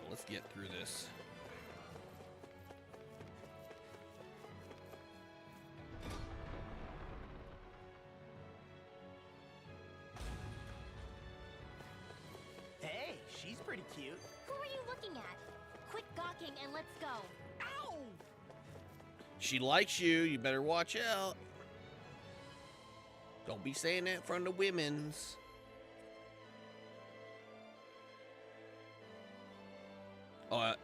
Let's get through this. Hey, she's pretty cute. Who are you looking at? Quit gawking and let's go. Ow! She likes you. You better watch out. Don't be saying that in front of women's. Oh,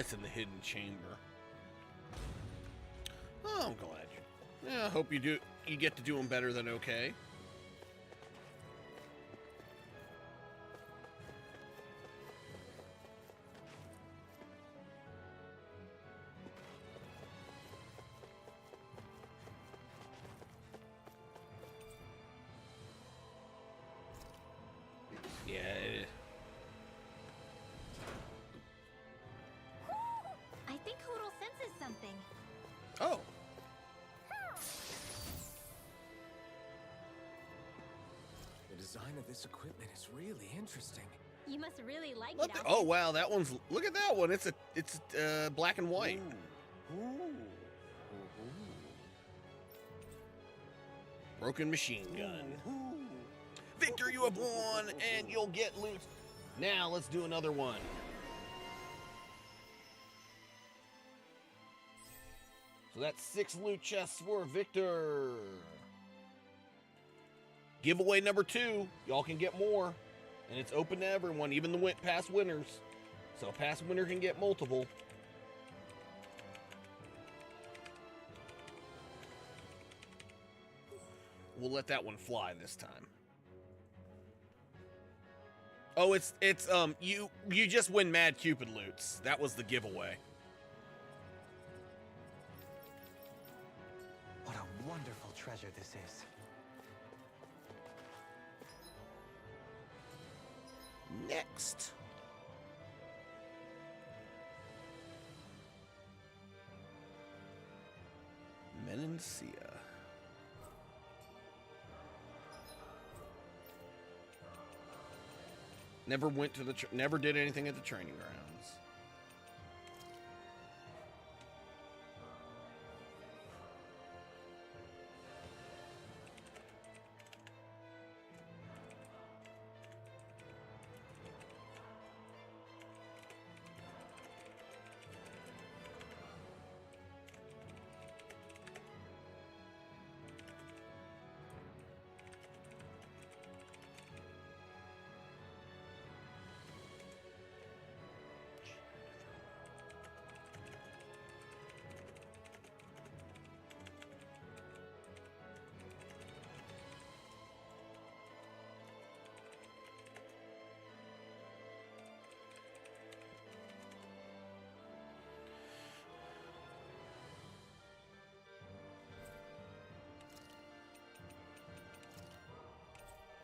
it's in the hidden chamber. Oh, I'm glad. Yeah, I hope you get to doing better than okay. Who of something. Oh. The design of this equipment is really interesting. You must really like What it. the- Alfred. oh wow, that one's. Look at that one. It's black and white. Broken machine gun. Victor, you have won, and you'll get loot. Now let's do another one. So that's 6 loot chests for Victor. Giveaway number 2. Y'all can get more. And it's open to everyone, even the past winners. So a past winner can get multiple. We'll let that one fly this time. Oh, it's you just win Mad Cupid loots. That was the giveaway. What a wonderful treasure this is. Next. Menancia. Never went to the never did anything at the training grounds.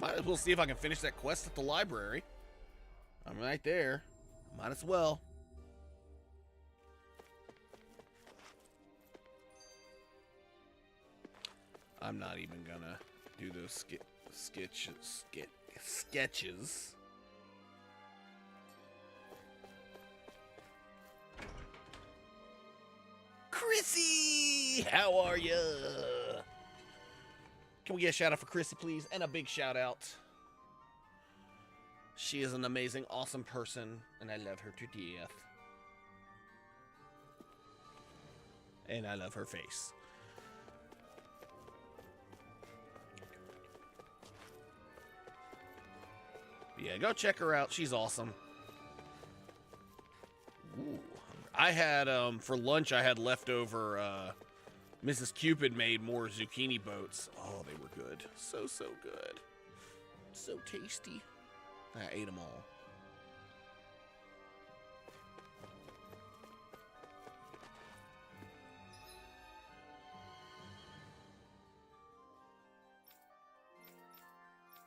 Might as well see if I can finish that quest at the library. I'm right there. Might as well. I'm not even gonna do those sketches. Chrissy, how are ya? Can we get a shout out for Chrissy, please? And a big shout out. She is an amazing, awesome person, and I love her to death. And I love her face. Yeah, go check her out. She's awesome. Ooh. I had, for lunch, I had leftover, Mrs. Cupid made more zucchini boats. Oh, they were good. So, so good. So tasty. I ate them all.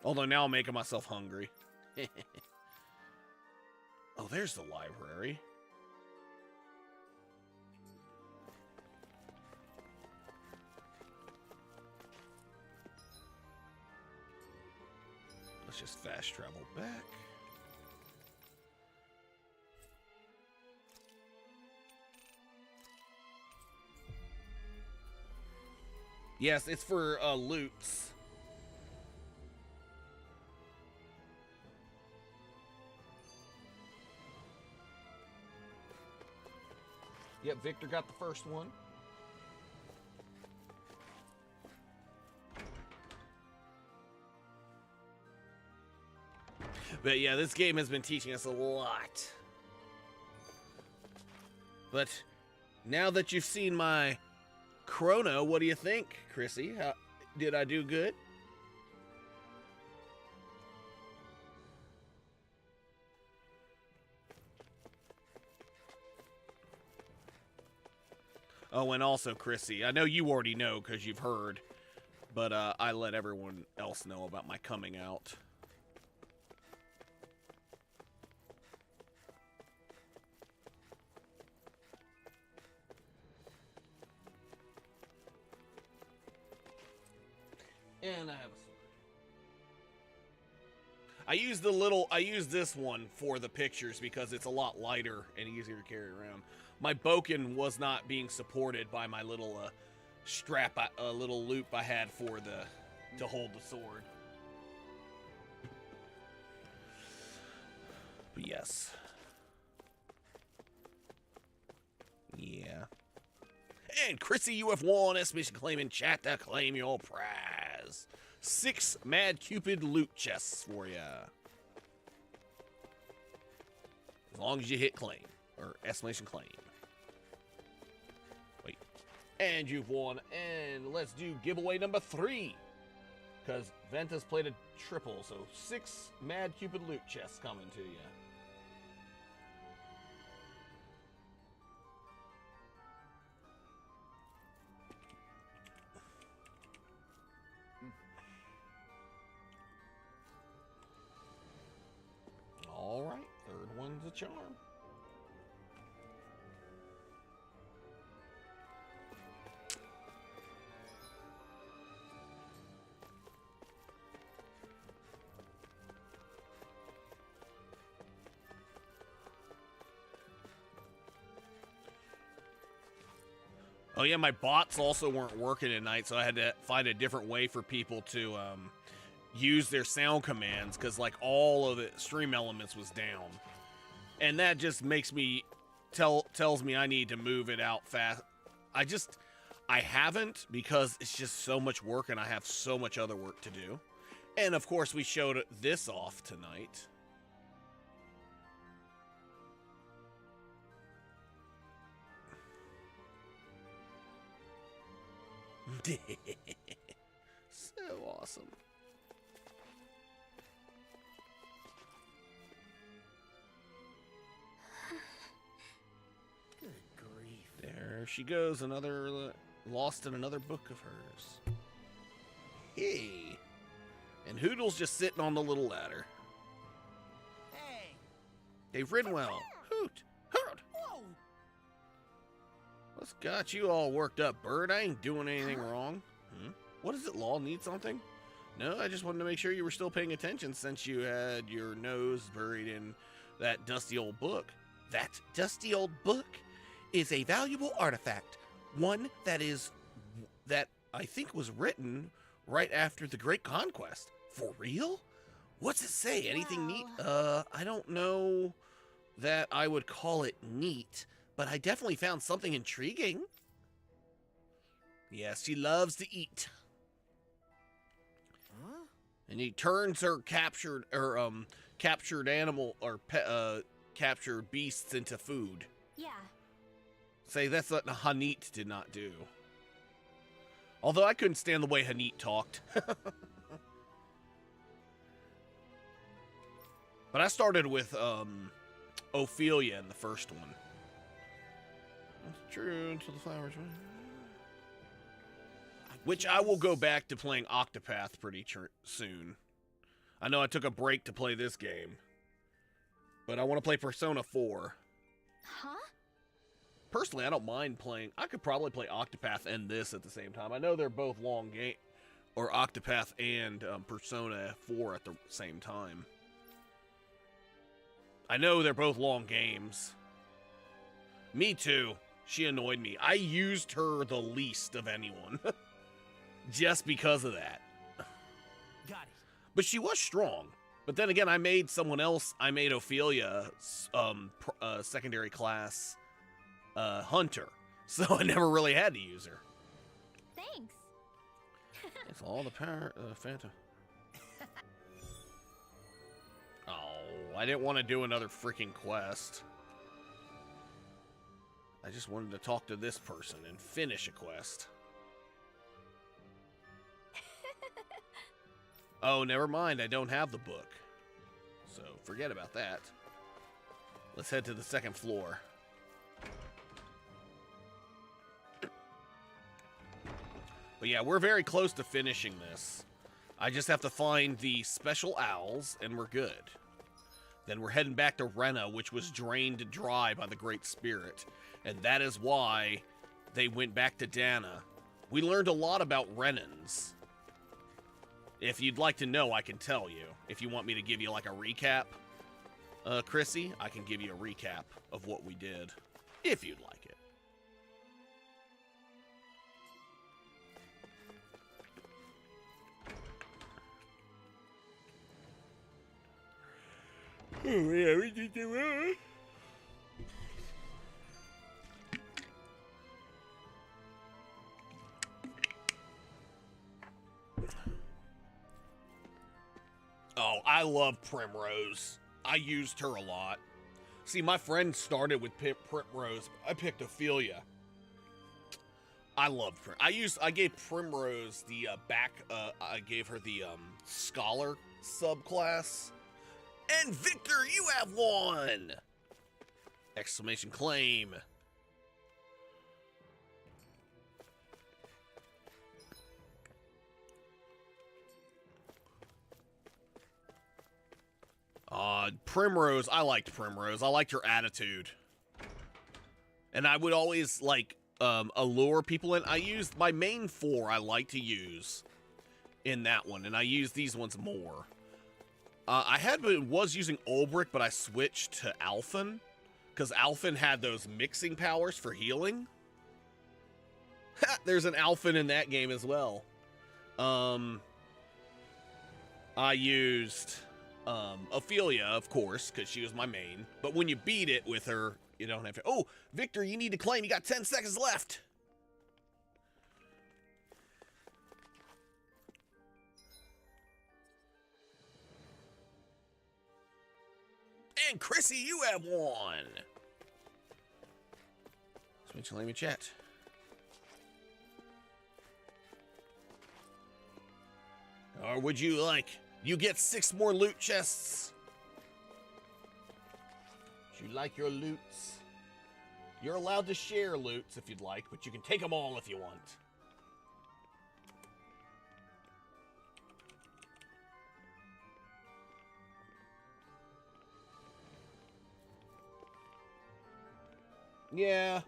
Although now I'm making myself hungry. Oh, there's the library. Let's just fast travel back. Yes, it's for loots. Yep, Victor got the first one. But yeah, this game has been teaching us a lot. But now that you've seen my Chrono, what do you think, Chrissy? Did I do good? Oh, and also, Chrissy, I know you already know because you've heard, but I let everyone else know about my coming out. And I have a sword. I use this one for the pictures because it's a lot lighter and easier to carry around. My Boken was not being supported by my little strap, little loop I had for to hold the sword. But yes. Yeah. And Chrissy, you have won Estimation Claim in chat to claim your prize. 6 Mad Cupid loot chests for ya. As long as you hit claim. Or Estimation Claim. Wait. And you've won. And let's do giveaway number 3. Because Ventus played a triple. So 6 Mad Cupid loot chests coming to you. All right, third one's a charm. Oh yeah, my bots also weren't working at night, so I had to find a different way for people to use their sound commands, because like all of the stream elements was down, and that just makes me tells me I need to move it out fast. I haven't, because it's just so much work and I have so much other work to do. And of course we showed this off tonight. So awesome. Good grief. There she goes, another lost in another book of hers. Hey. And Hoodle's just sitting on the little ladder. Hey. They've ridden well. Hoot. Hoot. Whoa. What's got you all worked up, Bird? I ain't doing anything wrong. What is it, Law? Need something? No, I just wanted to make sure you were still paying attention since you had your nose buried in that dusty old book. That dusty old book is a valuable artifact. One that I think was written right after the Great Conquest. For real? What's it say? Anything neat? I don't know that I would call it neat, but I definitely found something intriguing. Yes, she loves to eat. Huh? And he turns her captured animal or captured beasts into food. Yeah. Say that's what Hanit did not do. Although I couldn't stand the way Hanit talked. But I started with Ophelia in the first one. That's true until the flowers. Which I will go back to playing Octopath pretty soon. I know I took a break to play this game. But I want to play Persona 4. Huh? Personally, I don't mind playing. I could probably play Octopath and this at the same time. I know they're both long game, or Octopath and Persona 4 at the same time. I know they're both long games. Me too. She annoyed me. I used her the least of anyone. Just because of that. Got it. But she was strong. But then again, I made someone else. I made Ophelia secondary class hunter. So I never really had to use her. Thanks. It's all the power of Phantom. Oh, I didn't want to do another freaking quest. I just wanted to talk to this person and finish a quest. Oh, never mind. I don't have the book. So forget about that. Let's head to the second floor. But yeah, we're very close to finishing this. I just have to find the special owls, and we're good. Then we're heading back to Rena, which was drained dry by the Great Spirit. And that is why they went back to Dana. We learned a lot about Renans. If you'd like to know, I can tell you. If you want me to give you like a recap, Chrissy, I can give you a recap of what we did, if you'd like it. Oh yeah, we did that. Oh, I love Primrose. I used her a lot. See, my friend started with Primrose. I picked Ophelia. I loved Primrose. I gave Primrose the I gave her the Scholar subclass. And Victor, you have won! Exclamation claim. Primrose, I liked Primrose. I liked her attitude. And I would always, like, allure people in. I used my main 4 I like to use in that one, and I use these ones more. I was using Ulbrich, but I switched to Alphen, because Alphen had those mixing powers for healing. There's an Alphen in that game as well. I used Ophelia, of course, because she was my main. But when you beat it with her, you don't have to. Oh, Victor, you need to claim. You got 10 seconds left. And Chrissy, you have won. Switch name in chat. Or would you like? You get 6 more loot chests. You like your loots? You're allowed to share loots if you'd like, but you can take them all if you want. Yeah.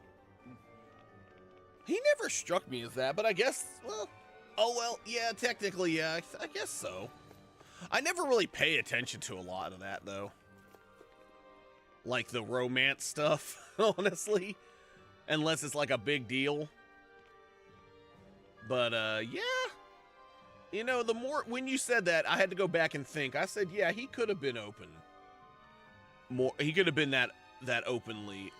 He never struck me as that, but I guess, well, oh well, yeah, technically, yeah, I guess so. I never really pay attention to a lot of that, though. Like the romance stuff, honestly. Unless it's like a big deal. But, yeah. You know, the more, when you said that, I had to go back and think. I said, yeah, he could have been open. He could have been that openly,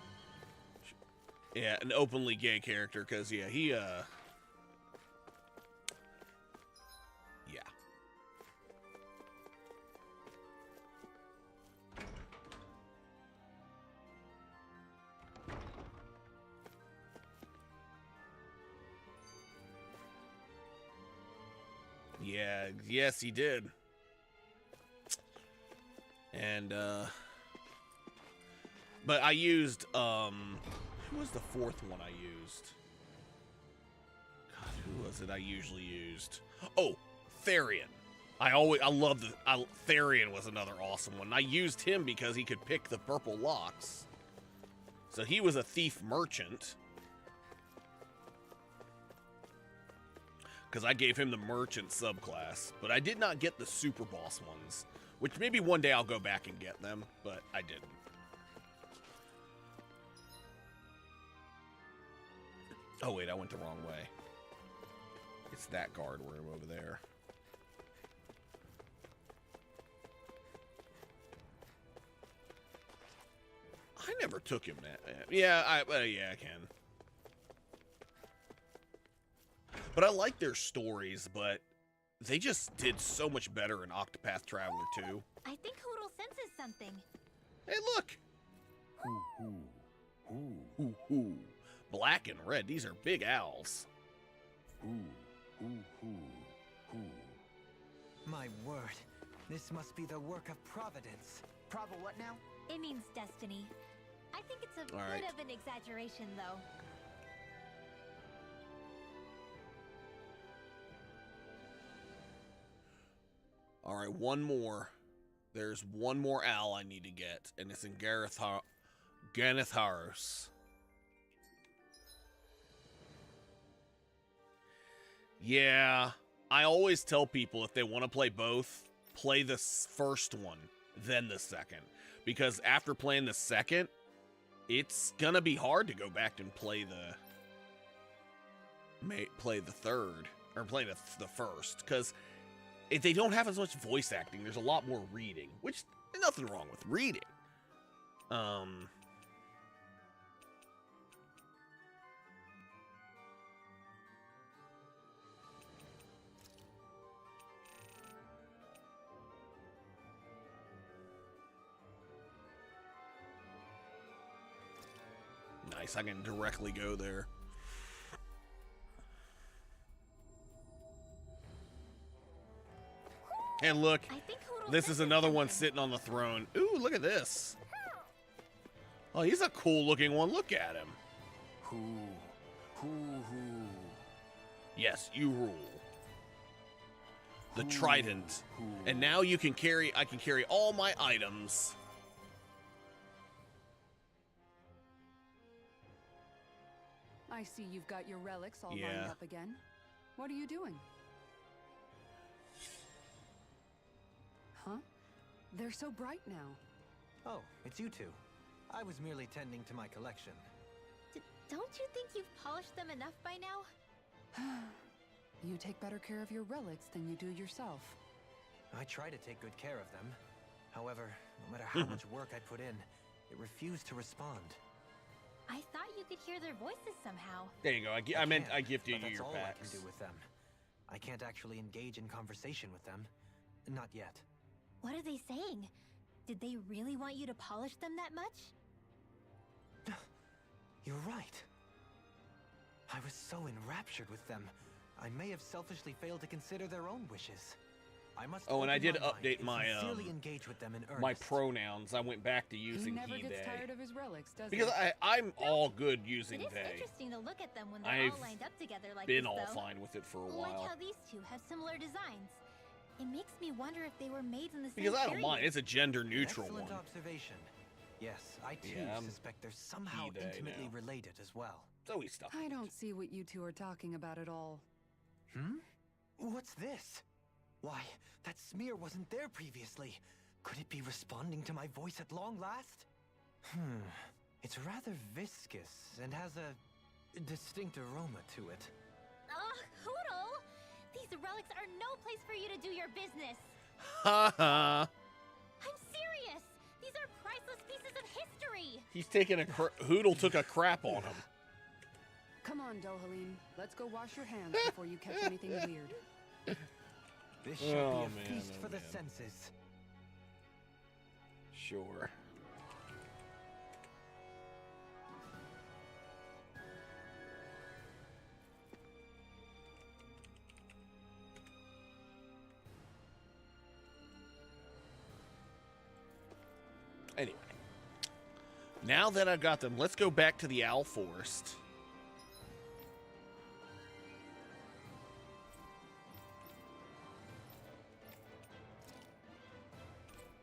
yeah, an openly gay character, because, yeah, he, yeah. Yeah, yes, he did. And, but I used, who was the 4th one I used? God, who was it I usually used? Oh, Therian. I love Therian was another awesome one. I used him because he could pick the purple locks. So he was a thief merchant. Because I gave him the merchant subclass. But I did not get the super boss ones. Which maybe one day I'll go back and get them. But I didn't. Oh wait, I went the wrong way. It's that guard room over there. I never took him that. Yeah, yeah, I can. But I like their stories, but they just did so much better in Octopath Traveler 2. I think Hoodle senses something. Hey, look! Black and red, these are big owls. My word, this must be the work of Providence. Prava what now? It means destiny. I think it's a bit of an exaggeration, though. All right, one more. There's one more owl I need to get, and it's in Ganethharos. Yeah, I always tell people if they want to play both, play the first one, then the second. Because after playing the second, it's gonna be hard to go back and play the third, or play the first, because they don't have as much voice acting. There's a lot more reading, which there's nothing wrong with reading. Nice, I can directly go there. And look, this is another one sitting on the throne. Ooh, look at this. Oh, he's a cool looking one. Look at him. Who? Yes, you rule. The Trident. And now I can carry all my items. I see you've got your relics all Yeah. lined up again. What are you doing? Huh? They're so bright now. Oh, it's you two. I was merely tending to my collection. Don't you think you've polished them enough by now? You take better care of your relics than you do yourself. I try to take good care of them. However, no matter how much work I put in, it refused to respond. I thought you could hear their voices somehow. There you go. I gifted you that's your all packs. I can do with them. I can't actually engage in conversation with them. Not yet. What are they saying? Did they really want you to polish them that much? You're right. I was so enraptured with them, I may have selfishly failed to consider their own wishes. I must. Oh, and I did open update my my sincerely engage with them in earnest. my pronouns. I went back to He using never he, gets they. tired of his relics, does Because he? I'm all good using It is they. interesting to look at them when they're I've all lined up together like Been this, all though. fine with it for a Like while. how these two have similar designs. It makes me wonder if they were made in the same Because I don't period. mind. It's a gender neutral Excellent one. observation. Yes, I too Yeah, suspect they're somehow he, they intimately now. related as well. Zoe stuff. I don't see what you two are talking about at all. What's this? Why, that smear wasn't there previously. Could it be responding to my voice at long last? It's rather viscous and has a distinct aroma to it. Ugh, Hoodle! These relics are no place for you to do your business. Ha ha. I'm serious. These are priceless pieces of history. He's taking Hoodle took a crap on him. Come on, Dohalim. Let's go wash your hands before you catch anything weird. This should Oh, be a man, feast oh, for the man. senses. Sure. Anyway. Now that I've got them, let's go back to the Owl Forest.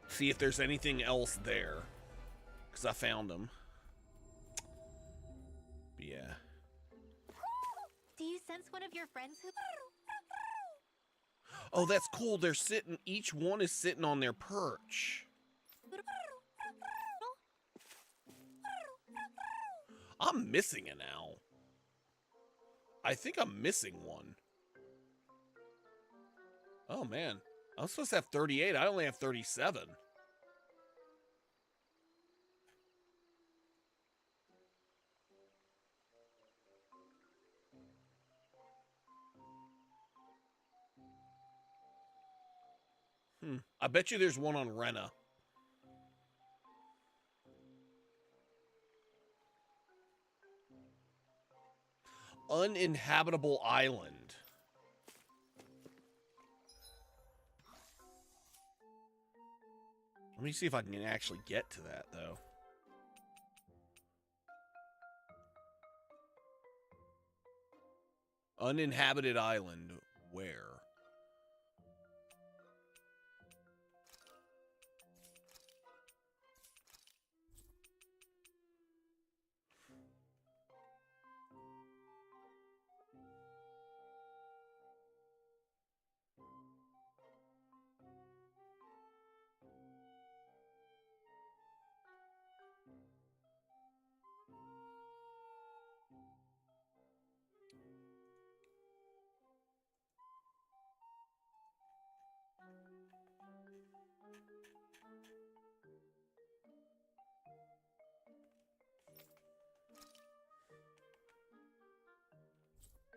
See if there's anything else there. Because I found them. But yeah. Do you sense one of your friends who... Oh, that's cool. They're sitting, each one is sitting on their perch. I'm missing an owl. I think I'm missing one. Oh, man. I was supposed to have 38. I only have 37. I bet you there's one on Rena. Uninhabitable island. Let me see if I can actually get to that, though. Uninhabited island. Where?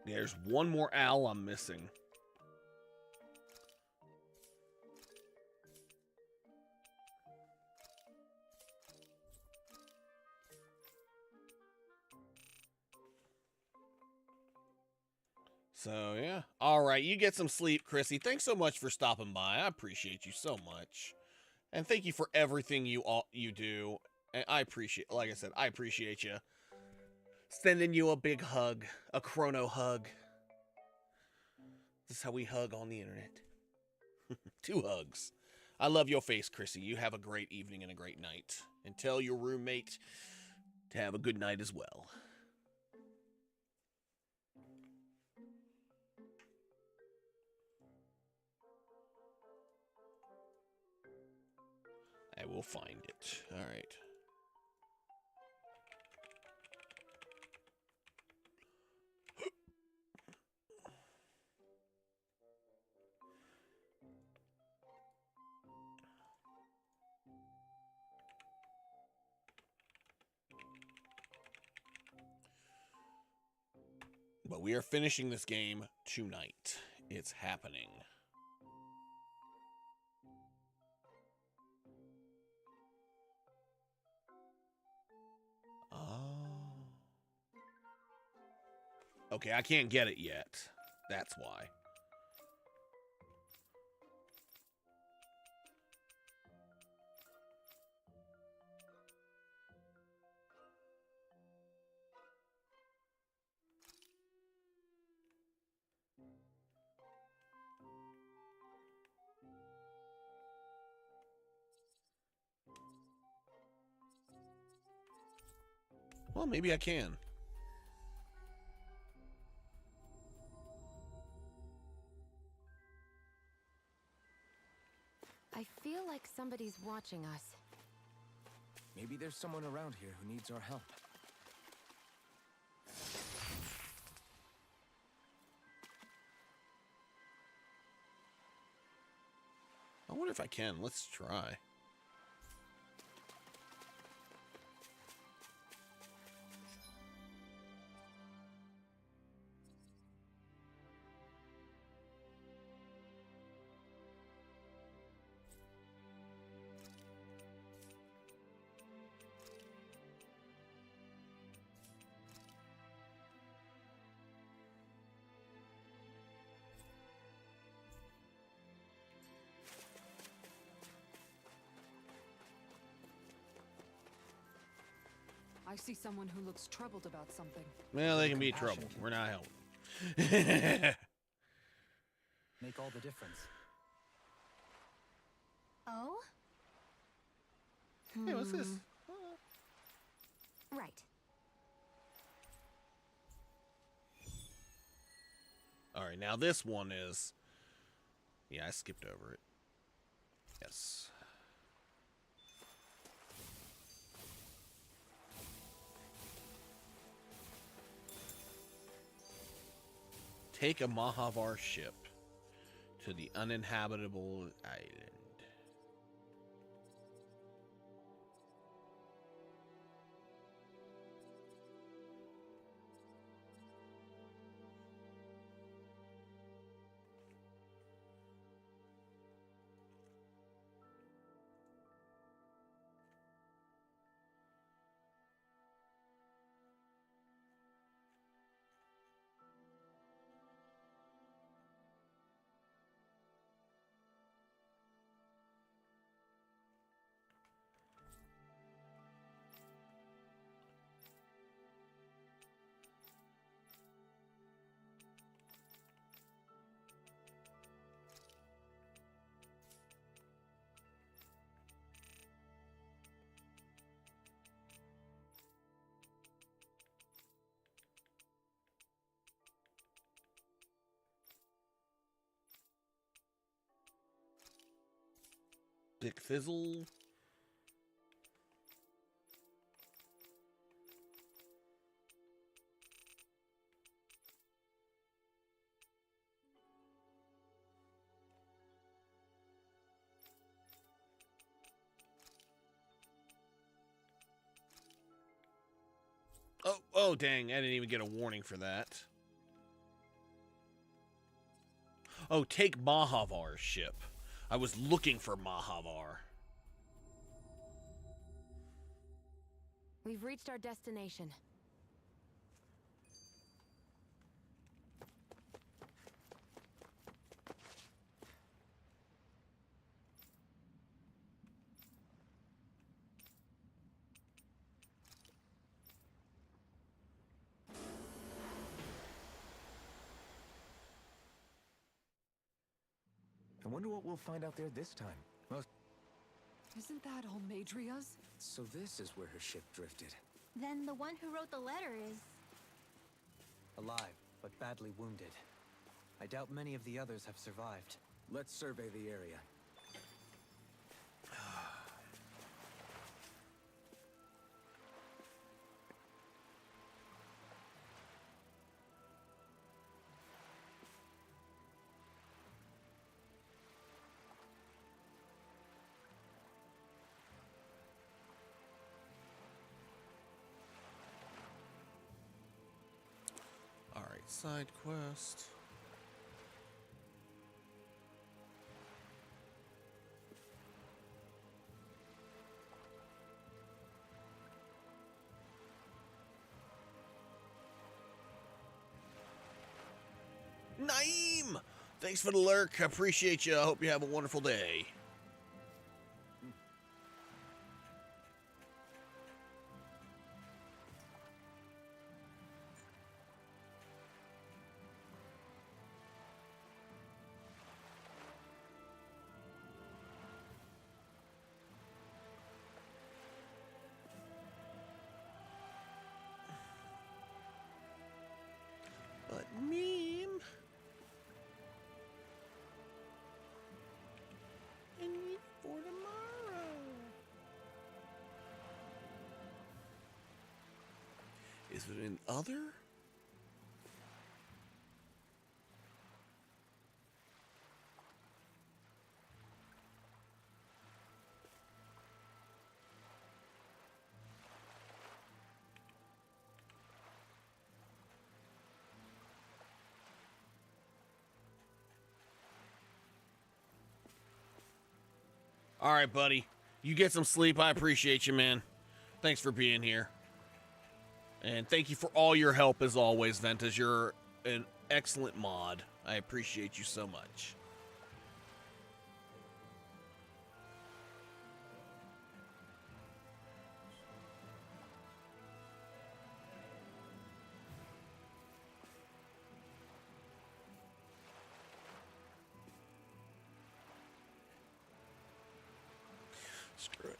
Yeah, there's one more owl I'm missing. So, yeah. All right, you get some sleep, Chrissy. Thanks so much for stopping by. I appreciate you so much. And thank you for everything you do. And I appreciate, like I said, I appreciate you. Sending you a big hug. A Crono hug. This is how we hug on the internet. 2 hugs. I love your face, Chrissy. You have a great evening and a great night. And tell your roommate to have a good night as well. I will find it. All right. But we are finishing this game tonight. It's happening. Oh. Okay, I can't get it yet. That's why. Well, maybe I can. I feel like somebody's watching us. Maybe there's someone around here who needs our help. I wonder if I can. Let's try. I see someone who looks troubled about something. Well, they can be trouble. We're not helping. Make all the difference. Oh? Hey, what's this? Right. All right, now this one is... Yeah, I skipped over it. Yes. Take a Mahavar ship to the uninhabitable island. Dick Fizzle. Oh, dang. I didn't even get a warning for that. Oh, take Mahavar's ship. I was looking for Mahavar. We've reached our destination. I wonder what we'll find out there this time. Isn't that all Madria's? So this is where her ship drifted. Then the one who wrote the letter is... Alive, but badly wounded. I doubt many of the others have survived. Let's survey the area. Alright, side quest. Naeem! Thanks for the lurk. I appreciate you. I hope you have a wonderful day. But meme. And eat for tomorrow. Is it in other? All right, buddy. You get some sleep. I appreciate you, man. Thanks for being here. And thank you for all your help, as always, Ventus. You're an excellent mod. I appreciate you so much. Screw it.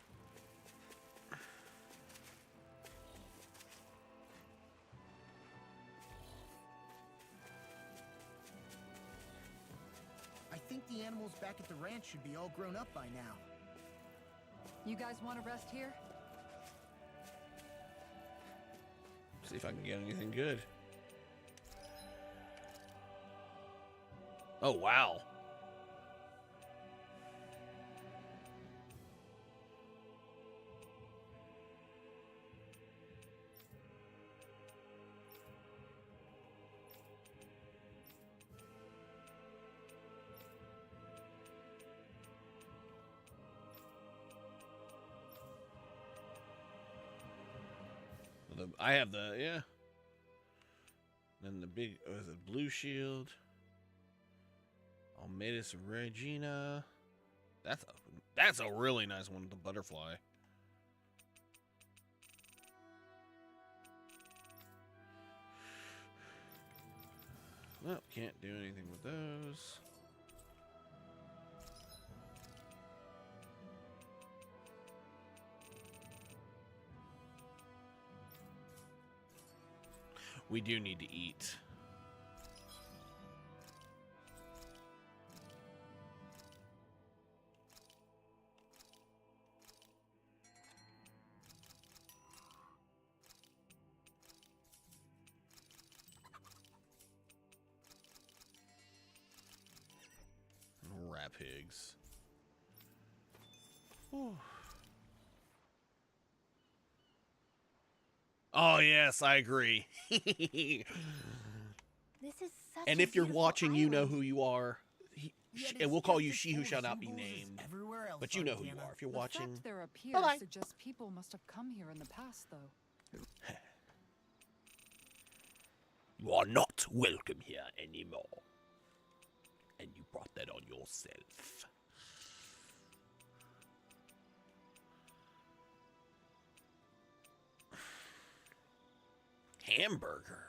I think the animals back at the ranch should be all grown up by now. You guys want to rest here? See if I can get anything good. Oh, wow. I have the, yeah. Then the big, was it Blue Shield? Almeidus Regina. That's a really nice one, the butterfly. Well, can't do anything with those. We do need to eat. Rat pigs. Whew. Oh, yes, I agree. This is such And a if you're beautiful watching, you know island. who you are. and we'll call you Yet She Who the Shall full Not Be Zoobles is Named. everywhere else But you on know who you Gamma. are if you're The watching. fact they're up here Bye-bye. suggests people must have come here in the past, though. You are not welcome here anymore. And you brought that on yourself. Hamburger.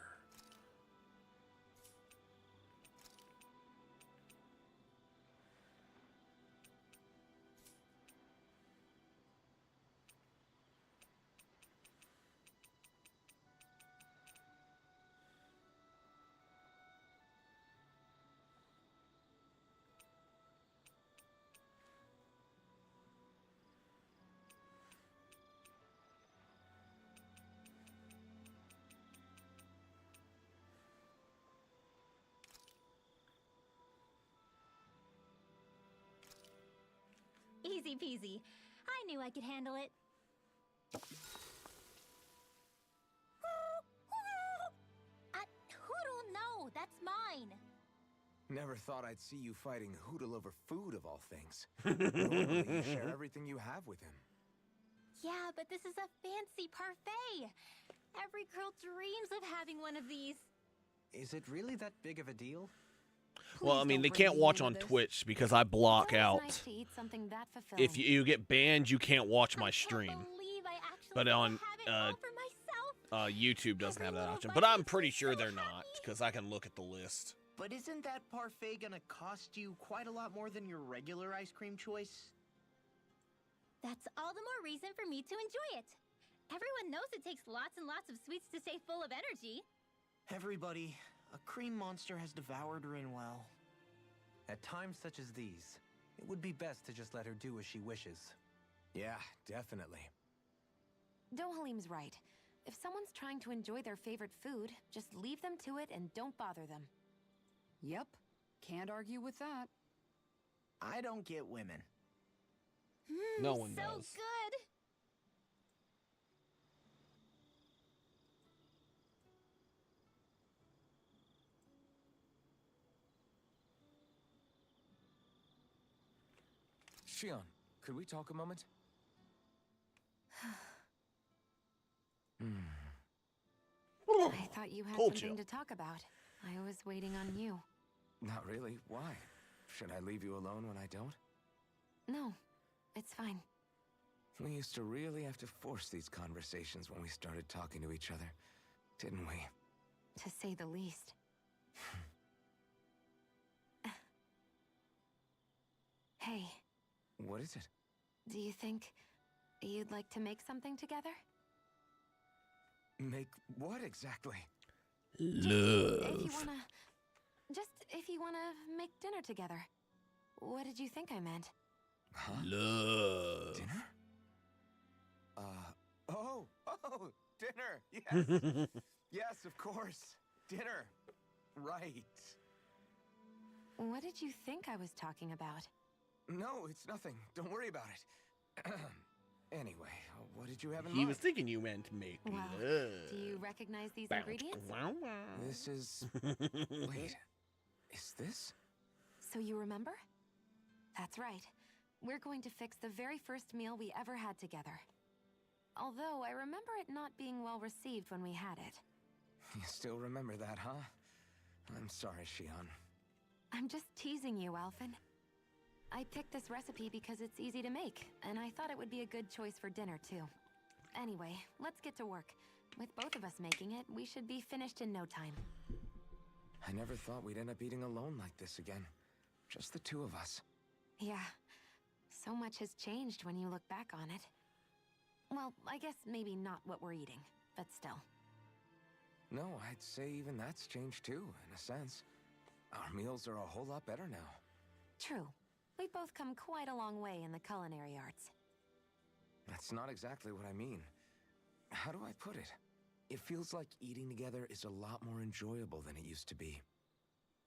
Easy peasy. I knew I could handle it. Hoodle, no, that's mine. Never thought I'd see you fighting Hootle over food, of all things. Normally, you share everything you have with him. Yeah, but this is a fancy parfait. Every girl dreams of having one of these. Is it really that big of a deal? Well, I Please mean, don't they bring can't me watch into on this. Twitch because I block It's always out. nice to eat something that fulfilling. If you get banned, you can't watch my I stream. can't believe I actually But get to on, have it all for myself. YouTube doesn't Every have that little option. bite But I'm makes pretty me sure so they're not happy. because I can look at the list. But isn't that parfait gonna cost you quite a lot more than your regular ice cream choice? That's all the more reason for me to enjoy it. Everyone knows it takes lots and lots of sweets to stay full of energy. Everybody, a cream monster has devoured Rinwell. At times such as these, it would be best to just let her do as she wishes. Yeah, definitely. Dohalim's right. If someone's trying to enjoy their favorite food, just leave them to it and don't bother them. Yep. Can't argue with that. I don't get women. No one so does. good. Shion, could we talk a moment? I thought you had Told something you. to talk about. I was waiting on you. Not really. Why? Should I leave you alone when I don't? No, it's fine. We used to really have to force these conversations when we started talking to each other, didn't we? To say the least. Hey, What is it? do you think you'd like to make something together? Make what exactly? If you wanna... Just if you wanna make dinner together. What did you think I meant? Huh? Love. Dinner? Dinner! Yes! Yes, of course! Dinner! Right. What did you think I was talking about? No, it's nothing. Don't worry about it. Anyway, what did you have in He mind? was thinking you meant make Well, love. do you recognize these Bow, ingredients? wow, wow. This is... Wait, is this? So you remember? That's right. We're going to fix the very first meal we ever had together. Although I remember it not being well received when we had it. You still remember that, huh? I'm sorry, Shion. I'm just teasing you, Alphen. I picked this recipe because it's easy to make, and I thought it would be a good choice for dinner, too. Anyway, let's get to work. With both of us making it, we should be finished in no time. I never thought we'd end up eating alone like this again. Just the two of us. Yeah, so much has changed when you look back on it. Well, I guess maybe not what we're eating, but still. No, I'd say even that's changed too, in a sense. Our meals are a whole lot better now. True. We've both come quite a long way in the culinary arts. That's not exactly what I mean. How do I put it? It feels like eating together is a lot more enjoyable than it used to be.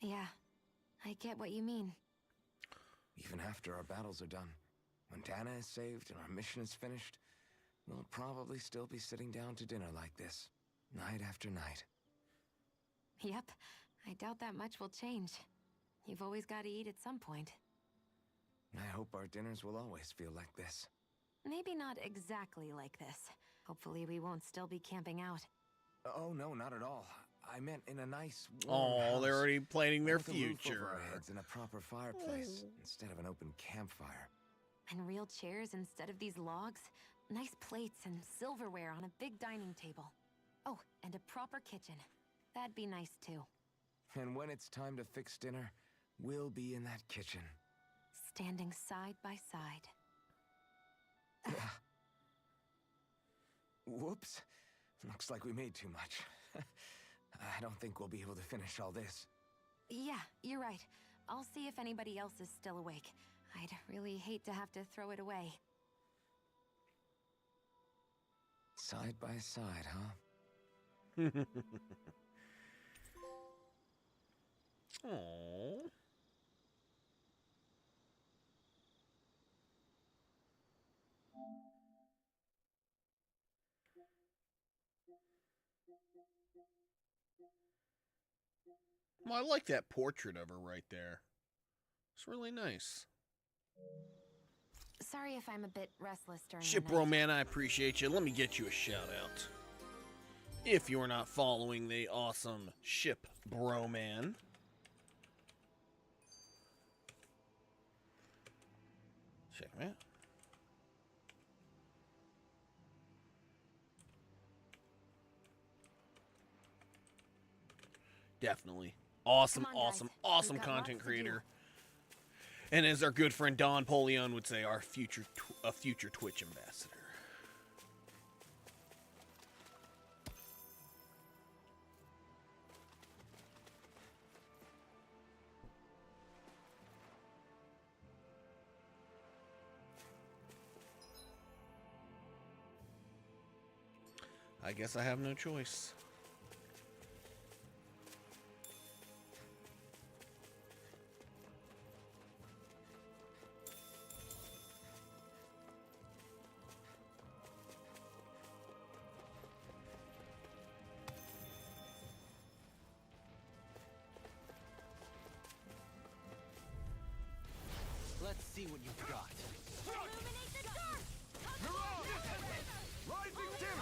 Yeah, I get what you mean. Even after our battles are done, when Dana is saved and our mission is finished, we'll probably still be sitting down to dinner like this, night after night. Yep, I doubt that much will change. You've always got to eat at some point. I hope our dinners will always feel like this. Maybe not exactly like this. Hopefully we won't still be camping out. Oh, no, not at all. I meant in a nice, Oh, they're already planning their with a roof over future. our heads and a proper fireplace instead of an open campfire. And real chairs instead of these logs. Nice plates and silverware on a big dining table. Oh, and a proper kitchen. That'd be nice too. And when it's time to fix dinner, we'll be in that kitchen. Standing side by side. Whoops. Looks like we made too much. I don't think we'll be able to finish all this. Yeah, you're right. I'll see if anybody else is still awake. I'd really hate to have to throw it away. Side by side, huh? Aww. Well, I like that portrait of her right there. It's really nice. Sorry if I'm a bit restless during the Ship night. Bro Man, I appreciate you. Let me get you a shout out. If you're not following the awesome Ship Bro Man. Check him out. Definitely. Awesome, Come on, guys. awesome We've got content lots to do. creator. And as our good friend Don Polion would say, our future Twitch ambassador. I guess I have no choice. Let's see what you've got. Illuminate the dark! Rising dim!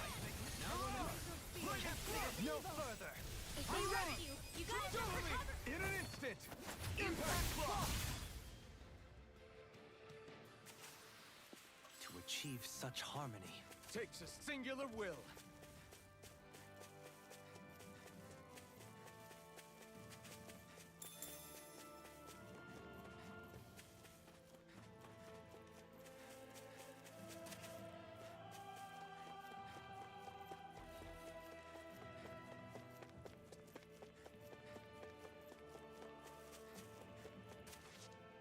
No further! I'm ready! You gotta recover! In an instant! Impact block! To achieve such harmony. Takes a singular will.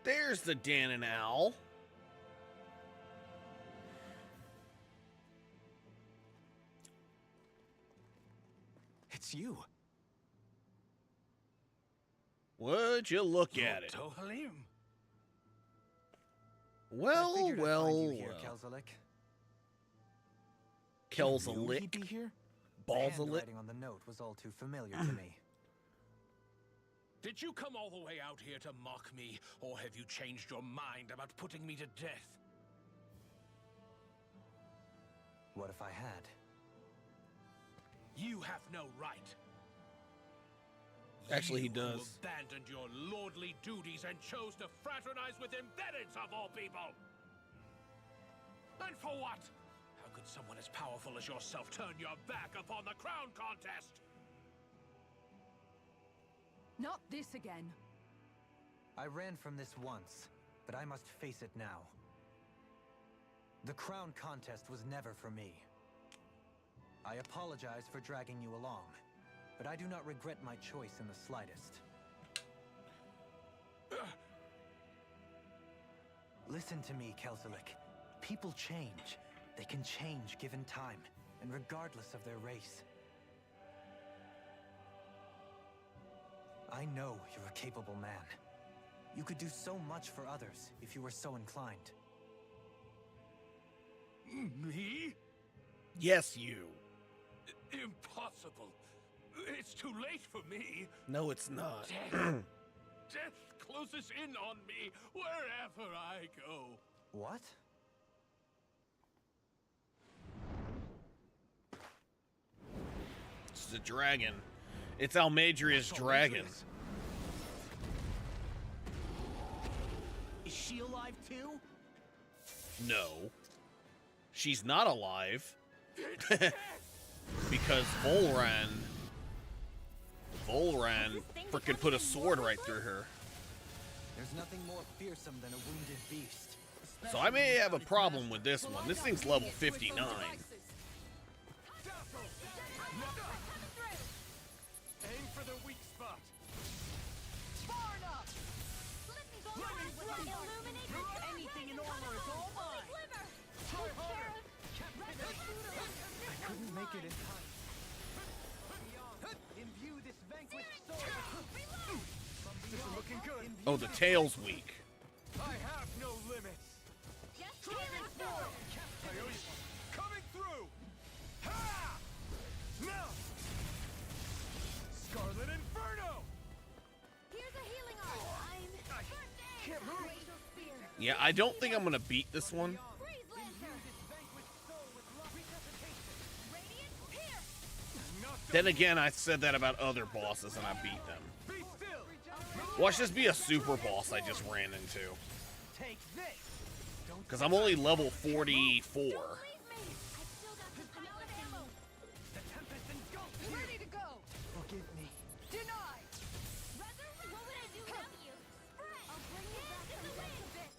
There's the Dan and Owl. It's you. Would you look at it? Halim. Well, I figured I'd well, find you here, well. Kelzalik. Knew he'd be Kelzalik. here? The Balzalik. handwriting on the note was all too familiar to me. Did you come all the way out here to mock me, or have you changed your mind about putting me to death? What if I had? You have no right. Actually, he You who does. abandoned your lordly duties and chose to fraternize with embeddeds of all people. And for what? How could someone as powerful as yourself turn your back upon the crown contest? Not this again. I ran from this once, but I must face it now. The crown contest was never for me. I apologize for dragging you along, but I do not regret my choice in the slightest. Listen to me, Kelzalik. People change. They can change given time, and regardless of their race. I know you're a capable man. You could do so much for others if you were so inclined. Me? Yes, you. Impossible. It's too late for me. No, it's not. Death. Death closes in on me wherever I go. What? It's a dragon. It's Almadria's dragon. Is she alive too? No. She's not alive. Because Volran frickin' put a sword right through her. There's nothing more fearsome than a wounded beast. So I may have a problem with this one. This thing's level 59. Aim for the weak spot. Anything in armor is all mine. I couldn't make it in time. Imbue this vanquished soul. This is looking good. Oh, the tail's weak. I have no limits. Dragon form. Coming through. Ha! Now. Scarlet Inferno. Here's a healing arm. Can't move. Yeah, I don't think I'm gonna beat this one. Freeze Lancer. Radiant here. Then again, I said that about other bosses and I beat them. Be still. Watch this be a super boss I just ran into. Take this. Because I'm only level 44. Leave me. I've still got some ammo ammo. The tempest engulfs you. Ready to go. Forgive me. Denied. Rather, what would I do without you? Spread. I'll bring you back from the death of it.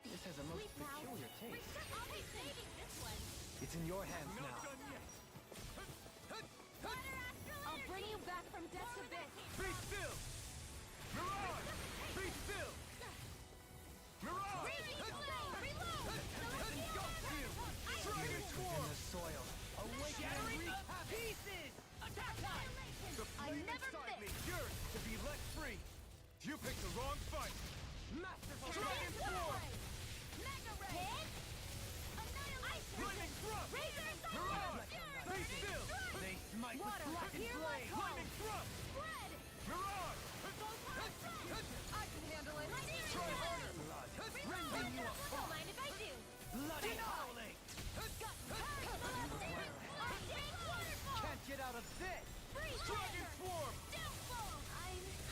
This has a most Sleep now. peculiar taste. I'll be saving this one. It's in your hands Not now. done yet. I'll bring you back from death's abyss. Be still. Mirage. Be still. Mirage. Reload. Dragon In form. the soil. Awaken and wreak havoc. Pieces. Attack time. The I flame never inside me miss. yearns to be let free. You picked the wrong fight. Masterful dragon form. Mega Ray. Annihilation. Lightning thrust. Mirage. Be still. They smite with Water. blackened Here I flame. come. Lightning thrust. Spread. Mirage. I can handle it. Try harder. Rending you apart. Don't mind if I do. Bloody howling. Can't get out of this. Dragon form.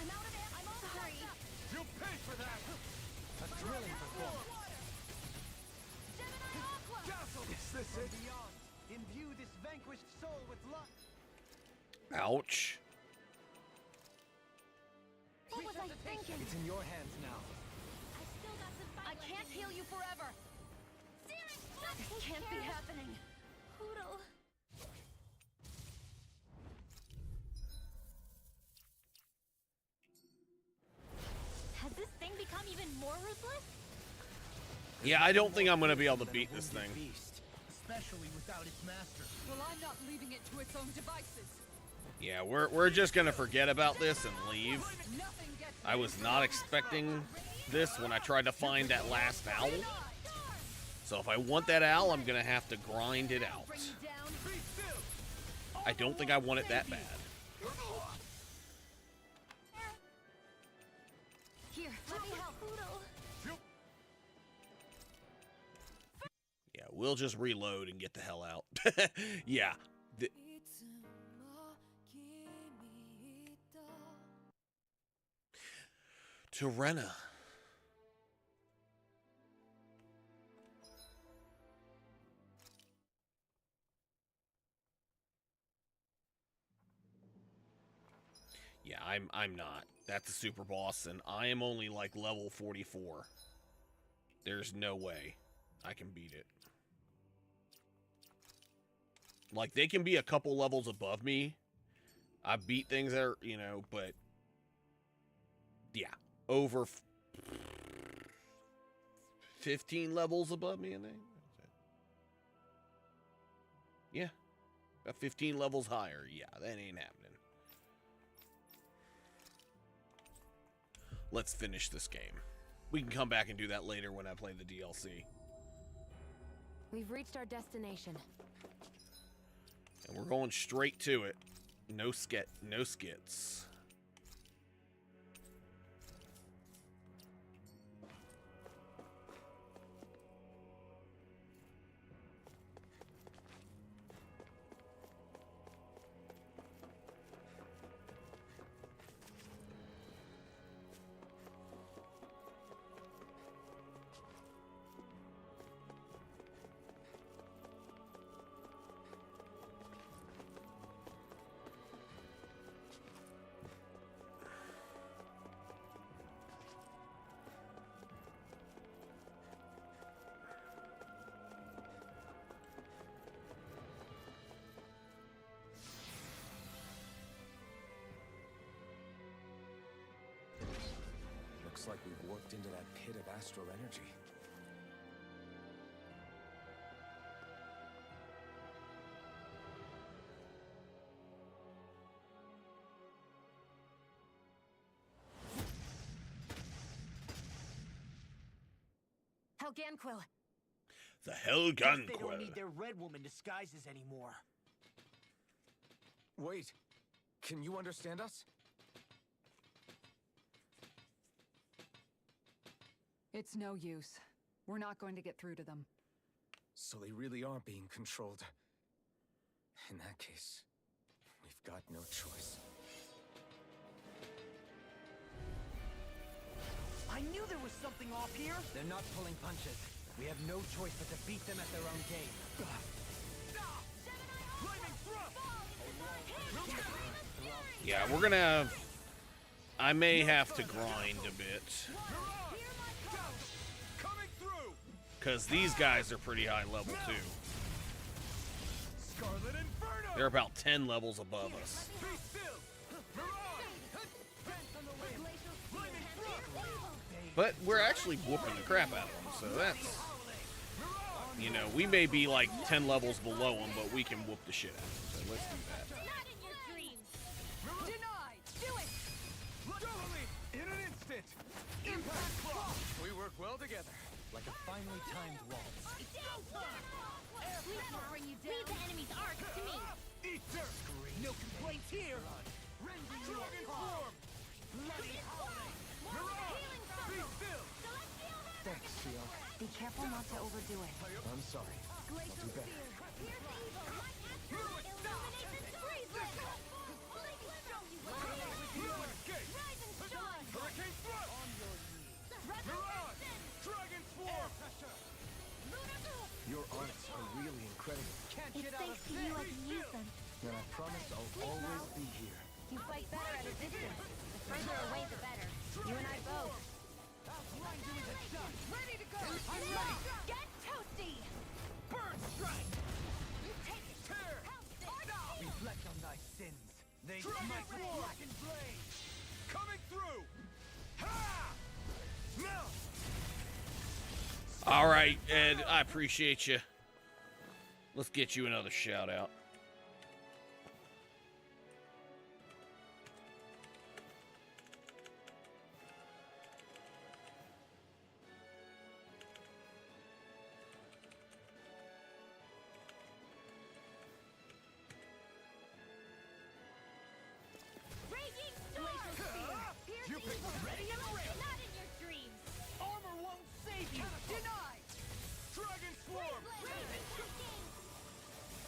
I'm out of ammo. I'm sorry. You pay for that. A thrilling performance. Gemini Aqua. Castle. Is this it? Beyond. Imbue this vanquished soul with love. Ouch. What was I thinking? It's in your hands now. I still got some fight. I can't heal you forever. This can't be happening. Poodle. Has this thing become even more ruthless? Yeah, I don't think I'm gonna be able to beat this thing. Beast, especially without its master. Well, I'm not leaving it to its own devices. Yeah, we're just gonna forget about this and leave. Nothing gets I was not expecting this when I tried to find that last owl. So if I want that owl, I'm gonna have to grind it out. Bring you down. I don't think I want it that bad. Here, let me help. Poodle. Yeah, we'll just reload and get the hell out. Yeah. Torena. Yeah, I'm not. That's a super boss, and I am only like level 44. There's no way I can beat it. Like, they can be a couple levels above me. I beat things that are, you know, but yeah, over 15 levels above me, I think. Yeah, about 15 levels higher. Yeah, that ain't happening. Let's finish this game. We can come back and do that later when I play the DLC. We've reached our destination. And we're going straight to it. No skits. Looks like we've warped into that pit of astral energy. Helganquil! The Guess they don't Helganquil. need their red woman disguises anymore. Wait, can you understand us? It's no use. We're not going to get through to them. So they really are being controlled. In that case, we've got no choice. I knew there was something off here! They're not pulling punches. We have no choice but to beat them at their own game. Yeah, we're gonna... I may have to grind a bit. Because these guys are pretty high level, too. They're about 10 levels above us. But we're actually whooping the crap out of them, so that's... You know, we may be like 10 levels below them, but we can whoop the shit out of them, so let's do that. Not in your dreams! Denied! Do it! Totally! In an instant! Impact Claw! We work well together. Like a finely timed waltz. We can bring you down. Leave the enemy's arc to me. Eater! No complaints here! Dragon form! Be still! Thanks, Shion. Be careful not to overdo it. I'm sorry. I'll do better. Hurricane thrust! Mirage! Dragon swarm! Your arts are really incredible. Can't It's get out of thanks to you I can use them. And I promise I'll always be here. You fight better at a distance. The further away, the better. You and I both. Ready to go! I'm ready. Get toasty! Bird strike! Take it. Tear! Reflect on thy sins. They Dragon smite with form! blackened blade. Coming through! Ha! Now! All right, Ed, I appreciate you. Let's get you another shout out. Raging storm! You picked Ready and ready. Not in your dreams! Armor won't save you. Denied! Dragon swarm!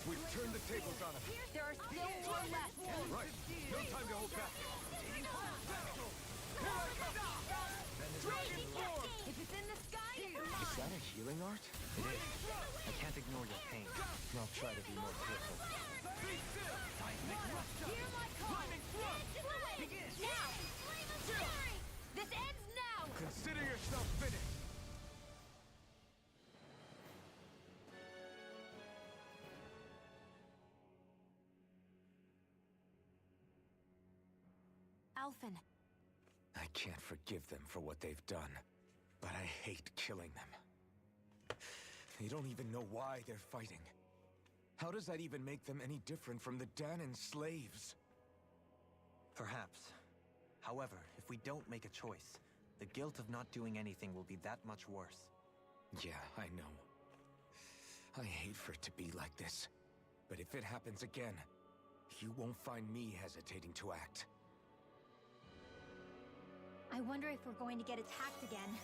We've turned the tables on him. There are still more left. Right. No time to hold back. Dragon form! If it's in the sky, Is that a healing art? It is. I can't ignore your pain. I'll try to be more careful. hear my call. Begin. Now! Flame of fury! This ends now! Consider yourself finished. Alphen, I can't forgive them for what they've done, but I hate killing them. They don't even know why they're fighting. How does that even make them any different from the Danon slaves? Perhaps. However, if we don't make a choice, the guilt of not doing anything will be that much worse. Yeah, I know. I hate for it to be like this. But if it happens again, You won't find me hesitating to act. I wonder if we're going to get attacked again.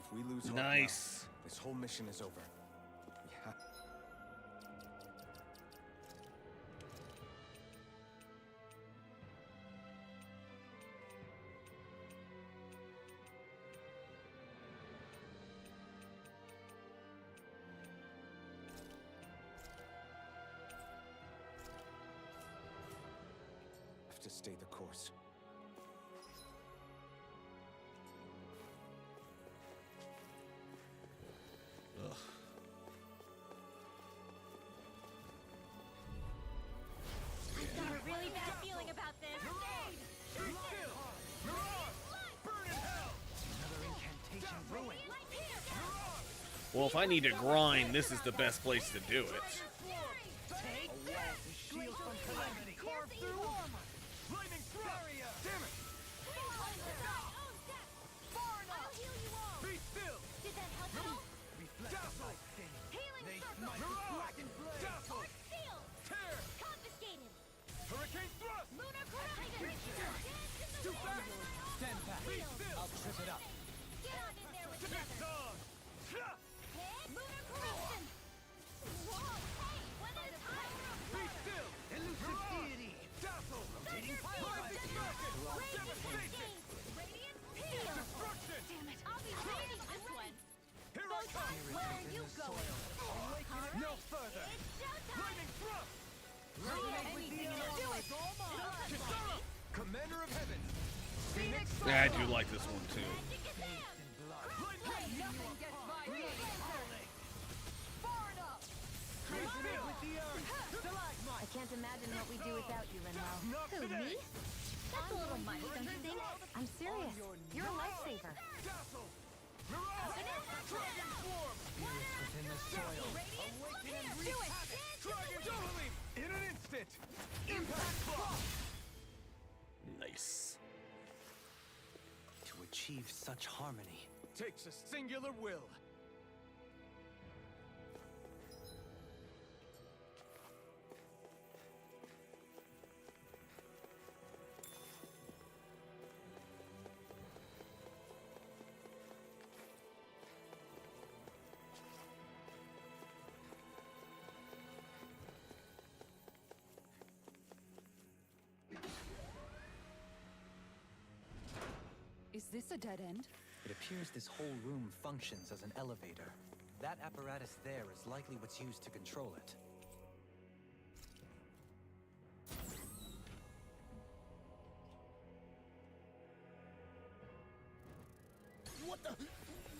If we lose hope Nice. now, this whole mission is over. Yeah. Have to stay the course. Ugh. I've got a really bad feeling about this. Well, if I need to grind, this is the best place to do it. Yeah, I do like this one too. I can't imagine what we do without you, Rinwell. Who, me? That's a little much, don't you think? I'm serious. You're a lifesaver. Within the soil. In an instant! Impact block! Nice. To achieve such harmony. Takes a singular will. Is this a dead end? It appears this whole room functions as an elevator. That apparatus there is likely what's used to control it. What the?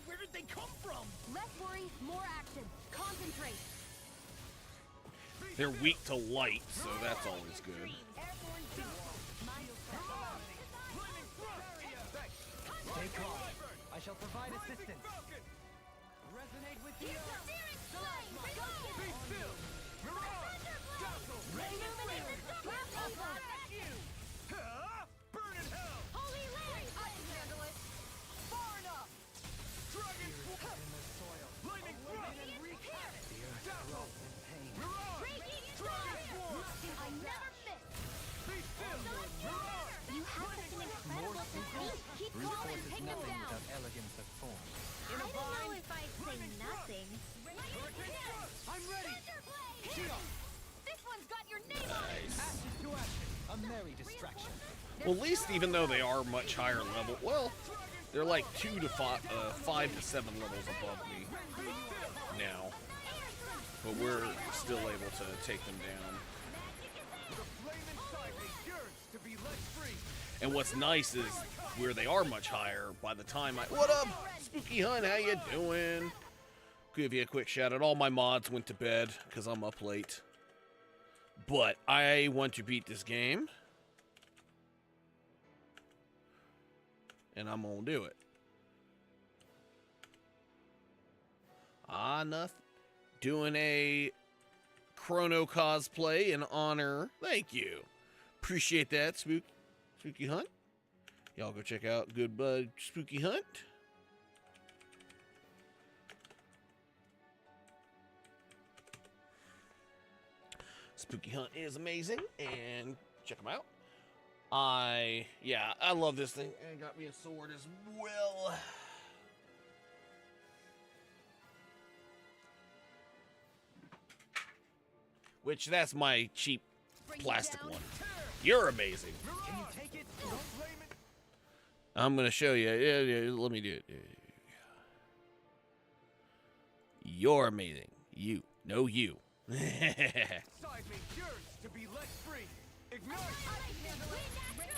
Where did they come from? Less worry, more action. Concentrate. They're weak to light, so that's always good. Stay calm. I shall provide assistance. Resonate with the earth. Burn in hell! Holy Larry! I can handle it! Far enough! Dragon In the soil. Lightning thrust! The earth rolls in pain. I never miss! Be still! You have such an incredible technique. Keep Brute going force and is take them nothing down. without elegance of form. I don't know if I'd say nothing. I'm ready! This one's got your name on it! Ashes to action. A merry distraction. Well, at least even though they are much higher level, well, they're like 5 to 7 levels above me now. But we're still able to take them down. The flame inside me yearns to be let free! And what's nice is where they are much higher, by the time what up, Spooky Hunt, how you doing? Give you a quick shout out. All my mods went to bed because I'm up late. But I want to beat this game. And I'm going to do it. Nothing. Doing a Crono cosplay in honor. Thank you. Appreciate that, Spooky Hunt. Y'all go check out Good Bud Spooky Hunt. Spooky Hunt is amazing, and check them out. I love this thing. And got me a sword as well. Which, that's my cheap plastic one. You're amazing. Can you take it? Don't blame it. I'm going to show you. Yeah, let me do it. You're amazing. You. No, you. Side me yearns to be let free. Ignite!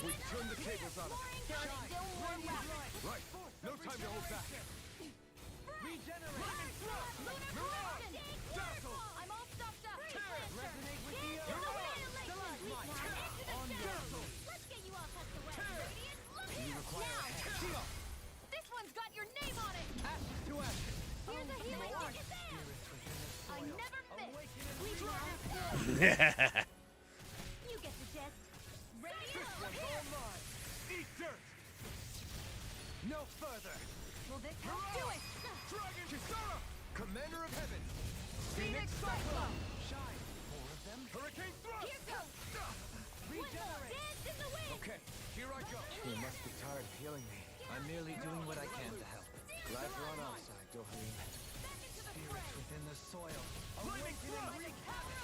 We turn the tables on him. Right. No time to hold back. Regenerate. Dazzle! I'm all stuffed up. Resonate with the Let's get you all tucked away. Radiant, look here. Now. This one's got your name on it. Ashes to ashes. Here's a healing ticket there. I never miss. You get the gist. Radiant, look here. Eat dirt! No further! Will this help? Do it. Dragon Kisara! Commander of Heaven! Phoenix Cyclone. Shine. Four of them. Hurricane Thrust! Here goes. Regenerate. Dance in the wind. Okay, here I go. You must be tired of healing me. I'm merely doing what I can to help. Glad you're on our side, Dohalim. Spirits within the soil. Awaken and wreak havoc.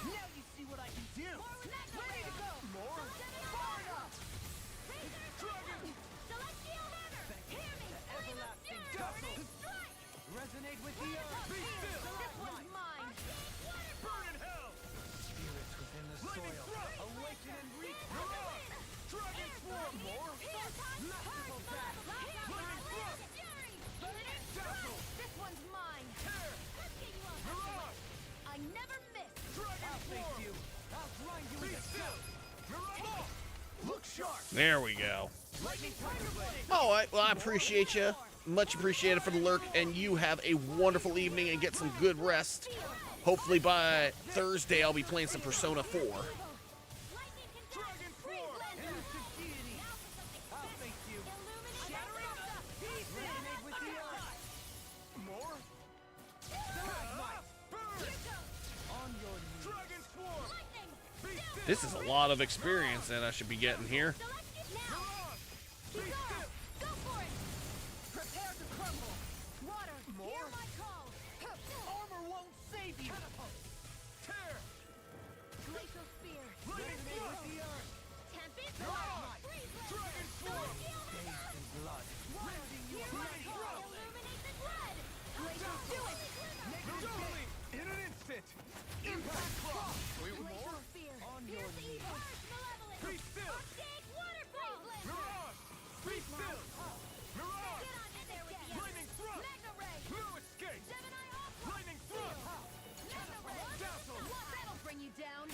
Now you see what I can do. Ready to go. More? Far enough. Dragon! Celestial hammer. Hear me. Everlasting Dazzle! Resonate with the earth. Be still! This one's mine. Burn in hell! Spirits within the Lightning soil. Thrust! Awaken and wreak Mirage! Dragon Swarm! More? Masterful dash. Lightning Thrust! Dazzle! This one's mine. Tear! Mirage! I never miss. Dragon I'll face Swarm! you. I'll grind you Be with a still! Mirage! Look sharp! There we go. Lightning Tiger Blade! All right, well, I appreciate you. Much appreciated for the lurk, and you have a wonderful evening and get some good rest. Hopefully by Thursday, I'll be playing some Persona 4. Dragon Swarm! Elusive deity. I'll face you. Resonate with the earth. More? Burn! On your knees. Dragon Swarm! Be still! This is a lot of experience that I should be getting here. Mirage! Be still! Go for it. Prepare to crumble. Water. Hear my call. Armor won't save you. Tear! Glacial spear. Lightning Resonate with Thrust! the earth. Tempest. Mirage! Freeze. Dragon Swarm! Bathed in blood. Water. Hear my call. Illuminate the blood. Glacial. Do it. Majorly! In an instant! Impact Cross! Wait, more? Glacial spear. On your Pierce knees. evil. Malevolent. Be still! Archaic waterfall. Mirage! Be still! Mirage! Get on in there with you. Lightning Thrust! Magna ray. No escape! Gemini off. Lightning Thrust! Magna ray. Dazzle! That'll bring you down.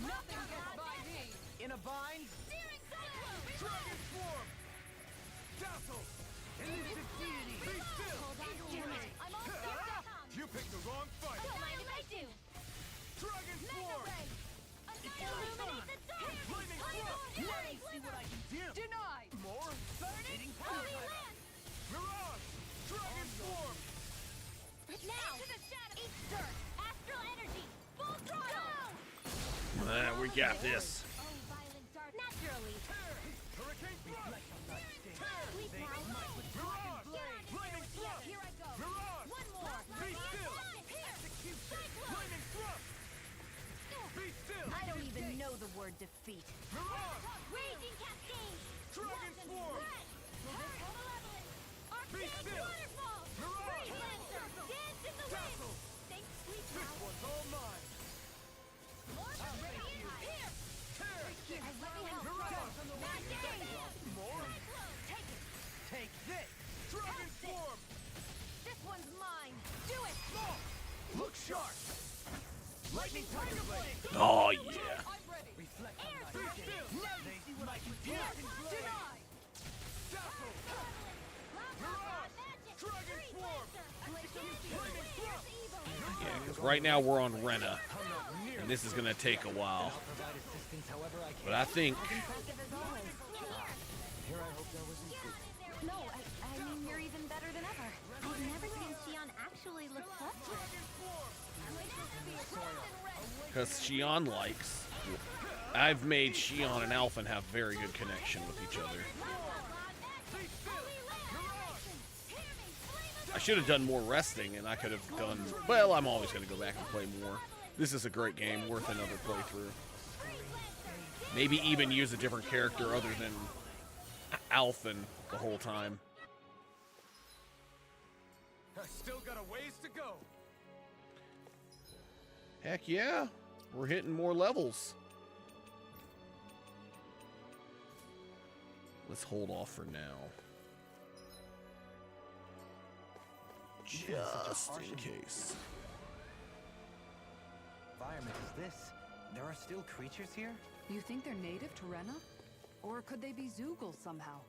Nothing gets by me. In a bind. Steering cyclone. Dragon Swarm! Dazzle! Elusive deity. Be still! Hold on to it. I'm all stuffed up. You picked the wrong fight! Don't mind if I do. Dragon Magna Swarm! ray. Illuminate the dark. Lightning Thrust! Now you see what I can do. Denied. More? Burning Holy fire. land. Mirage! Dragon Swarm! Now. Into the shadow. Eat dirt. Astral energy. Full throttle. We got this. Oh, violent dark. Naturally. Hurricane Thrust! Sleep now. Mirage! Lightning Thrust! Here I go. Mirage! One more. Be still! Here. Cyclone. Lightning Thrust! Be still! I don't even know the word defeat. Mirage! Raging cascade. Dragon Swarm! Be still! Waterfall. Mirage! Freeze lancer. Dance in the wind. Dazzle! Think sweet This now. one's all mine! Radiant here. Tear! Let me help. Mirage! Not game. More? Cyclone. Take it. Take this. Dragon Swarm! This one's mine. Do it. Look sharp! Lightning Tiger Blade! Oh, yeah. I'm ready. Reflect on Air thy Be deed. still! Now you see what I can do. Denied. Dazzle! Mirage! Dragon Swarm! Lightning Thrust! Yeah, because right now we're on Rena, and this is going to take a while. Provide assistance however I can. But I think Impressive as always. Here I hope that was improved. No, I mean you're even better than ever. I've never seen Xion actually look frustrated. Dragon Swarm! Because Shion likes. I've made Shion and Alphen have very good connection with each other. I should have done more resting, and I could have done... Well, I'm always going to go back and play more. This is a great game, worth another playthrough. Maybe even use a different character other than Alphen the whole time. I still got a ways to go. Heck yeah, we're hitting more levels. Let's hold off for now. Just in case. Environment is this? There are still creatures here? You think they're native to Rena? Or could they be Zoogle somehow?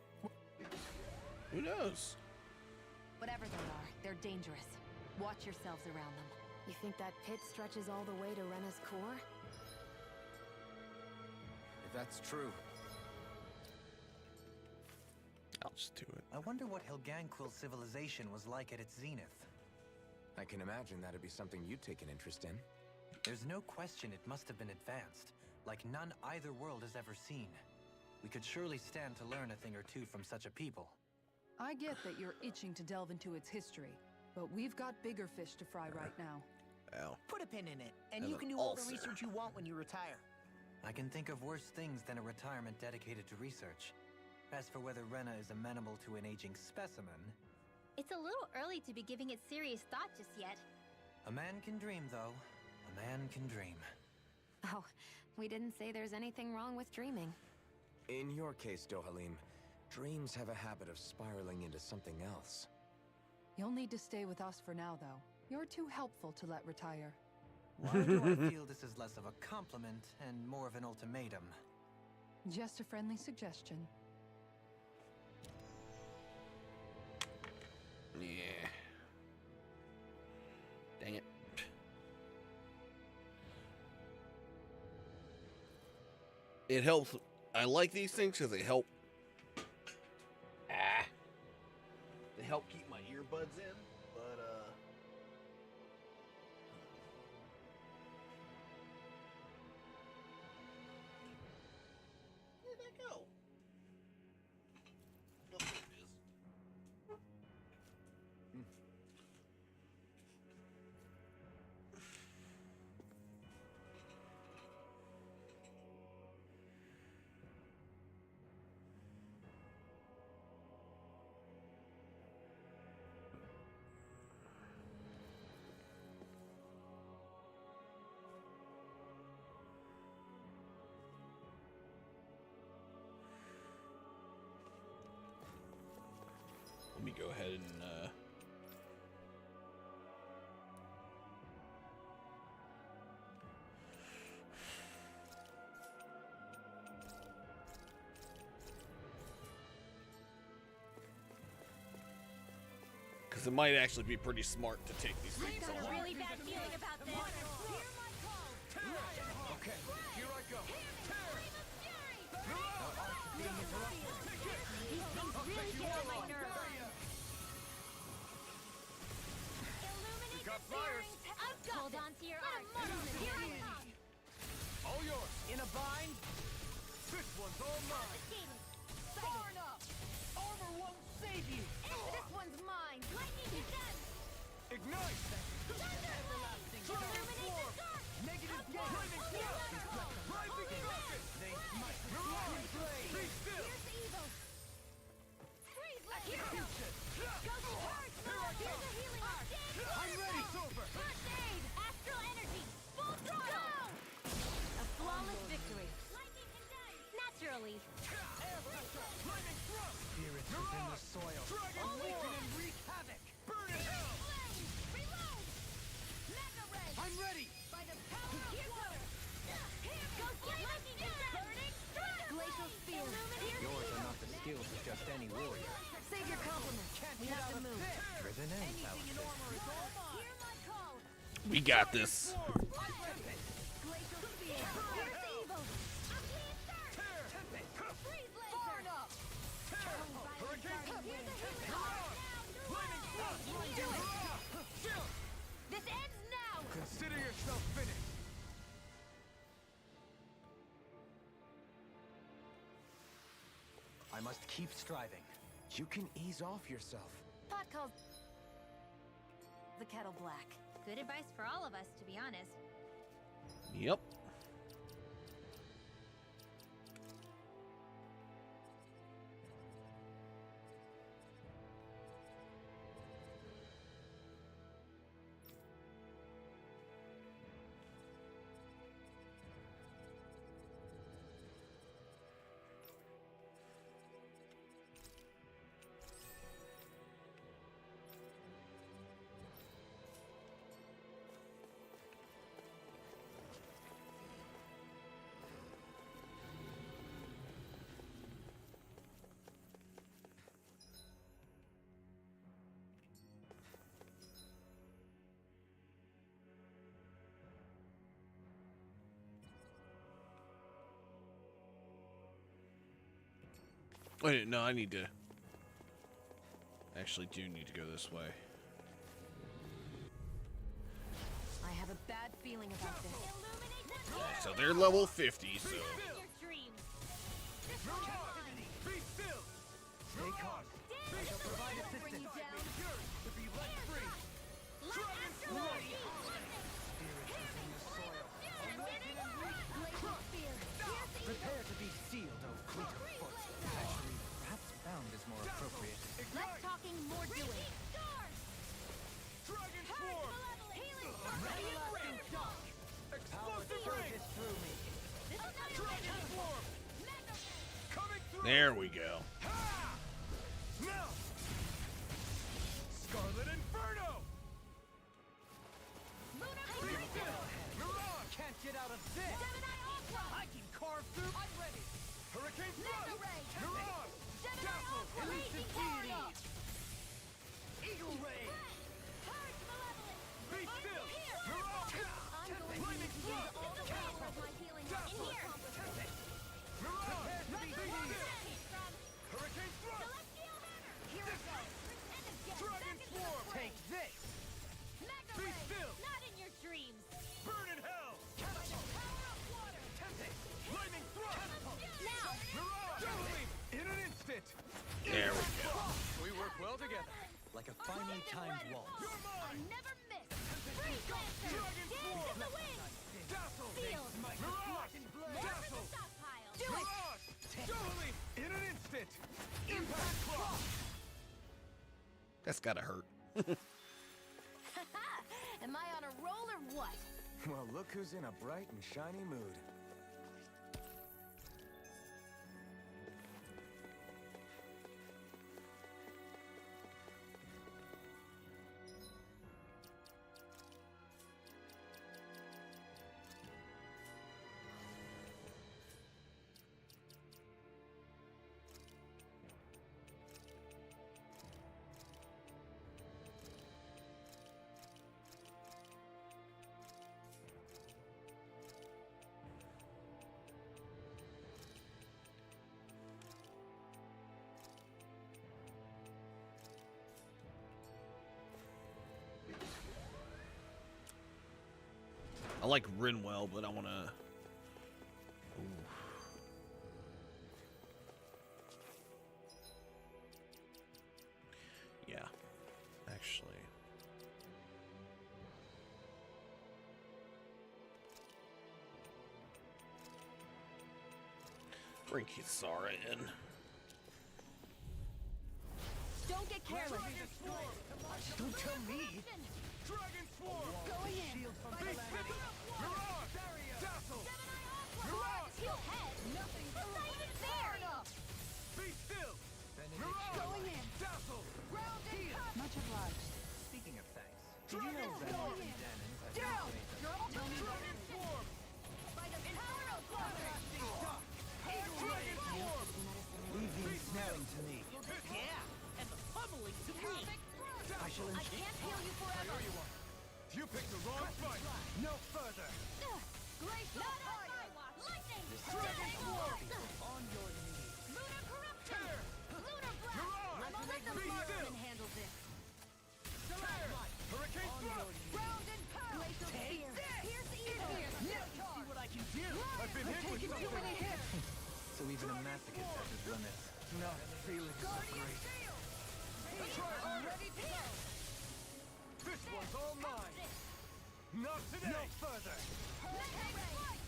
Who knows? Whatever they are, they're dangerous. Watch yourselves around them. You think that pit stretches all the way to Rena's core? If that's true. I'll just do it. I wonder what Helganquil's civilization was like at its zenith. I can imagine that'd be something you'd take an interest in. There's no question it must have been advanced, like none either world has ever seen. We could surely stand to learn a thing or two from such a people. I get that you're itching to delve into its history, but we've got bigger fish to fry right now. Ow. Put a pin in it, and And you an can do all the ulcer. research you want when you retire. I can think of worse things than a retirement dedicated to research. As for whether Rena is amenable to an aging specimen... It's a little early to be giving it serious thought just yet. A man can dream, though. A man can dream. Oh, we didn't say there's anything wrong with dreaming. In your case, Dohalim, dreams have a habit of spiraling into something else. You'll need to stay with us for now, though. You're too helpful to let retire. Why do I feel this is less of a compliment and more of an ultimatum? Just a friendly suggestion. Yeah. Dang it. It helps. I like these things because they help. They help keep my earbuds in, but where'd that go? Oh, there it is. Let me go ahead and because it might actually be pretty smart to take these things Got off. a really bad feeling about this. Hear my call. Okay, here I go. These things really get on my nerves. Illuminate got the fires. bearings. I've got Hold on to your art. Here I come. All yours. In a bind? This one's all mine. Burn up. Armor won't save you! This one's mine. Lightning descent. Ignite. Illuminate the dark. Negative Flaming They might Be still. Here's the evil. Freeze laser. Ghost charge mode. Here's the healing arc. I'm ready. It's over. First aid. Astral energy. Full throttle. A flawless victory. Naturally. Lightning thrust. Spirits within the soil. Dragon Awaken roar. and wreak havoc! Burn in hell. Reload. Mega ray. I'm ready. By the power of water. Ghost lightning burning strike. Glacial spear. Yours are not the skills of just any warrior. Save your compliments. We have to move. Driven in, Alistair. Hear my call. We got this. Glacial spear. Here's the evil. Freeze laser. Burn up. Hurricane. Here's the healing arc. This ends now. Consider yourself finished. must keep striving. You can ease off yourself. Pot calls the kettle black. Good advice for all of us, to be honest. Yep. Wait, no, I need to... Actually do need to go this way. I have a bad feeling about this. So they're level 50, so... Your dreams. Be still! Stay calm. I shall provide assistance. To be let free. Dragon Sword! Spirit is in the soil. Awaken and weep. Prepare to be sealed, O fleet of foot. Actually, perhaps bound is more appropriate. Less talking, more doing. Dragon Swarm! Everlasting shock! Power surges through me. Dragon Swarm! Coming through! There we go. Now! Scarlet Inferno! Mirage! Can't get out of this! I can carve through! I'm ready! Hurricane Thrust! Mirage! Dazzle! Elusive Deity! Eagle Ray! Be still! Mirage! Flaming Thrust! Dazzle! Mirage! Be still! Hurricane Thrust! Dragon Swarm! Take this! Be still! Not in your dreams. Burn in hell! Catapult! Power of water! Tempest! Lightning Thrust! Catapult! Now! Mirage! Totally! In an instant! There we go. We work well together. Like a finely timed waltz. You're I mine! never miss. Freeze Lancer. Dragon Dance Swarm! in the wind. Dazzle! Field. Mirage! More for the Dazzle! stockpile. Mirage! Totally! In an instant! Impact Cross! That's gotta hurt. Am I on a roll or what? Well, look who's in a bright and shiny mood. I like Rinwell, but I want to... Yeah, actually. Bring Kisara in. Don't get careless. Don't tell me! Dragon Swarm! Going in. Shield from calamity! Mirage! Dazzle! Mirage! Nothing. Not even fair enough. Be still! Mirage! Going in. Dazzle! Ground and cut. Much obliged. Speaking of thanks, did you know Dragon Reynolds Swarm! and Dannons have Down. been You're all done. Dragon Swarm! By the power of water. Dragon Swarm! Leave the ensnaring to me. Yeah! And the pummeling to me! I shall I can't heal you forever. You picked the wrong fight! No further! Glacial fire. Lightning. Dragon Swarm! on your knees. Lunar corruption. Tear! Lunar blast. Mirage! I'm gonna let the Be marksman still. handle this. Tear! Hurricane Thrust! Round and pound. Glacial spear. Here's the evil. No See what I can do! I've been hit with something! So even a masochist has his limits. Not feeling so great. Ready to go. This one's all mine. Not today. No further.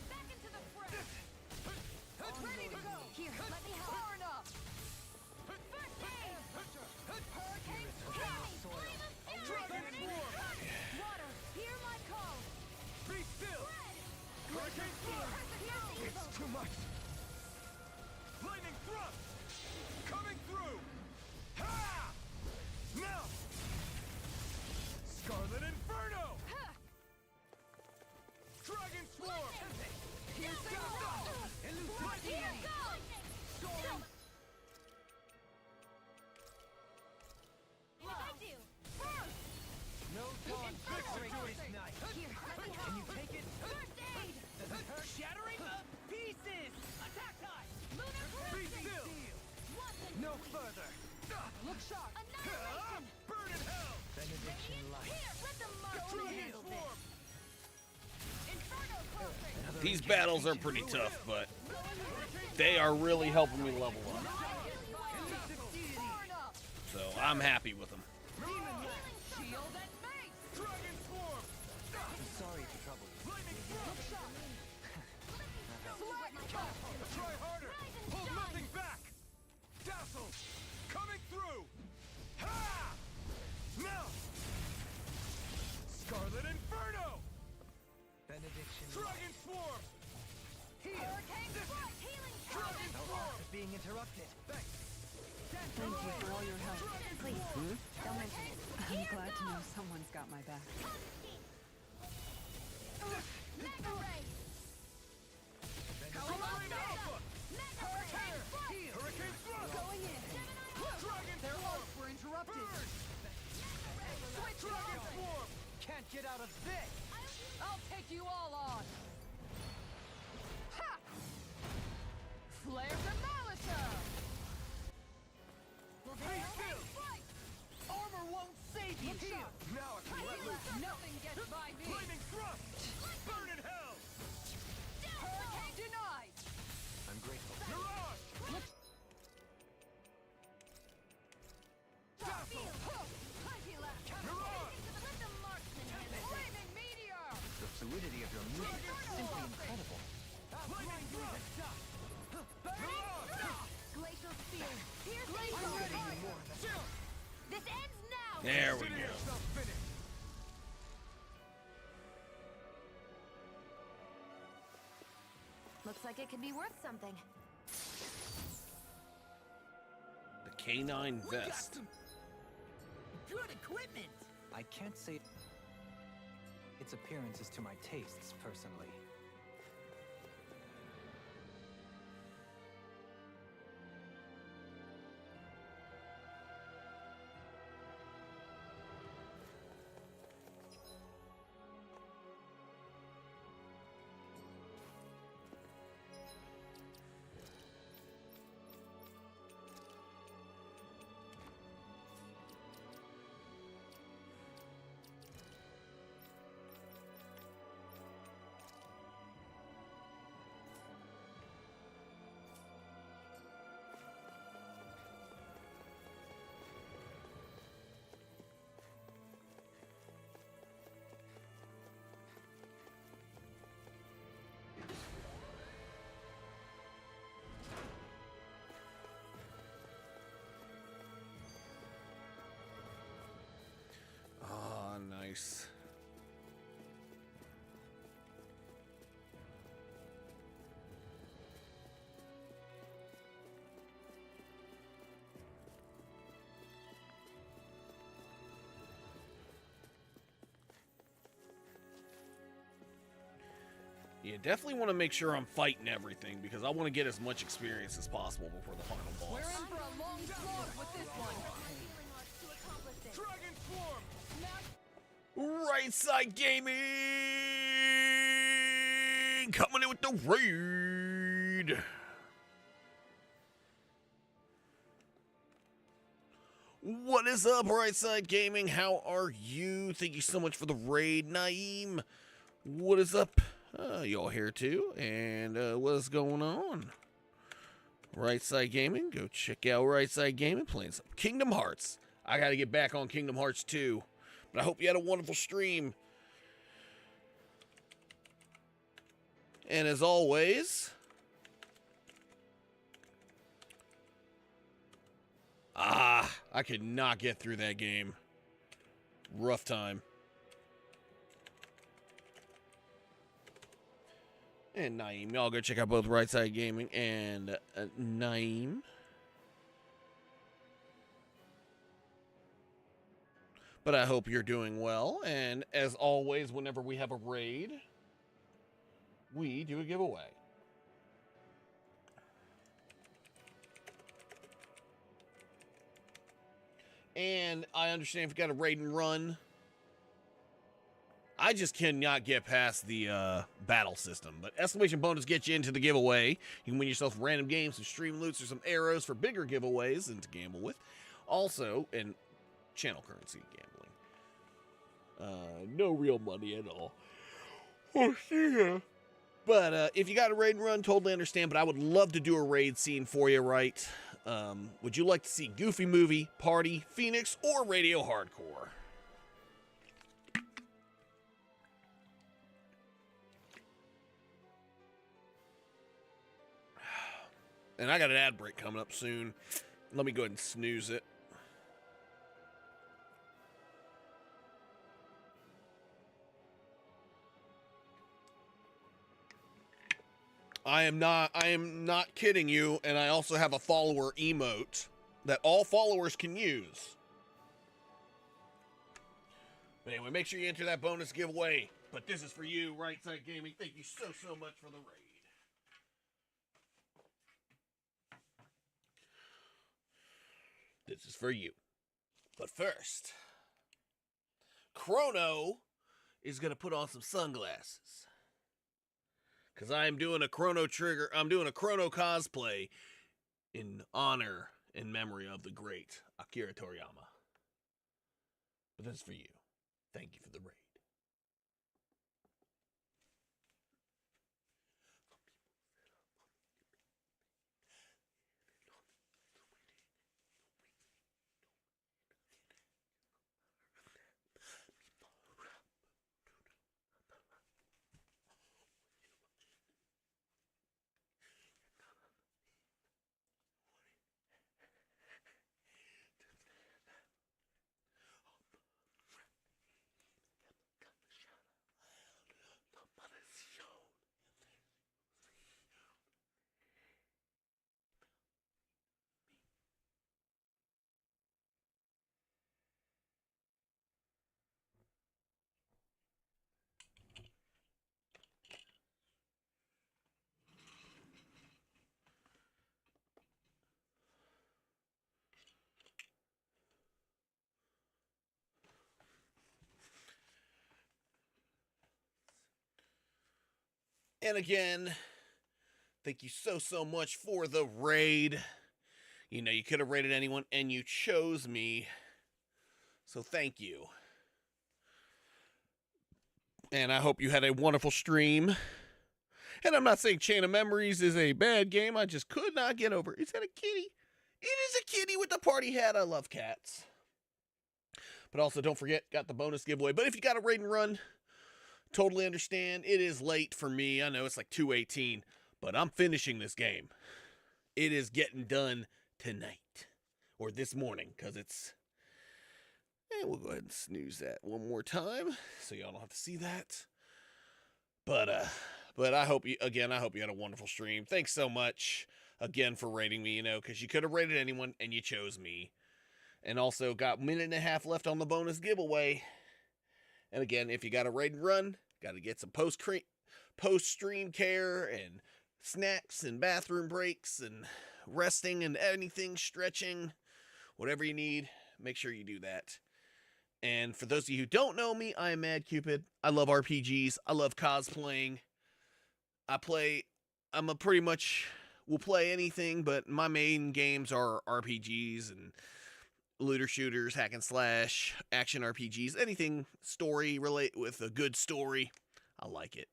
Back into the fray. Ready to go. Here, let me help. Far enough. First aid. Hurricane Dragon Swarm. Water, hear my call. Be still. Hurricane Swarm. It's too much. Lightning thrust. Coming through. Ha! Now. Scarlet Inferno. Dragon Swarm. Here they go. Here goes. I do. First. No dawn victory tonight. Here, let me help. Can you take it? First aid. Doesn't hurt. Shattering pieces. Attack time. Lunar Be cleansing. still. No further. Look sharp. Annihilation. Burn in hell. Benediction light. Here, let them mark. Dragon Swarm. Inferno closing. These battles are pretty tough, but they are really helping me level up. Far enough. So I'm happy with them. Shield and mace. Dragon Swarm. I'm sorry to trouble you. Lightning Look thrust. sharp. Try harder. Hold nothing back. Dazzle. Coming through. Ha! Now. Scarlet Inferno. Benediction light. Dragon Swarm. Hurricane strike. Healing Dragon Swarm. Being interrupted. Thank you for all your help. Please, don't mention it. I'm glad to know someone's got my back. Mega ray. Flying Alpha. Mega ray. Hurricane thrust. Going in. Dragon Their Swarm. arcs were interrupted. Switch Dragon Swarm. Can't get out of this. I'll take you all on. Ha! Flare Demolisher! Be still. Armor won't save you. Look sharp. Now I can let loose. Nothing gets by me. Lightning thrust. Burn in hell. Hurricane denied. I'm grateful. Mirage. Dazzle. Plenty left. Mirage. Let the marksman handle it. Flaming meteor. The fluidity of your movement is simply incredible. Lightning thrust. Mirage. Glacial spear. Here's the Chill. This ends now. There we Consider go. yourself finished. Looks like it could be worth something. The K9 vest. Good equipment. I can't say its appearance is to my tastes, personally. Ah, nice. You definitely want to make sure I'm fighting everything because I want to get as much experience as possible before the final boss. We're in for a long slog with this one. Dragon Swarm. Right Side Gaming coming in with the raid. What is up, Right Side Gaming? How are you? Thank you so much for the raid, Naeem. What is up? Y'all here too? And what is going on? Right Side Gaming. Go check out Right Side Gaming playing some Kingdom Hearts. I got to get back on Kingdom Hearts 2. But I hope you had a wonderful stream. And as always, I could not get through that game. Rough time. And Naeem. Y'all go check out both Right Side Gaming and Naeem. But I hope you're doing well. And as always, whenever we have a raid, we do a giveaway. And I understand if you got a raid and run, I just cannot get past the battle system. But exclamation bonus gets you into the giveaway. You can win yourself random games, some stream loots, or some arrows for bigger giveaways and to gamble with. Also, and channel currency gambling. No real money at all. Oh, yeah. But if you got a raid and run, totally understand. But I would love to do a raid scene for you, right? Would you like to see Goofy Movie, Party, Phoenix, or Radio Hardcore? And I got an ad break coming up soon. Let me go ahead and snooze it. I am not kidding you, and I also have a follower emote that all followers can use. But anyway, make sure you enter that bonus giveaway. But this is for you, Right Side Gaming. Thank you so much for the raid. This is for you. But first, Crono is going to put on some sunglasses. Because I'm doing a Crono cosplay in honor and memory of the great Akira Toriyama. But this is for you. Thank you for the raid. And again, thank you so much for the raid. You know, you could have raided anyone, and you chose me. So thank you. And I hope you had a wonderful stream. And I'm not saying Chain of Memories is a bad game. I just could not get over it. Is that a kitty? It is a kitty with the party hat. I love cats. But also, don't forget, got the bonus giveaway. But if you got a raid and run, totally understand. It is late for me. I know it's like 2:18, but I'm finishing this game. It is getting done tonight or this morning because it's. And we'll go ahead and snooze that one more time so y'all don't have to see that. But I hope you had a wonderful stream. Thanks so much again for rating me. You know, because you could have rated anyone and you chose me. And also got a minute and a half left on the bonus giveaway. And again, if you got a raid and run, got to get some post-stream care and snacks and bathroom breaks and resting and anything, stretching, whatever you need, make sure you do that. And for those of you who don't know me, I am Mad Cupid. I love RPGs. I love cosplaying. Will play anything, but my main games are RPGs and looter shooters, hack and slash, action RPGs, anything story relate with a good story. I like it.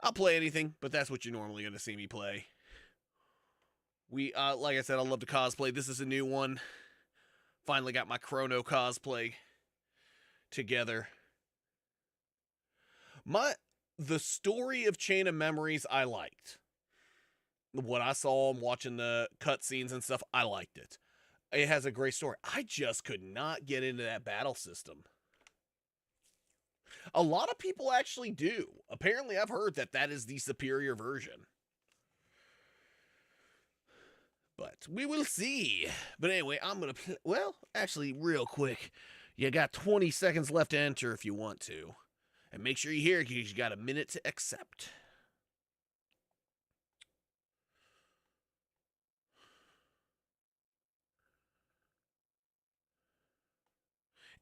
I'll play anything, but that's what you're normally going to see me play. We, like I said, I love to cosplay. This is a new one. Finally got my Crono Cosplay together. The story of Chain of Memories, I liked. What I saw and watching the cutscenes and stuff, I liked it. It has a great story. I just could not get into that battle system. A lot of people actually do. Apparently, I've heard that that is the superior version. But we will see. But anyway, I'm going to play. Well, actually, real quick. You got 20 seconds left to enter if you want to. And make sure you hear it because you got a minute to accept.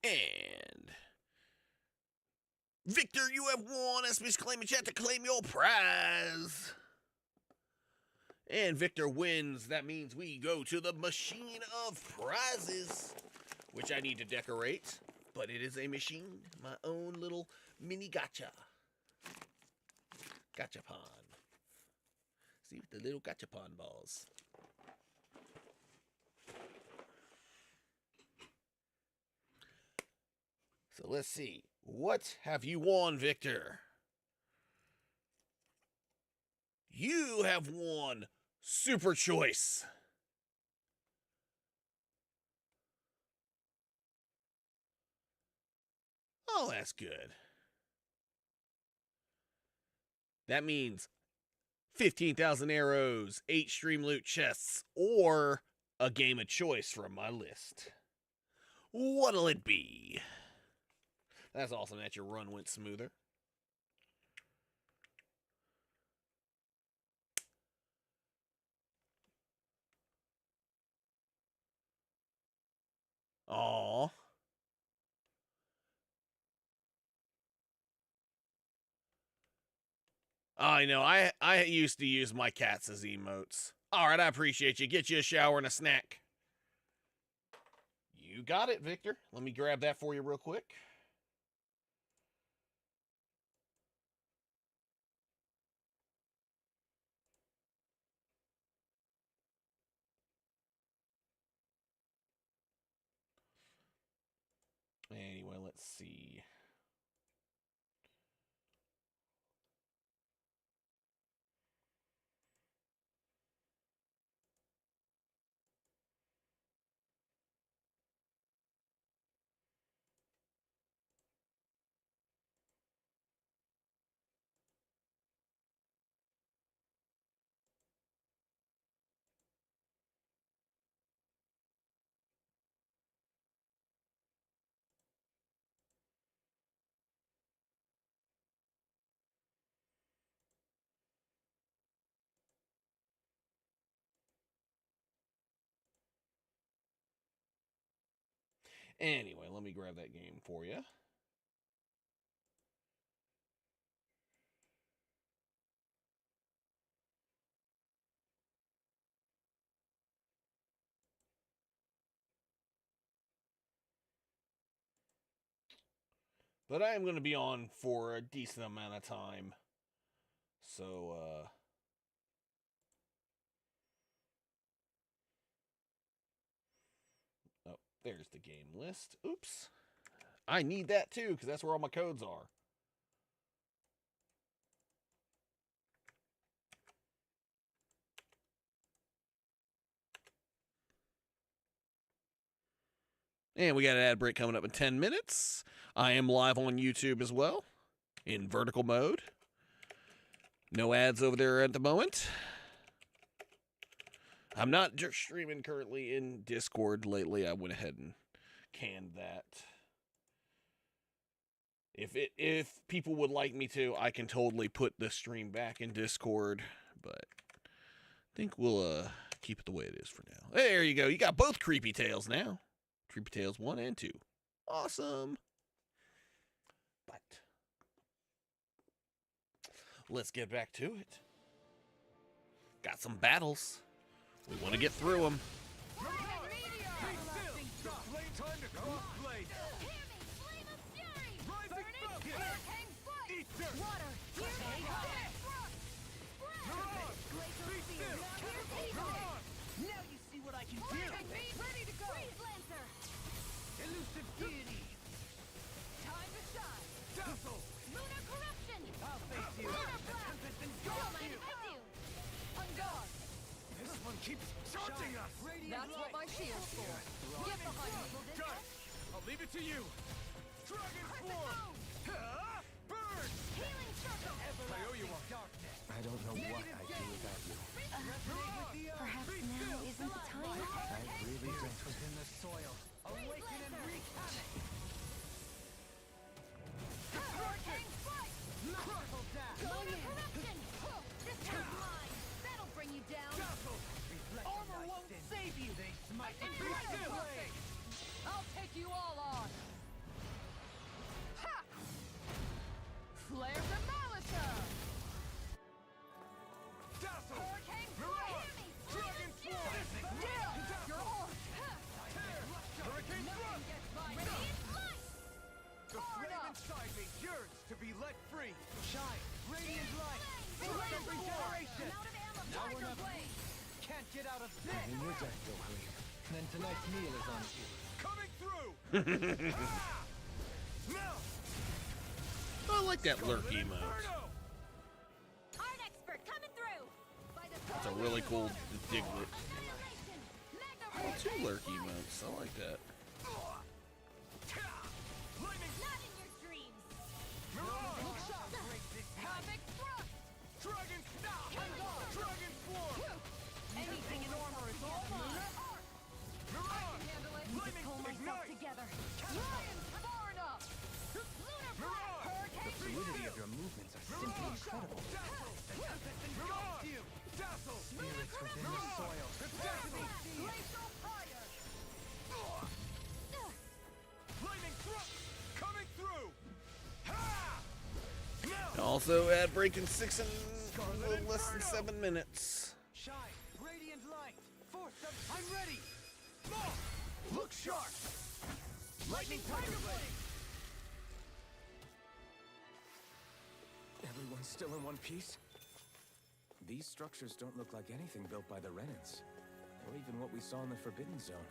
And Victor, you have won. SMS claim in chat to claim your prize. And Victor wins. That means we go to the machine of prizes, which I need to decorate. But it is a machine, my own little mini gacha. Gachapon. See with the little gachapon balls. So let's see. What have you won, Victor? You have won Super Choice. Oh, that's good. That means 15,000 arrows, 8 stream loot chests, or a game of choice from my list. What'll it be? That's awesome that your run went smoother. Aww. I know, I used to use my cats as emotes. Alright, I appreciate you. Get you a shower and a snack. You got it, Victor. Let me grab that for you real quick. Anyway, let's see. Anyway, let me grab that game for you. But I am going to be on for a decent amount of time. So, oh, there's the game list. Oops. I need that too, because that's where all my codes are. And we got an ad break coming up in 10 minutes. I am live on YouTube as well, in vertical mode. No ads over there at the moment. I'm not just streaming currently in Discord lately. I went ahead and canned that. If people would like me to, I can totally put the stream back in Discord, but I think we'll keep it the way it is for now. There you go. You got both Creepy Tales now. Creepy Tales 1 and 2. Awesome. But let's get back to it. Got some battles. We want to get through them. shield sword. Get behind me. Got it! I'll leave it to you! Dragon Swarm! Burn! Healing circle. I owe you one. I don't know what I'd do without you. Perhaps now isn't the time. I really don't. Within the soil. Awaken and wreak havoc. Hurricane strike. Merciful dash. Lunar corruption. This one's mine. That'll bring you down. Armor won't save you. They smite and I'll take you all on. Ha! Flare the Malisa. Dazzle! Hurricane Mirage! strike. Dragon Swarm! Yeah, you're on. Tear! Hurricane Thrust! Radiant light. The flame inside me yearns to be let free! Shine. Radiant light. Flame Instant regeneration. I'm out of ammo. Now Tiger we're not- blade. Can't get out of this. In your deck, Gohan. Then tonight's meal is on you. Coming through! Ah! Now! I like that lurk Scarlet emote. Inferno! Art expert coming through. That's a really cool dig. Annihilation. Mega Oh, ray. two lurk emotes. I like that. Lightning! Not in your dreams. Mirage! Havoc thrust. Dragon Stop! Dragon Swarm! Anything in armor is all mine. Mirage! Handle it. Lightning Pull myself Ignite! together. Lion, far enough. Lunar blast. Mirage! Hurricane Fluidity of your movements are simply incredible. Dazzle! Mirage! Dazzle! Spirits within the soil. Dazzle! Glacial fire. Lightning Thrust! Coming through! Ha! Now! Also, ad break in 6 and a little less than 7 minutes. Shine. Radiant light. Force of... I'm ready. Look sharp! Lightning Tiger Blade! Everyone's still in one piece? These structures don't look like anything built by the Renans, or even what we saw in the Forbidden Zone.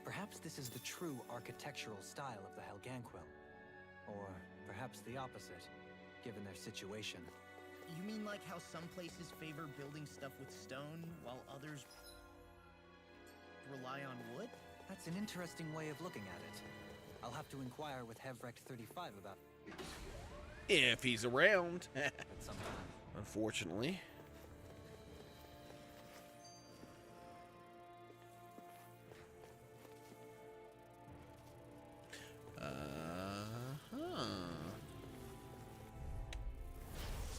Perhaps this is the true architectural style of the Helganquil. Or perhaps the opposite, given their situation. You mean like how some places favor building stuff with stone, while others rely on wood? That's an interesting way of looking at it. I'll have to inquire with Hevrecht 35 about If he's around. it sometime. Unfortunately.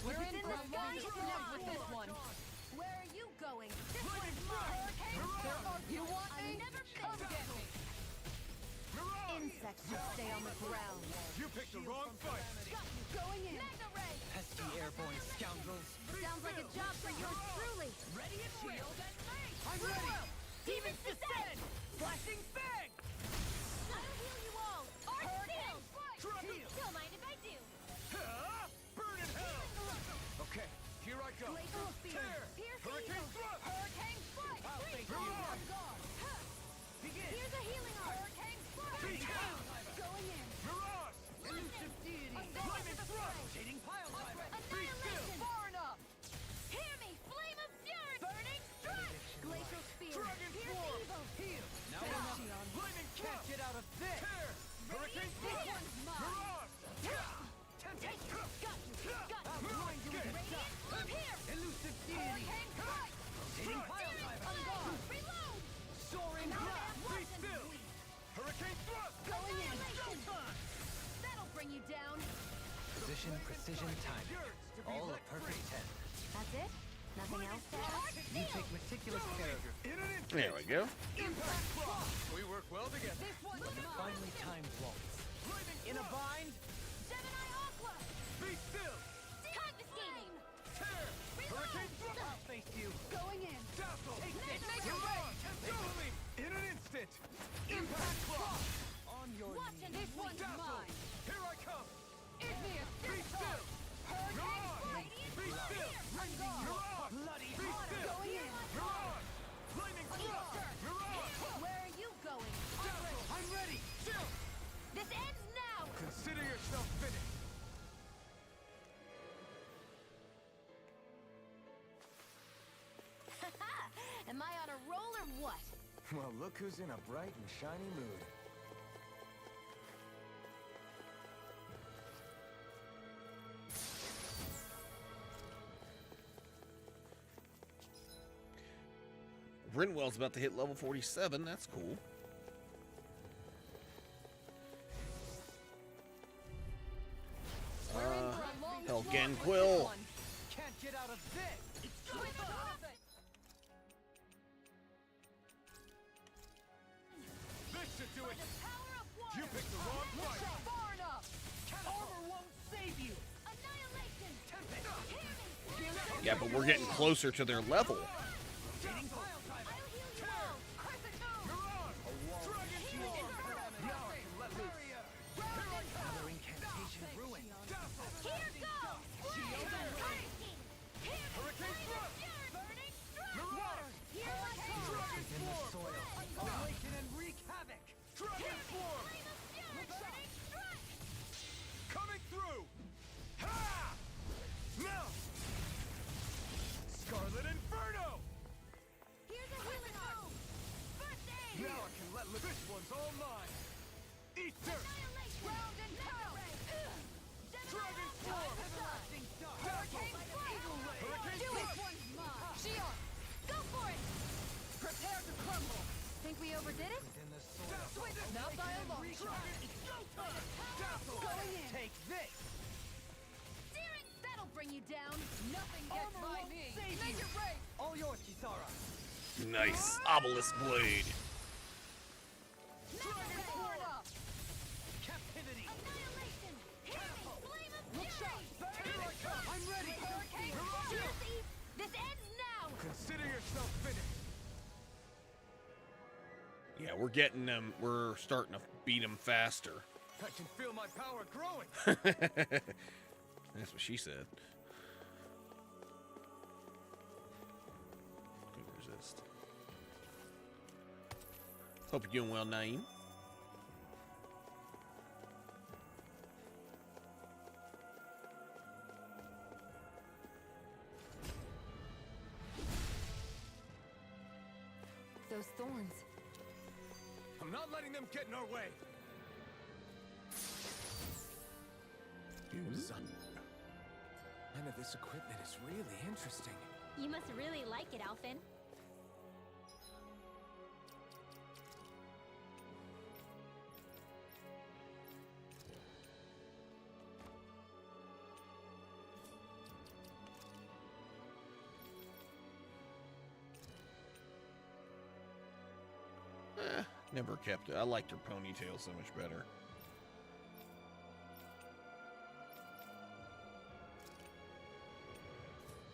We're in for a long slog with this one. Where are you going? This one's mine. You want me? Never Come get me. Insects should stay on the ground. You picked the wrong fight! Going in. Mega ray. Pesky airborne scoundrels. Sounds like a job for yours truly. Ready and shield and face. I'm ready. Demons descend. Flashing fang. I'll heal you all. Art shield. Heal. Don't mind if I do. Burn in hell! Okay, here I go! Glacial spear. Tear! Pierce Hurricane evil. Thrust! Hurricane strike. I'll face you. I'm gone. Begin. Here's a healing art. Hurricane strike. Beat down! Going in. Mirage! Elusive deity. Lightning Thrust! Shading pile driver. Annihilation. Far enough. Hear me. Flame of fury. Burning strike. Glacial spear. Dragon Pierce Swarm. evil. Heal. Now Stay we're on. not. Lightning Can't Thrust! get out of this. Tear! Hurricane Thrust! Mirage! Take it. Got you. Got I'll you. blind you with Radiant. I'm here. Elusive deity. Hurricane strike. Shading pile driver. I'm gone. Reload. Soaring Now blast. that Be wasn't still! weak. Hurricane Thrust! Going in. That'll bring you down. Position, precision, timing. Yearns to be All a let perfect free. 10. That's it? Nothing else to add? You take meticulous care of your... In an instant! There we go. Impact Cross! We work well together. This one's mine. Finely timed waltz. Lightning In a Thrust! bind. Gemini Aqua. Be still! Confiscating. Tear! Hurricane Thrust! I'll face you. Going in. Dazzle! Make it Mirage! Dazzling! In an instant! Impact Cross! On your Watch and This one's Dazzle! mine. Here I come! Igneous Be still! Mirage! Radiant Be still! I'm gone. Mirage! bloody Be still! Going in. Mirage! Lightning Thrust! Mirage! Where are you going? Dazzle! I'm ready! Still! This ends now. Consider yourself finished! Am I on a roll or what? Well, look who's in a bright and shiny mood. Rinwell's about to hit level 47. That's cool. Helgen Quill. Can't get out of this. This should do it! You picked the wrong fight! Far enough. Armor won't save you. Yeah, but we're getting closer to their level. Coming through! Ha! Now! Scarlet Inferno! Here's a healing arm. First aid. Now I can let loose. This one's all mine! Eat dirt! Ground and pound. Dragon Storm! Hurricane Blade. Hurricane Do it. Blade! This one's mine. Shion, go for it. Prepare to crumble. Think we overdid it? Not by a long shot. Going in. Take this. Steering, that'll bring you down. Nothing gets Armor by won't me. save Make you. it rain. All yours, Kisara. Nice. Obelisk Blade. Captivity. Annihilation. Hit me. Flame of fury. I'm ready. Hurricane. This ends now. Consider yourself finished! Yeah, we're getting them. We're starting to beat them faster. I can feel my power growing! That's what she said. Good resist. Hope you're doing well, Naeem. Those thorns. I'm not letting them get in our way! None of this equipment is really interesting. You must really like it, Alphen. Never kept it. I liked her ponytail so much better.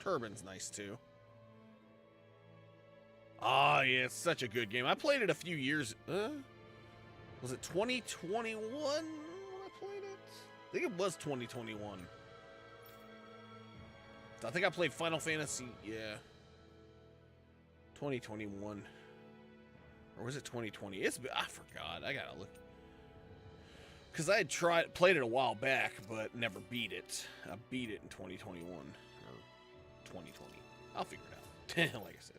Turban's nice too. Ah, yeah, it's such a good game. I played it a few years. Was it 2021 when I played it? I think it was 2021. I think I played Final Fantasy. Yeah, 2021. Or was it 2020? I forgot. I gotta look. Because I had played it a while back, but never beat it. I beat it in 2021. Or 2020. I'll figure it out. Like I said.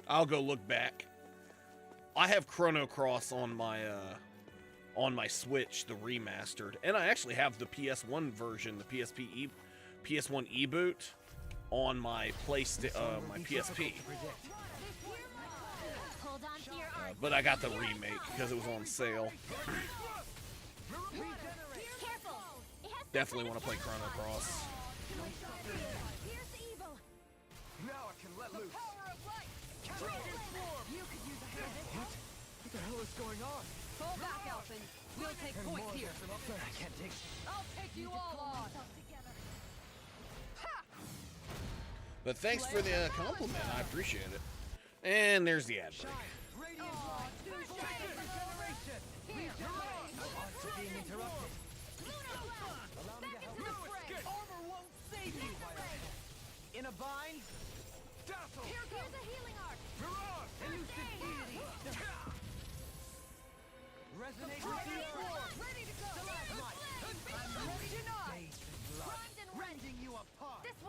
I'll go look back. I have Chrono Cross on my Switch, the remastered. And I actually have the PS1 version, the PS1 e-boot on my my PSP. But I got the remake because it was on sale. Definitely want to play Chrono Cross. Now I can let loose! What the hell is going on? Fall back, Alphen. We'll take points here. I can't take. I'll take you all on. But thanks for the compliment. I appreciate it. And there's the ad break. In a bind. Here's a healing arc. Resonate Ready to go. Primed and rending you apart. This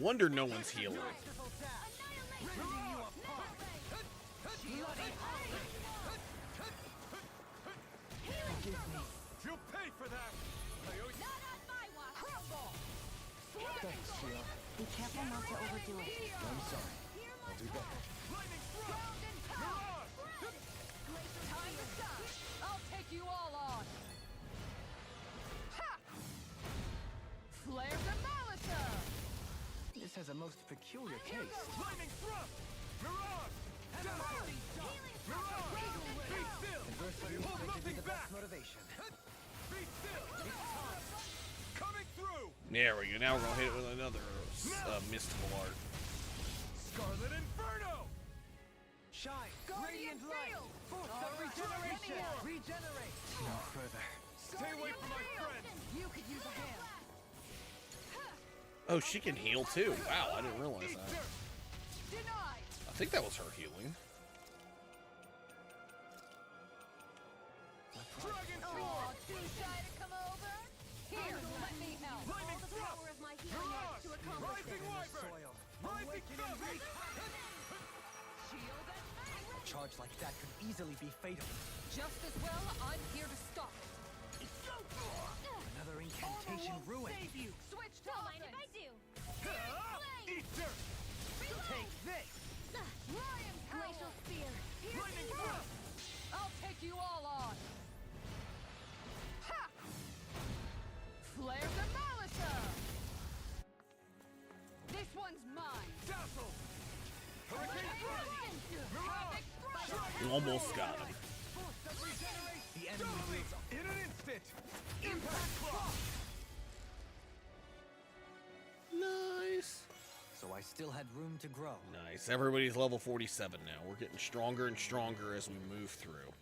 wonder no one's healing. You'll pay for that! Not on my watch! Crumble! Thanks, Shio. Be careful not to overdo it. I'm sorry. I'll do better. Time to shine! I'll take you all on! Ha! Flare the Malisa! This has a most peculiar taste. Lightning thrust! Mirage! Healing Be still! Adversity is Hold going to be nothing the back! best motivation. Be still! It's time! Coming through! There we go. Now we're gonna hit it with another mystical art. Scarlet Inferno! Shine! Guardian Radiant light! Field! Boost of regeneration! Regenerate! No further. Stay away from my friend! You could use a hand. Oh, she can heal too. Wow, I didn't realize that. Denied! I think that was her healing. Dragon Oh, Swarm! too shy to come over? Here, let me help. Lightning The thrust! power of my healing arts to accomplish Rising this. Wyvern! Rising Covenant! Shield and A charge like that could easily be fatal. just as well, I'm here to stop it. Another incantation ruined. Save you. Switch Don't mind if topics. I do. Eat dirt! Take this! Lion Glacial Spear. Lightning thrust! I'll take you all on. Ha! Flare the Malisa! This one's mine. Dazzle! Hurricane thrust! Mirage! You almost got him. The enemy wields In an instant! Impact Cross! Nice. so I still had room to grow. Nice. Everybody's level 47 now. We're getting stronger and stronger as we move through.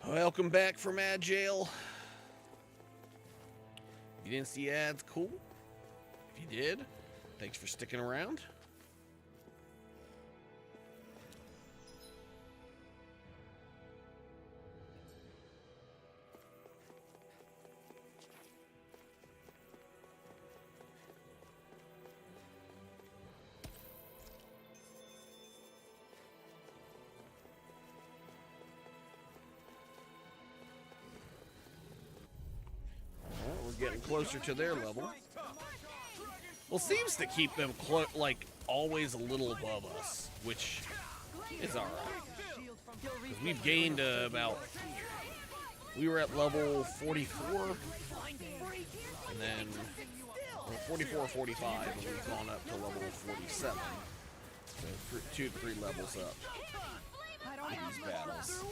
Welcome back from ad jail. If you didn't see ads, cool. If you did, thanks for sticking around. We're getting closer to their level. Well, seems to keep them like always a little above us, which is all right. 'Cause we've gained about. We were at level 44, and then 44 or 45, and we've gone up to level 47. So 2 to 3 levels up in these battles.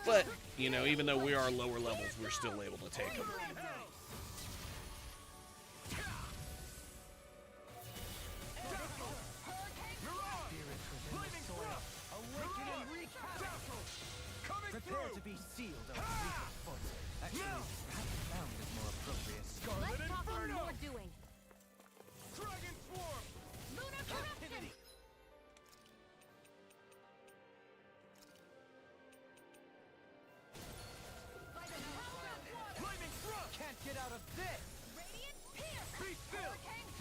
But, you know, even though we are lower levels, we're still able to take them. Prepare to be sealed, O weaker foot. Actually, perhaps bound is more appropriate. Let's talk on more doing. Dragon Swarm! Lunar corruption. Lightning thrust! Can't get out of this! Radiant Pierce. Be still!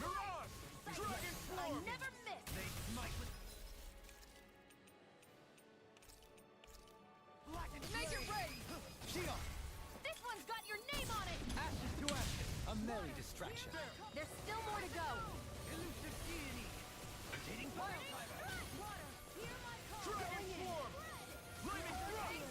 Mirage! Dragon I Swarm! never miss. They smite with black and Make it rain! Shio! This one's got your name on it. Ashes to ashes! A merry distraction. There's still more to go. Elusive deity! Rotating pile driver! Dragon Swarm! Lightning thrust!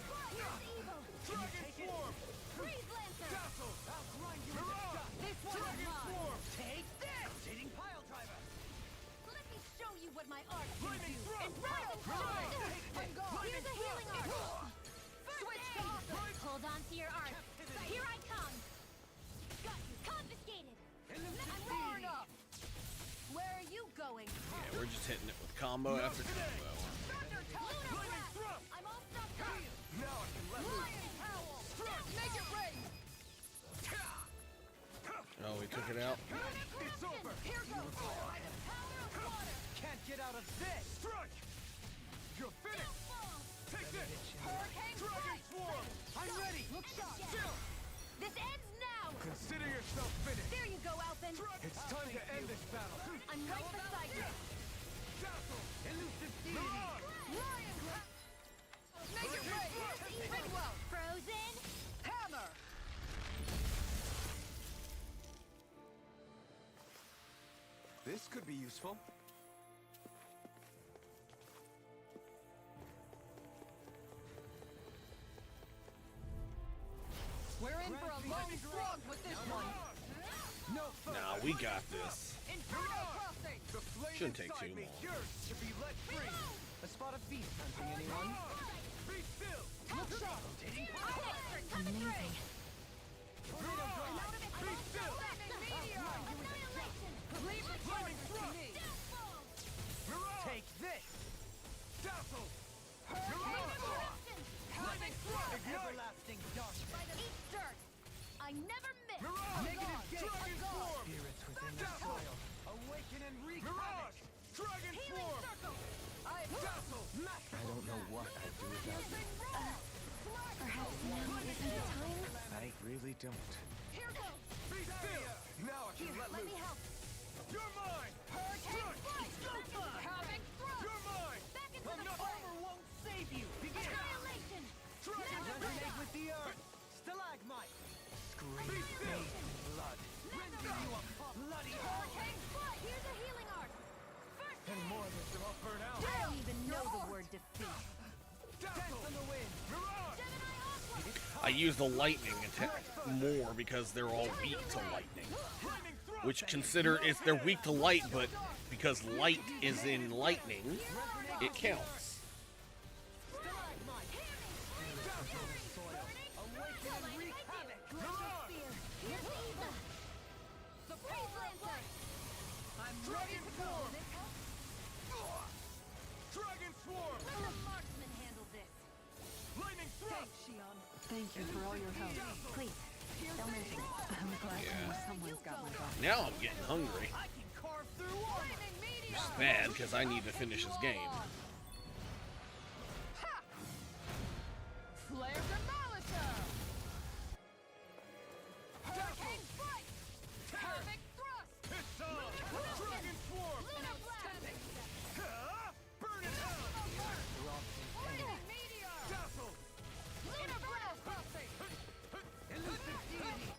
Dragon Swarm! Freeze Lancer. Dazzle! Outrun you Mirage! This one's Dragon mine. Swarm! Take this! Rotating pile driver! Let me show you what my art can Lightning do. thrust! Inferno Charge. I'm gone. Here's a healing art. Switch to offense. Hold on to your art. Here I come. Got you. Confiscated. I'm roaring up. Where are you going? Yeah, we're just hitting it with combo after combo. Lightning thrust! I'm all stuffed up. Now I can level. Lion Howl! Make it rain! Oh, we took it out. It's over! can't get out of this! Strike! You're finished! Take this! Hurricane Dragon Swarm! I'm ready! Look sharp! Still! This ends now! Consider yourself finished! There you go, Alphen! It's time to end this battle! I'm right beside you! Dazzle! Elusive deity! Lion! Make it rain! Ringwell! Frozen! Hammer! This could be useful. We're in for a long slog with this one. No further! Nah, we got this. Inferno crossing! The flame Shouldn't take inside too me long. yearns to be let free! A spot of beast hunting, anyone? Be still! Look sharp! Amazing! Tornado drive! Be still! Leave the flaming to me! Mirage! Take this! Dazzle! Lightning Everlasting darkness! Eat dirt! I never miss! Mirage! Negative gate! Dragon Swarm! Spirits within the soil! Awaken and wreak Mirage! Dragon Swarm! Dazzle! I don't know what I'd do without you. Perhaps now isn't the time? I really don't. Here goes! Be still! Now I can Here, let let me loose! help! You're mine! Hurricane Flight! Having thrust! You're mine! Back into the Enough fray! armor won't save you! Begin! Annihilation! Dragon Resonate with the earth! Stalagmite! Be Scream still! blood! Rending you a bloody Hurricane Flight! Here's a healing art! First And more of this will all burn out! I don't even know the word defeat! Dazzle! on the wind! Mirage! Gemini Aqua! I use the lightning attack more because they're all weak to lightning. Lightning thrust! Which consider if they're weak to light, but because light is in lightning, it counts. Stalagmite! Awaken and wreak havoc! Here's the evil! Surprise Lancer! I'm ready to go! Dragon Swarm! Let the marksman handle this! Lightning thrust! Shion. Thank you for all your help. Please, don't mention it. I'm glad to know Yeah. someone's got my back. Now I'm getting hungry. I can carve through armor! Which is bad because I need to finish this game. Flare Demolisher! Hurricane Flight! Havoc Thrust! It's on! Dragon Swarm! Lunar Blast! Burn it out! Lightning Meteor! Dazzle! Lunar Blast! Elusive deity!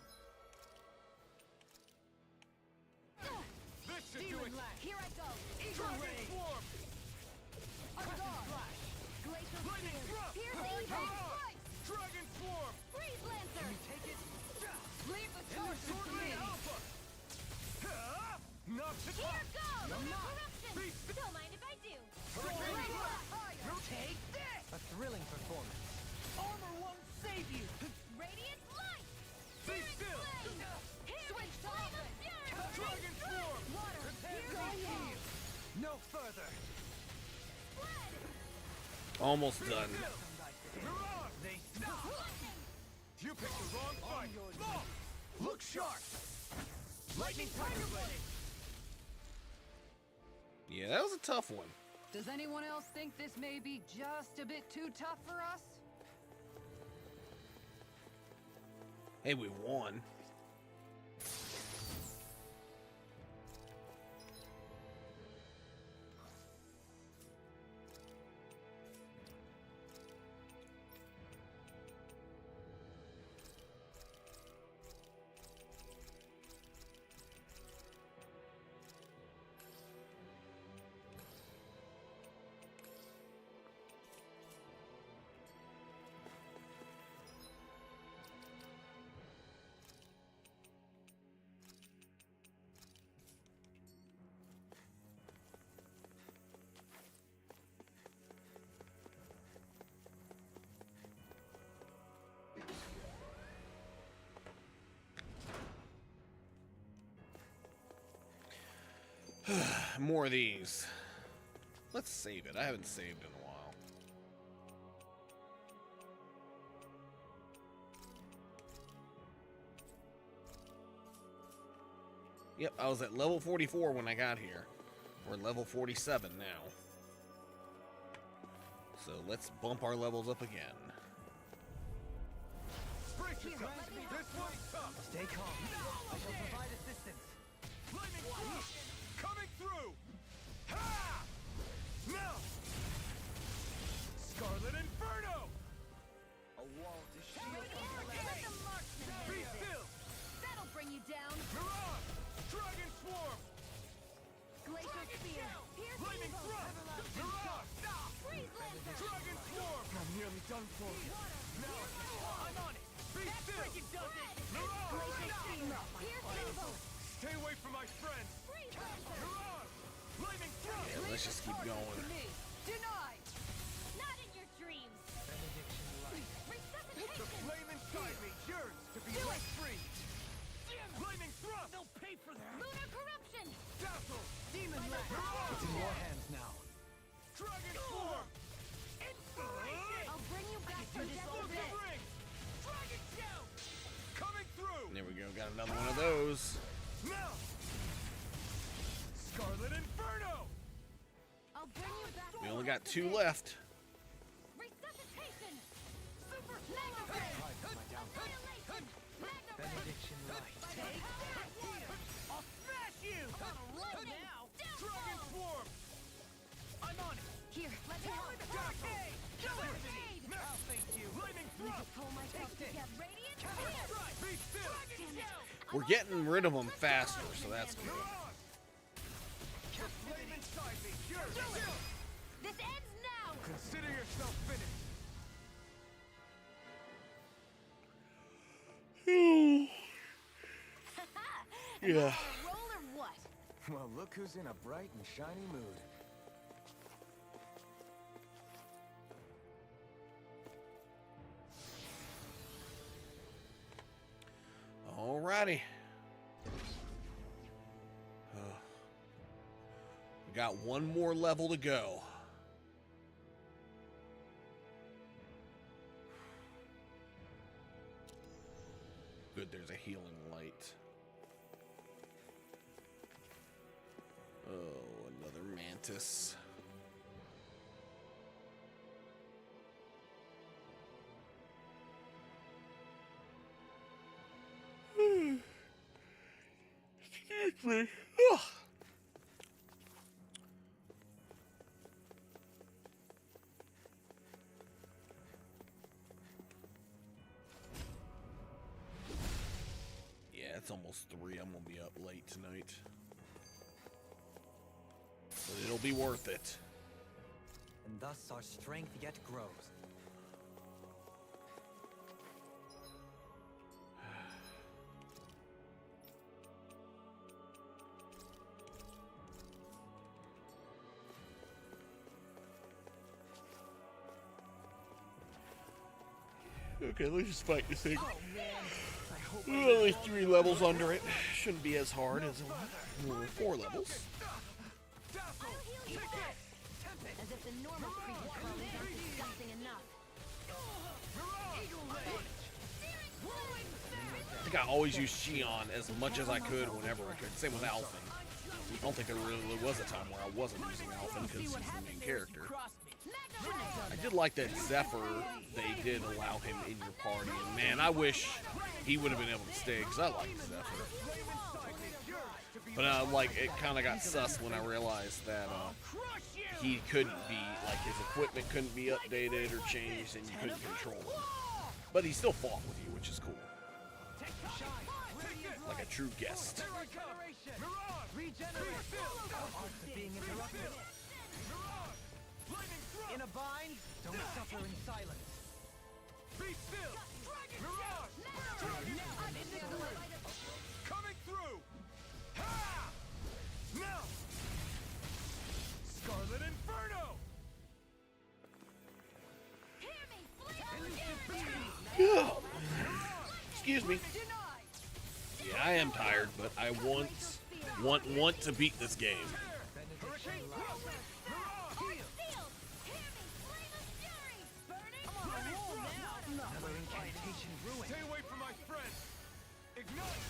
This should do it! Demon lash! Here I go! Eagle ray! Swarm! Crescent flash! Glacial Lightning Spear! thrust! Here's the evil! Mirage! Dragon Swarm! Freeze Lancer! Take it! Leave the charges to Sword me! Ray Alpha! Knock it Here off! goes! not. Eruption! Don't mind if I do! Hurricane Blast! Take this! A thrilling performance. Armor won't save you! Radiant Light! Be Searing still! Flame! Switch to Flame of Fury! Dragon Swarm! Water! Here Thank goes! you! No further! Flood! Almost done. Mirage! They stop! You picked the wrong fight! Look! Look sharp! Lightning Tiger Blade! Yeah, that was a tough one. Does anyone else think this may be just a bit too tough for us? Hey, we won. More of these. Let's save it. I haven't saved in a while. Yep, I was at level 44 when I got here. We're level 47 now. So let's bump our levels up again. This one's tough. Stay calm. I shall provide assistance. Flaming Frost coming through. Ha! Now. Scarlet Inferno. A wall to shield. Be still. That'll bring you down. Mirage. Dragon Swarm. Glacial Spear. Pierce Flaming Evil. Thrust. Mirage. Freeze Lancer. Dragon Swarm. I'm nearly done for. Now. I'm on it. Be still. Mirage. Glacial Spear. Pierce Evil. Stay away from my friends. Freeze Lancer. Mirage. Flaming Thrust. Yeah, let's just keep going. Denied. Not in your dreams. The Resuscitation. flame inside me yearns to be let free. Flaming Thrust. They'll pay for that. Lunar Corruption. Dazzle. Demon Rat. Mirage. It's in your hands now. Dragon Swarm. I'll bring you back from death Look to the bed. ring. Dragon Shout. Coming through. There we go. Got another one of those. Now. Scarlet Inferno. I'll bring you back. We only got 2 left. Resuscitation. Super Mega Ray. Annihilation. Mega Ray. Benediction light. Take that. I'll smash you. Lightning. Dragon Swarm. I'm on it. Here, let me help. Blockade. First aid. I'll thank you. Flaming Need to Thrust. pull myself Take this. together. Radiant. Strike. Be still. Damn it. We're getting rid of them faster, so that's good. Mirage. The flame inside me yearns. Still. This ends now. Consider yourself finished. Yeah. Roll or what? Well, look who's in a bright and shiny mood. Alrighty. We got one more level to go. Good, there's a healing light. Oh, another mantis. Excuse me. Ugh. Yeah, it's almost 3. I'm gonna be up late tonight. But it'll be worth it. And thus our strength yet grows. Okay, let's just fight this thing. Only 3 levels under it. Shouldn't be as hard as 4 levels. I'll heal you back. As if the normal creepy crawlies aren't disgusting enough. I think I always used Shion as much as I could whenever I could. Same with Alphen. I don't think there really was a time where I wasn't using Alphen because he's the main character. I did like that Zephyr, they did allow him in your party, and man, I wish he would have been able to stay, because I like Zephyr. But like, it kind of got sus when I realized that he couldn't be, like, his equipment couldn't be updated or changed, and you couldn't control him. But he still fought with you, which is cool. Like a true guest. In a bind, don't suffer in silence. Be still. Mirage. Coming through. Ha! Now. Scarlet Inferno. Excuse me. Yeah, I am tired, but I want to beat this game. Another incantation ruined. Stay away from my friends. Ignite.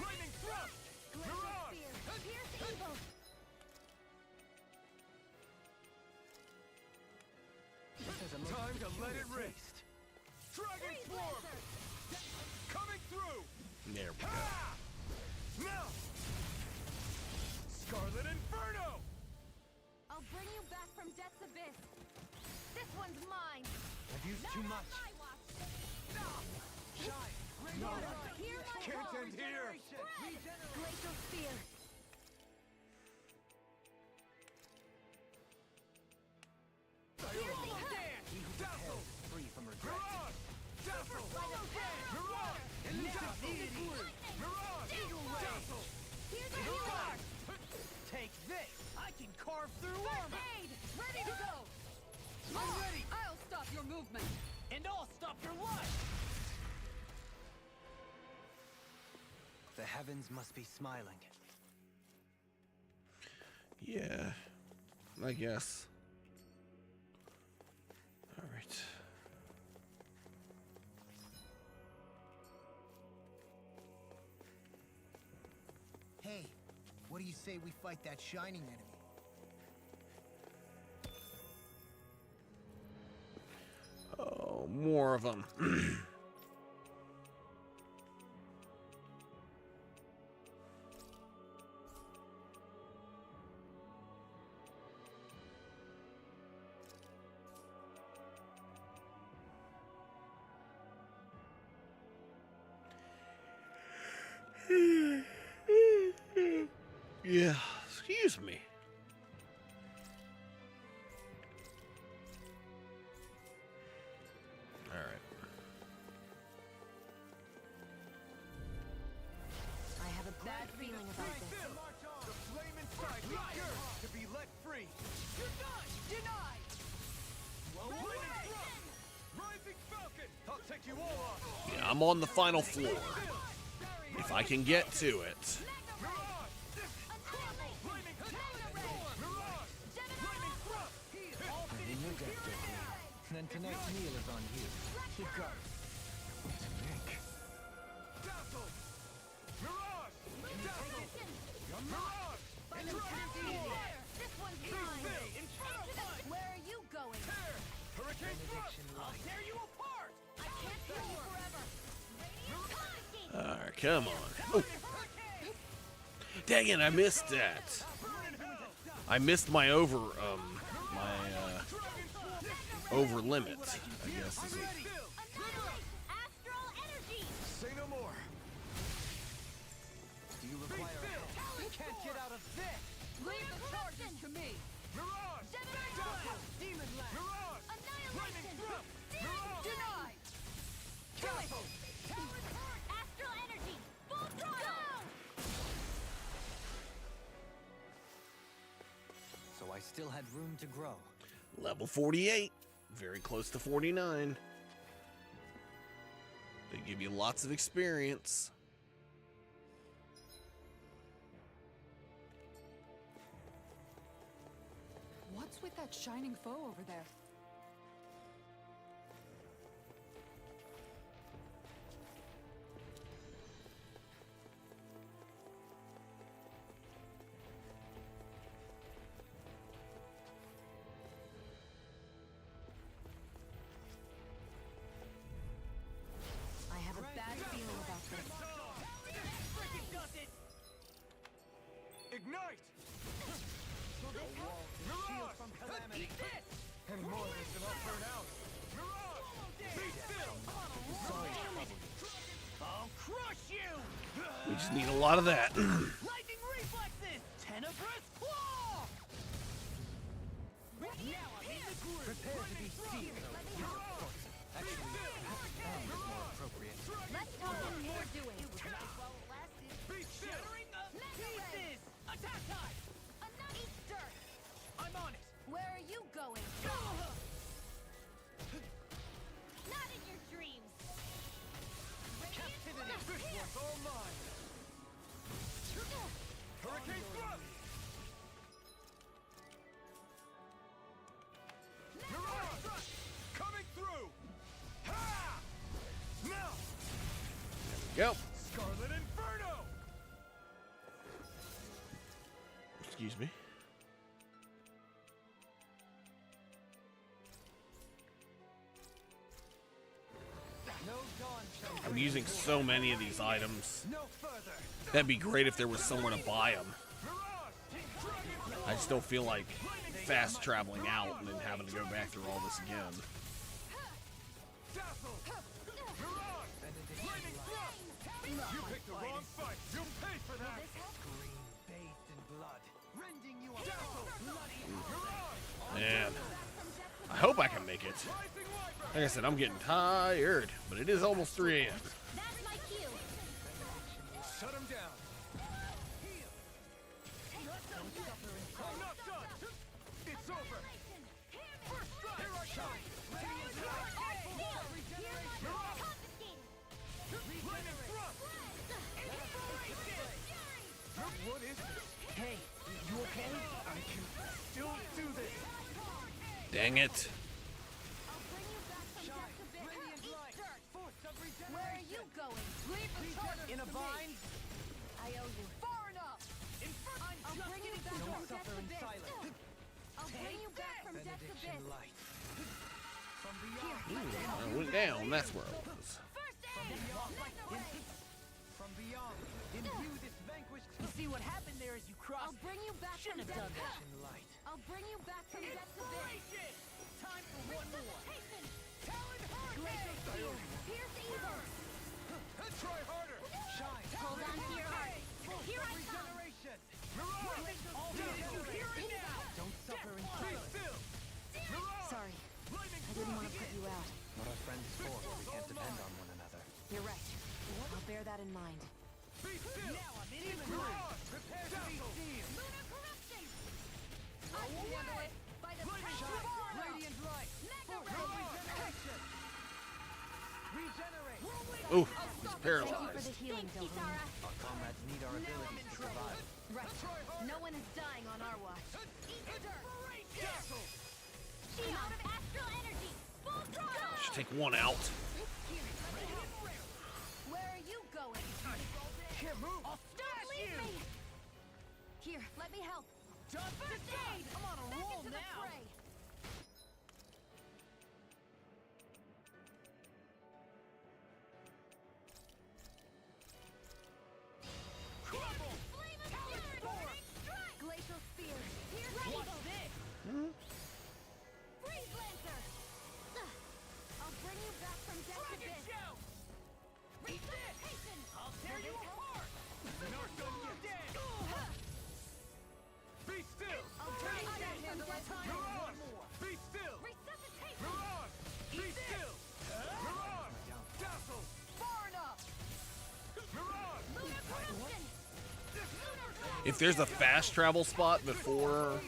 Lightning thrust. Mirage. Time to let it rip. Dragon Swarm! Coming through! There we go. Ha! Now! Scarlet Inferno! I'll bring you back from Death's Abyss. This one's mine. I've used too much. Shine! No, hear my Can't call. end here! Glacial Spear. Dazzle! Free from regret. Mirage! Dazzle! Mirage! Mirage! Dazzle! Here's a healer. Take this! I can carve through First armor! aid! Ready to go! I'm ready! I'll stop your movement. And I'll stop your life! The heavens must be smiling. Yeah, I guess. All right. Hey, what do you say we fight that shining enemy? Oh, more of them. Yeah, excuse me. All right. I have a bad feeling about this. The flame inside is yours to be let free! You're done! Denied! Rising Falcon! I'll take you all off! Yeah, I'm on the final floor. If I can get to it. Then tonight's meal is on you. Keep going. Dazzle! Mirage! Dazzle! Mirage! And Dragon Swarm! This one's mine. Where are you going? Hurricane Thrust! I'll tear you apart! I can't hear you forever. All right, come on. Oh. Dang it, I missed that. I missed my over limit, I guess. Is it. Astral energy. Say no more! Do you require help? You can't get out of this! Leave the charges to me. Mirage! Dazzle! Demon Land! Mirage! Annihilation. Mirage! Denied. Dazzle! Astral energy. Full throttle. So I still had room to grow. Level 48. Very close to 49. They give you lots of experience. What's with that shining foe over there? I have a bad feeling about this. Ignite! Will this help? Mirage! From calamity. Eat this! And more of this and I'll burn out! Mirage! Be still! I'll crush you! We just need a lot of that. Lightning reflexes! Tenebrous claw! Now I'm in the groove! Prepare to be seen. Actually, is more appropriate. Let's talk and more doing. Be still! Shattering the pieces! Attack time! Eat dirt. I'm on it! Where are you going? Not in your dreams. Captivity! This one's all mine! Hurricane Thrust! Mirage! Coming through! Ha! Now! Go. Scarlet Inferno! Excuse me. I'm using so many of these items. That'd be great if there was somewhere to buy them. I just don't feel like fast traveling out and then having to go back through all this again. You picked the wrong fight. You'll pay for that. Man, I hope I can make it. Like I said, I'm getting tired, but it is almost 3 a.m. That's my cue. Shut him down. I'm not done. It's over. First strike. Here I come. What is this? Hey, you okay? I can still do this. Dang it. Where are you going? Leave the charter In a bind? I owe you. Far enough. I'll bring you back from death's abyss. I'll bring you back from death's abyss. I went down. That's where I was. First aid. From beyond, imbue this vanquished. You see what happened there as you crossed. I'll bring you back from Shouldn't have done death's that in light. I'll bring you back from death's abyss. Time for one more. Glacial steel. Pierce evil. Try harder. Shine. Hold on to your heart. Here I come. Regeneration. Mirage. Here and now. Don't suffer in Be silence. still. Mirage. Sorry, I didn't want to put you out. What our friends for, we can't depend on one another. You're right. I'll bear that in mind. Be still. Now I'm in the Mirage. Prepare to be steel. Lunar corruption. Away by the power of Radiant light. Mega For ray. regeneration. Regenerate. Ooh, he's Thank you for paralyzed. the healing, Thanks, Dohun. Kisara. Our comrades need our abilities to survive. Right. No one is dying on our watch. Eat the dirt. Shion, astral energy. Full throttle. Should take one out. Where are you going? Can't move. Don't leave me. Here, let me help. First aid. I'm on a Back roll into the now. fray. Flame of fury. Glacial spear. Here's evil. Freeze lancer. I'll bring you back from death's abyss. Resuscitation. I'll tear you apart. Not done yet. Be still. I'll bring you back from death's abyss. Mirage. Be still. Resuscitation. Mirage. Be still. Mirage. Dazzle. Far enough. Mirage. Lunar corruption. If there's a fast travel spot before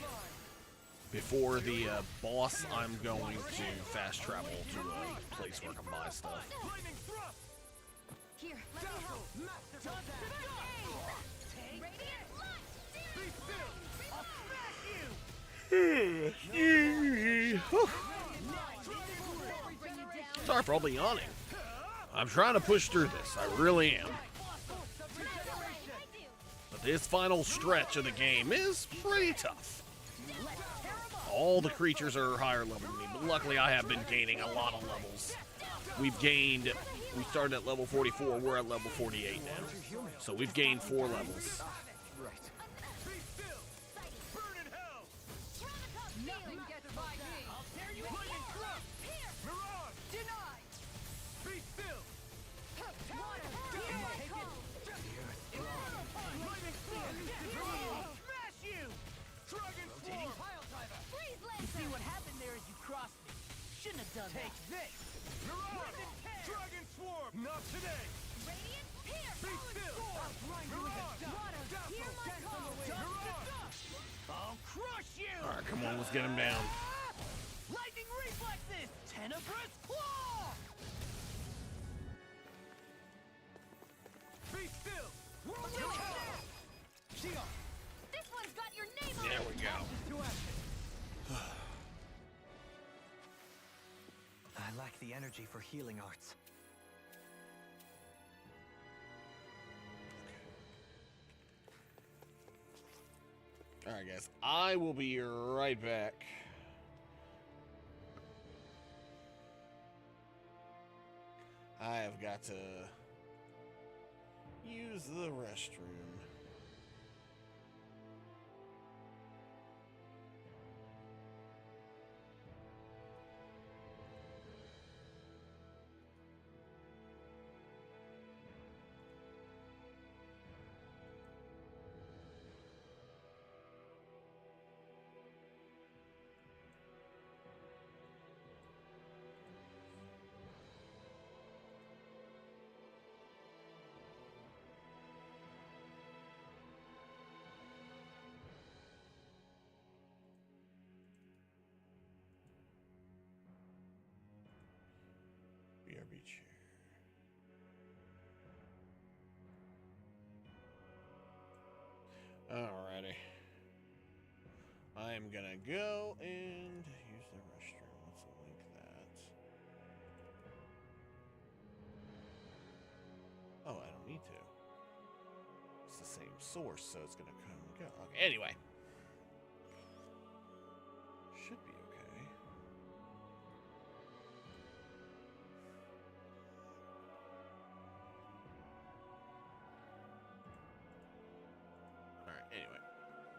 the boss, I'm going to fast travel to a place where I can buy stuff. Lightning thrust. Here, let me help. Masterful attack. Radiant light. Be still. I'll smash you. Bring you down. Sorry for all the yawning. I'm trying to push through this. I really am. But this final stretch of the game is pretty tough. All the creatures are higher level than me, but luckily I have been gaining a lot of levels. We started at level 44, we're at level 48 now. So we've gained 4 levels. Be still. Burn in hell. Nothing gets by me. I'll tear you apart. Lightning thrust. Mirage. Denied. Be still. Water. Here I come. Lightning thrust. Mirage. Smash you. Dragon Rotating swarm. pile driver. Freeze You see lancer. what happened there as you crossed me. Shouldn't have done that. Take this. Mirage. Dragon swarm. Not today. Radiant pierce. Be still. Mirage. Water. Hear my call. Mirage. I'll crush you. All right, come on, let's get him down. Lightning reflexes. Tenebrous claw. Be still. Shion. This one's got your name on There it. we go. To action. I lack the energy for healing arts. All right, guys, I will be right back. I have got got to use the restroom. BRB chair. Alrighty. I'm gonna go and use the restroom. Let's link that. Oh, I don't need to. It's the same source, so it's gonna come and go. Okay, anyway. Should be okay. Alright, anyway.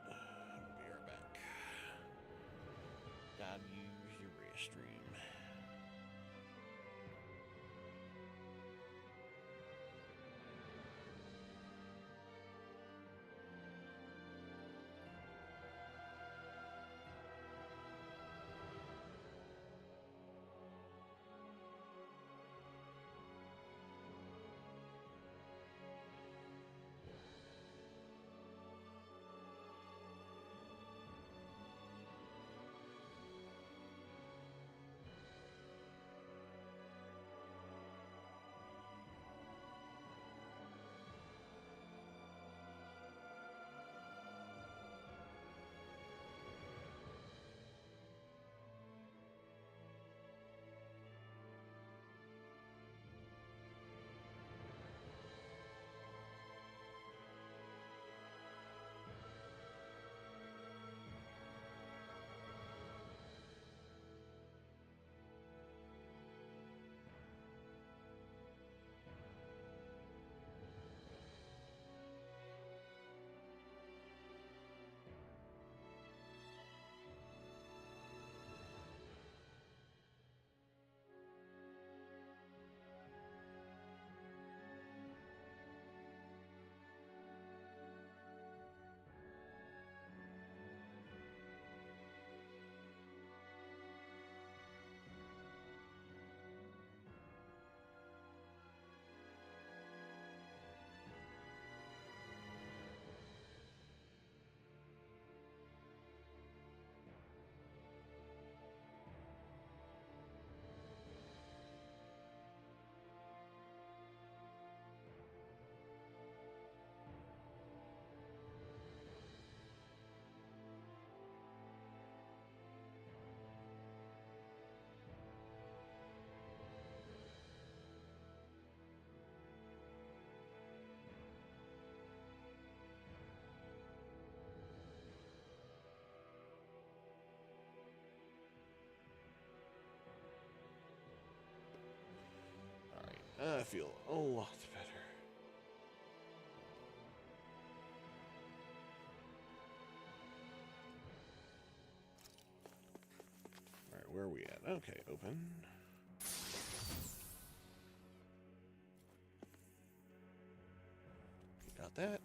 We'll be right back. Gotta use your restroom. I feel a lot better. Alright, where are we at? Okay, open. Got that.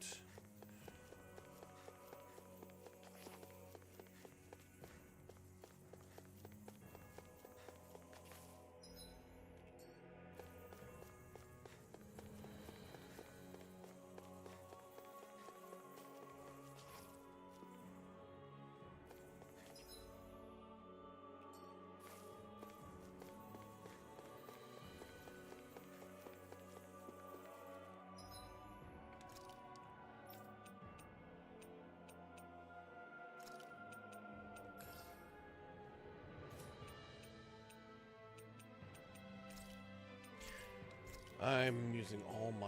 I'm using all my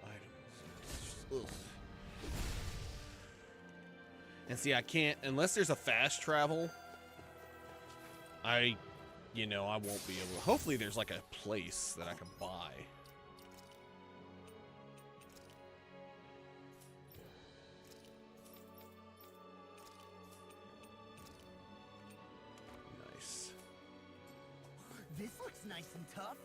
items. Ugh. And see, I can't, unless there's a fast travel, I won't be able to. Hopefully there's like a place that I can buy. That's nice and tough.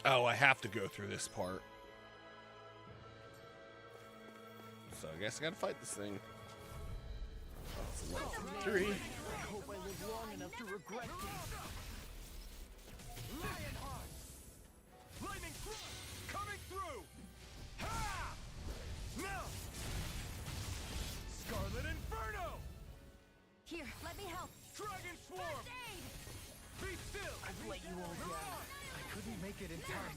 Oh, I have to go through this part. So I guess I gotta fight this thing. It's a level 3. I hope I live long enough to regret this. Lionheart! Lightning thrust coming through! Ha! Now! Scarlet Inferno! Here, let me help. Dragon Swarm! First aid! Be still! I've let you all down. I couldn't make it in time.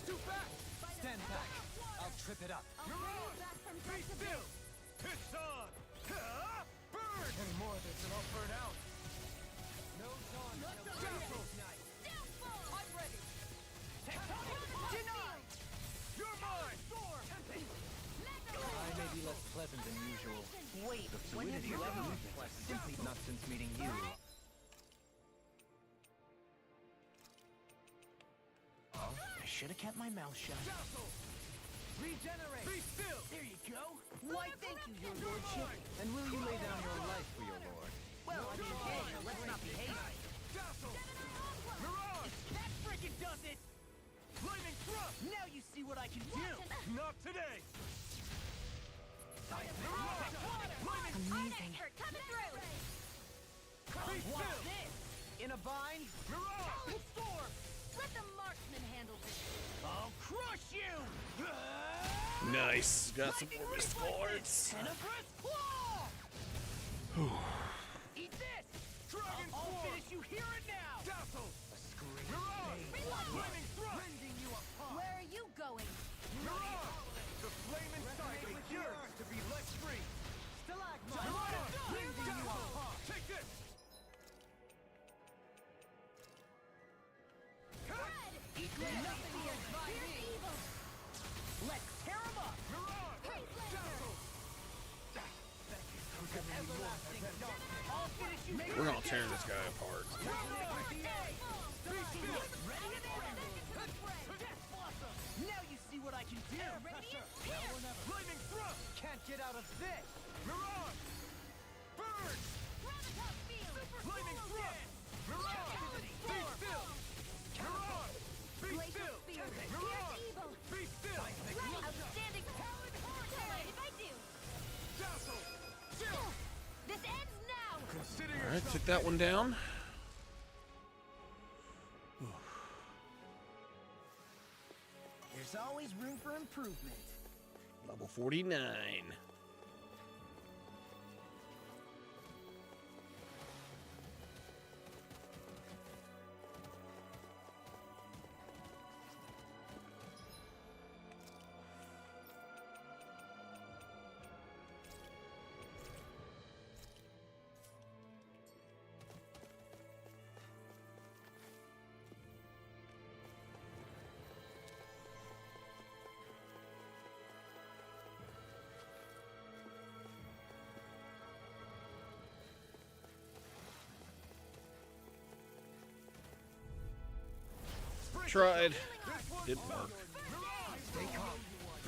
Scoot back! Stand back. I'll trip it up. I'll bring you back from Be such a still! It's on! Ha! Burn! Any more of this and I'll burn out. No dawn till Dazzle! I'm ready. Denied! You're mine! I may be less pleasant than usual. Wait, The when have fluidity you of ever the been movement. pleasant? Simply not since meeting you. I should have kept my mouth shut. Dazzle! Regenerate! Be still! There you go. Why, thank you, your lordship. And will you lay down your life for your lord? Well, I mean, hey, let's not be hasty. Dazzle! Mirage! That frickin' does it! Lightning thrust! Now you see what I can do! Not today! Amazing. Coming through. Be What's still! this? In a bind? Mirage! Storm! Let the marksman handle this. I'll crush you! Nice. Got some more missed forwards. Tenebrous Claw! Eat this! Dragon I'll Swarm! finish you here and now! Dazzle! Mirage! Lightning thrust! Rending you apart! Where are you going? Mirage! The flame inside me yearns to be let free! Stalagmite! Mirage! Rending you apart! Take this! Nothing gets by me! Let's tear 'em up! Mirage! Dazzle! Everlasting darkness! I'll finish you here We're gonna and tear now! this guy apart. Now you see what I can do! Lightning thrust! Can't get out of this! Mirage! Burn! Lightning thrust! Mirage! Be still! Mirage! Be still! Mirage! Be still! Outstanding. If I do. Dazzle! Chill! This ends now. Consider All right, yourself took that one down. There's always room for improvement. Level 49. Tried. Didn't work. Stay calm.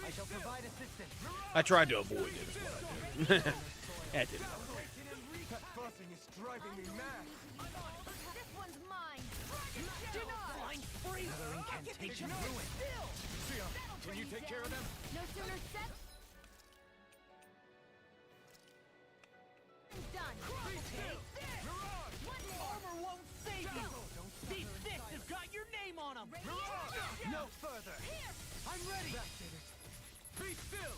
I shall provide assistance. I tried to avoid it, is what I did. That didn't work. That buzzing is driving me mad! This one's mine. Flying spree! Another incantation ruined. Sia, can you take care of them? No sooner set. Done. Be still! Mirage! Armor won't save you! These fists have got your name on them! No further! I'm ready! Be still!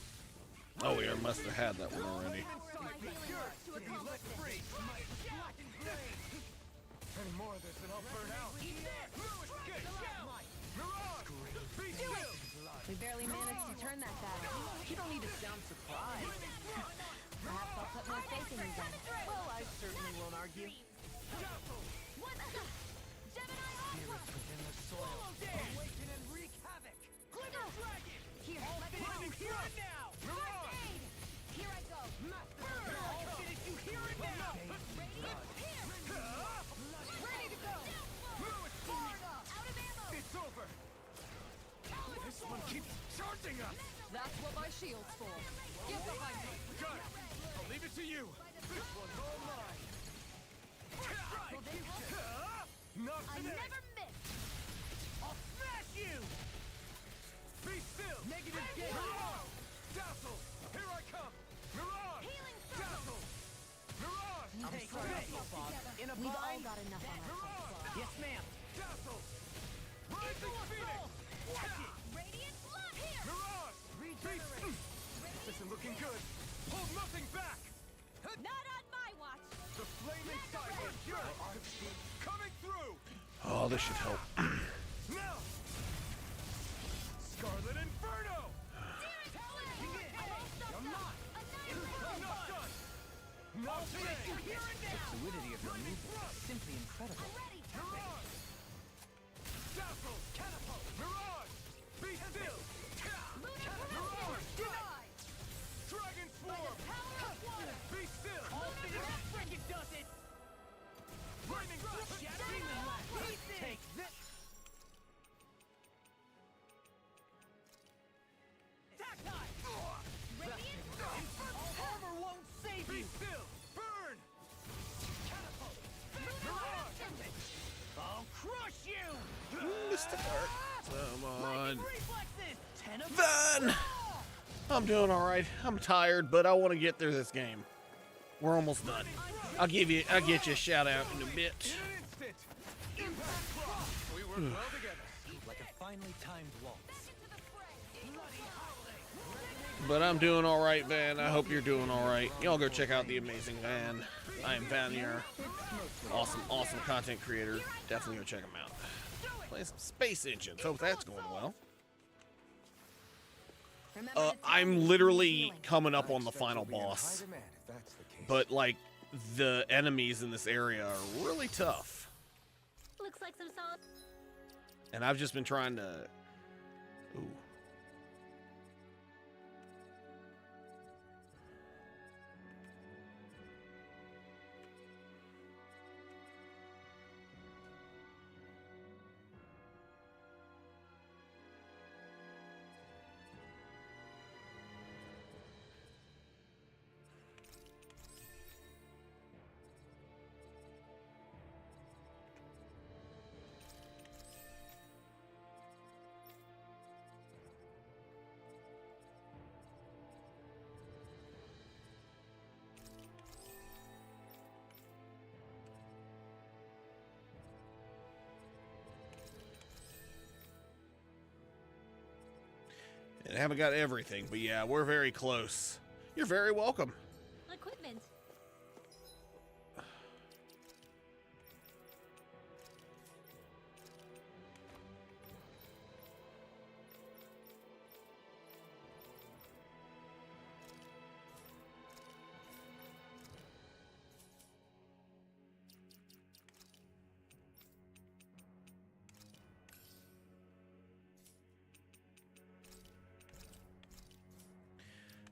Oh, we must have had that one already. To be let free! Any more of this and I'll burn out! No escape! Mirage! Be still! We barely managed to turn that battle. You don't need to sound surprised. Perhaps I'll put more faith in you then. Well, I certainly won't argue. Spirits within the soil. Awaken and wreak havoc! Glimmer dragon! Here, let me Finish you here and now! First aid! Here I go. I'll finish you here and now! Here! taunting us! That's what my shield's for. Get behind me. Got it! I'll leave it to you! This one's all mine! Not I today! never miss. I'll smash you! Be still! Negative game! Mirage! Dazzle! Here I come! Mirage! Healing circle. Dazzle! Mirage! Take this, Bob. In a We've all bind. got enough on our plates. Yes, ma'am. Dazzle! Rising Phoenix! Watch it! Radiant blood here. Mirage! This isn't looking good! Hold nothing back! Not on my watch. The flaming side is pure! Coming through! Oh, this should help. Now! Scarlet Inferno! I'm not. I'm not done! Not today! The fluidity of your movement is simply incredible. Mirage! Dazzle! Catapult! Mirage! Be still! Mirage! Dragon Swarm! Be still! Frickin' does it! Lightning Take this! Tactile! Armor won't save Be you! still! Burn! Catapult! Mirage! I'll crush you! Mr. Dark. Come on. Reflexes! 10 of Van! I'm doing alright. I'm tired, but I want to get through this game. We're almost done. I'll get you a shout out in a bit. In an instant! Impact Cross! We work well together. Like a finely timed waltz. But I'm doing alright, Van. I hope you're doing alright. Y'all go check out the amazing Van. I am Van, your awesome content creator. Definitely go check him out. Play some Space Engines. Hope that's going well. I'm literally coming up on the final boss. But, like, the enemies in this area are really tough. Looks like some solid. And I've just been trying to... Ooh. I haven't got everything, but yeah, we're very close. You're very welcome. Equipment.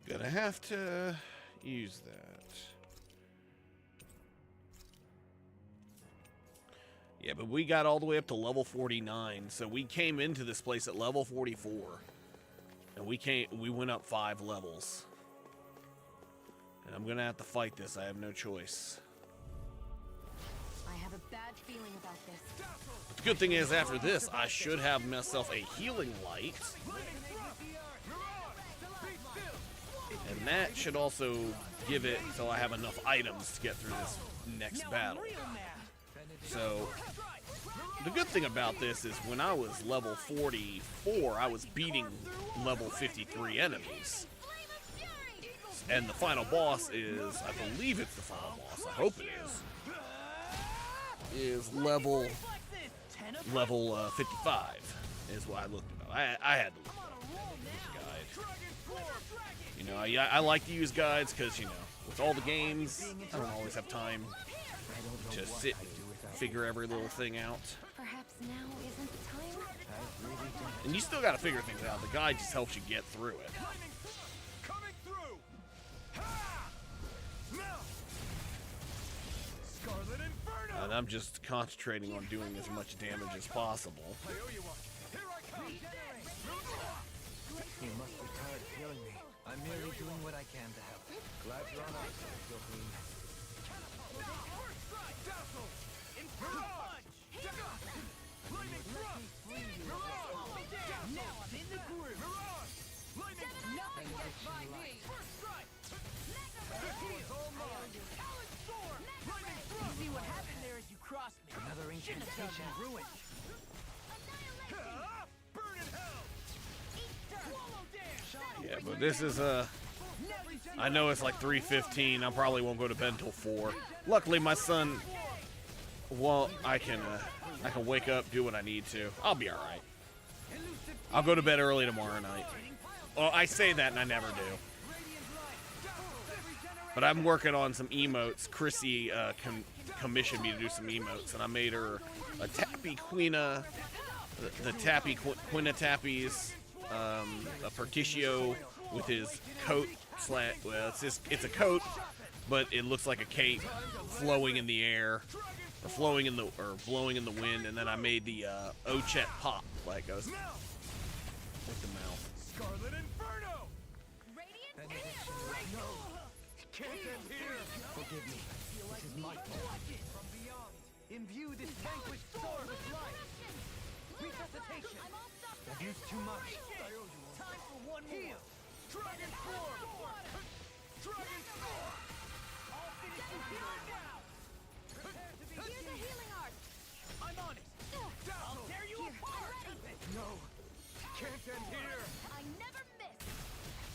Gonna have to use that. Yeah, but we got all the way up to level 49, so we came into this place at level 44. And we went up 5 levels. And I'm gonna have to fight this. I have no choice. I have a bad feeling about this. But the good thing is, after this, I should have myself a healing light. And that should also give it so I have enough items to get through this next battle. So, the good thing about this is when I was level 44, I was beating level 53 enemies. And the final boss is, I believe it's the final boss, I hope it is level 55, is what I looked at. I had to look at the guide. You know, I like to use guides because, you know, with all the games, I don't always have time to sit and figure every little thing out. Perhaps now isn't the time? And you still got to figure things out. The guide just helps you get through it. Coming through! Ha! Now! Scarlet Inferno! And I'm just concentrating on doing as much damage as possible. I owe you one. Here I come! You must be tired of healing me. I'm merely doing what I can to help. Glad you're on our side, Joaquin. Now I'm in the groove. Nothing gets by me. You see what happened there as you crossed me. Another incantation ruined. Yeah, but this is I know it's like 3:15. I probably won't go to bed until 4. Luckily, my son. Well, I can wake up, do what I need to. I'll be all right. I'll go to bed early tomorrow night. Well, I say that and I never do. But I'm working on some emotes. Chrissy commissioned me to do some emotes, and I made her a Tappy Queena, the Tappy Queena Tappies, a Pertitio with his coat well, it's a coat, but it looks like a cape flowing in the air, or blowing in the wind, and then I made the Ochet pop like goes with the mouth. Scarlet Inferno! Can't end here. Forgive me. This is my fault. From beyond, imbue this vanquished sword with life. Resuscitation. I've used too much. Time for one more. Dragon form. Dragon form. I'll finish you here now. Prepare to be Here's a healing art. I'm on it. I'll tear you apart. No! Can't end here! I never miss.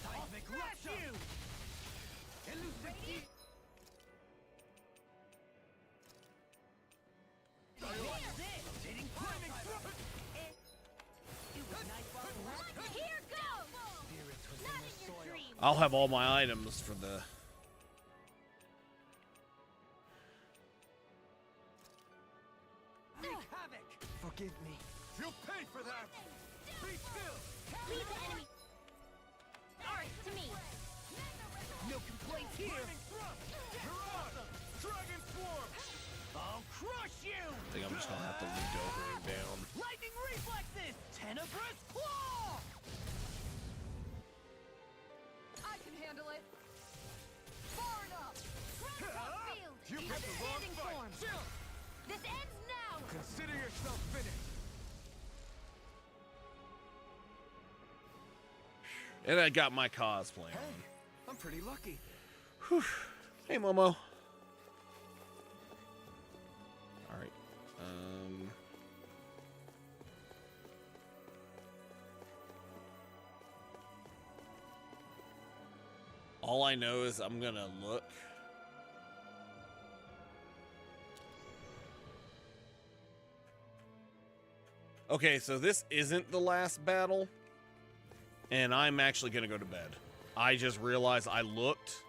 Seismic rupture. Elusive deep. Rotating climbing. It was nice while it lasted. Here goes. Spirits within Not the in your soil. dreams. I'll have all my items for the. Wreak havoc. Forgive me. You'll pay for that! Be still. Leave the enemy. Art to me. No complaints here. Dragon Swarm! I'll crush you. I think I'm just gonna have to lead over him down. Lightning reflexes. Tenebrous claw. I can handle it. Far enough. Crono field. You picked the wrong Understanding fight! form. Chill! This ends now. Consider yourself finished! And I got my cosplay on. I'm pretty lucky. Whew. Hey, Momo. All right. All I know is I'm gonna look. Okay, so this isn't the last battle, and I'm actually gonna go to bed. I just realized I looked.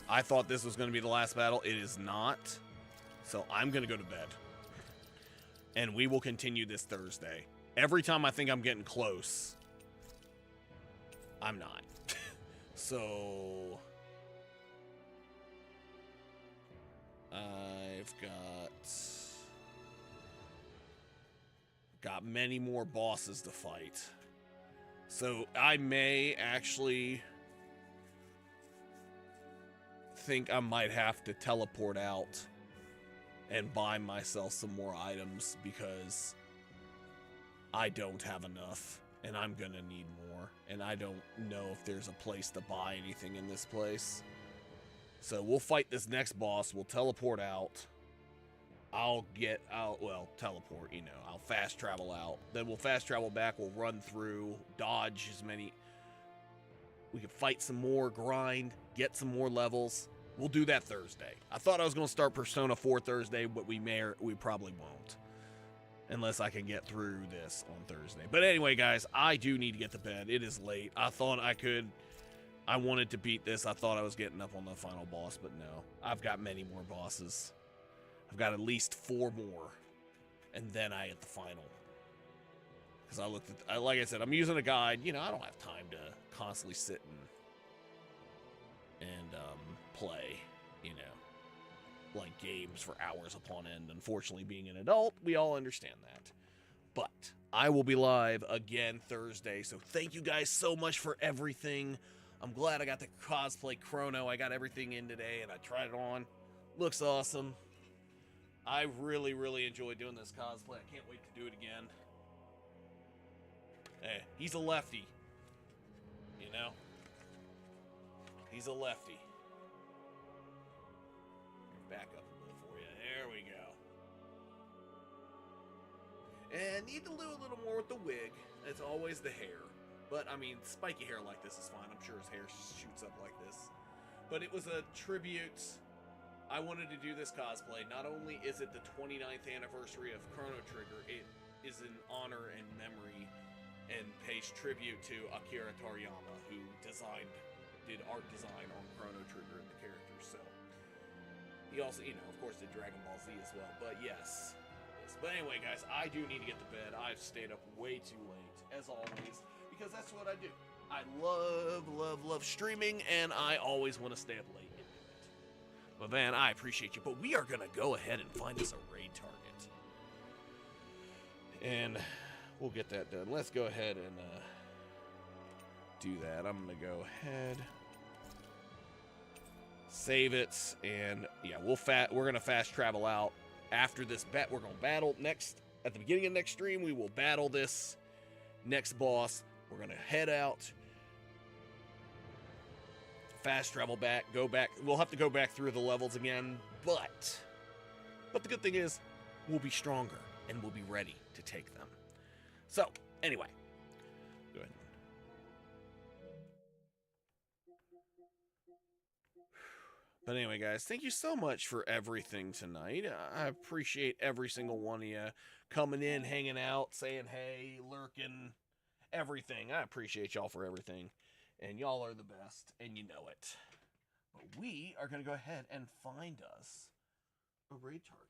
I thought this was gonna be the last battle. It is not. So I'm gonna go to bed. And we will continue this Thursday. Every time I think I'm getting close, I'm not. So I've got many more bosses to fight. So I may actually think I might have to teleport out and buy myself some more items because I don't have enough and I'm gonna need more, and I don't know if there's a place to buy anything in this place. So we'll fight this next boss, we'll teleport out. I'll teleport, you know, I'll fast travel out. Then we'll fast travel back, we'll run through, dodge as many. We can fight some more, grind, get some more levels. We'll do that Thursday. I thought I was going to start Persona 4 Thursday, but we probably won't. Unless I can get through this on Thursday. But anyway, guys, I do need to get to bed. It is late. I thought I wanted to beat this. I thought I was getting up on the final boss, but no. I've got many more bosses. I've got at least 4 more. And then I hit the final. Because I looked at, like I said, I'm using a guide. You know, I don't have time to constantly sit and play, you know, like games for hours upon end. Unfortunately, being an adult, we all understand that. But I will be live again Thursday, so thank you guys so much for everything. I'm glad I got the cosplay Crono. I got everything in today, and I tried it on. Looks awesome. I really, really enjoyed doing this cosplay. I can't wait to do it again. Hey, he's a lefty. You know? He's a lefty. Back up a little for you. There we go. And need to do a little more with the wig. It's always the hair. But, I mean, spiky hair like this is fine. I'm sure his hair shoots up like this. But it was a tribute. I wanted to do this cosplay. Not only is it the 29th anniversary of Chrono Trigger, it is in honor and memory and pays tribute to Akira Toriyama, who did art design on Chrono Trigger and the characters. So he also, of course, did Dragon Ball Z as well. But yes. But anyway, guys, I do need to get to bed. I've stayed up way too late, as always, because that's what I do. I love streaming, and I always want to stay up late and do it. But man, I appreciate you. But we are gonna go ahead and find us a raid target, and we'll get that done. Let's go ahead and do that. I'm gonna go ahead, save it, and yeah, we're gonna fast travel out. After this we're gonna battle next. At the beginning of next stream, we will battle this next boss. We're gonna head out, fast travel back, go back. We'll have to go back through the levels again, but the good thing is we'll be stronger and we'll be ready to take them. So anyway, go ahead. But anyway, guys, thank you so much for everything tonight. I appreciate every single one of you coming in, hanging out, saying hey, lurking, everything. I appreciate y'all for everything. And y'all are the best, and you know it. But we are going to go ahead and find us a raid target.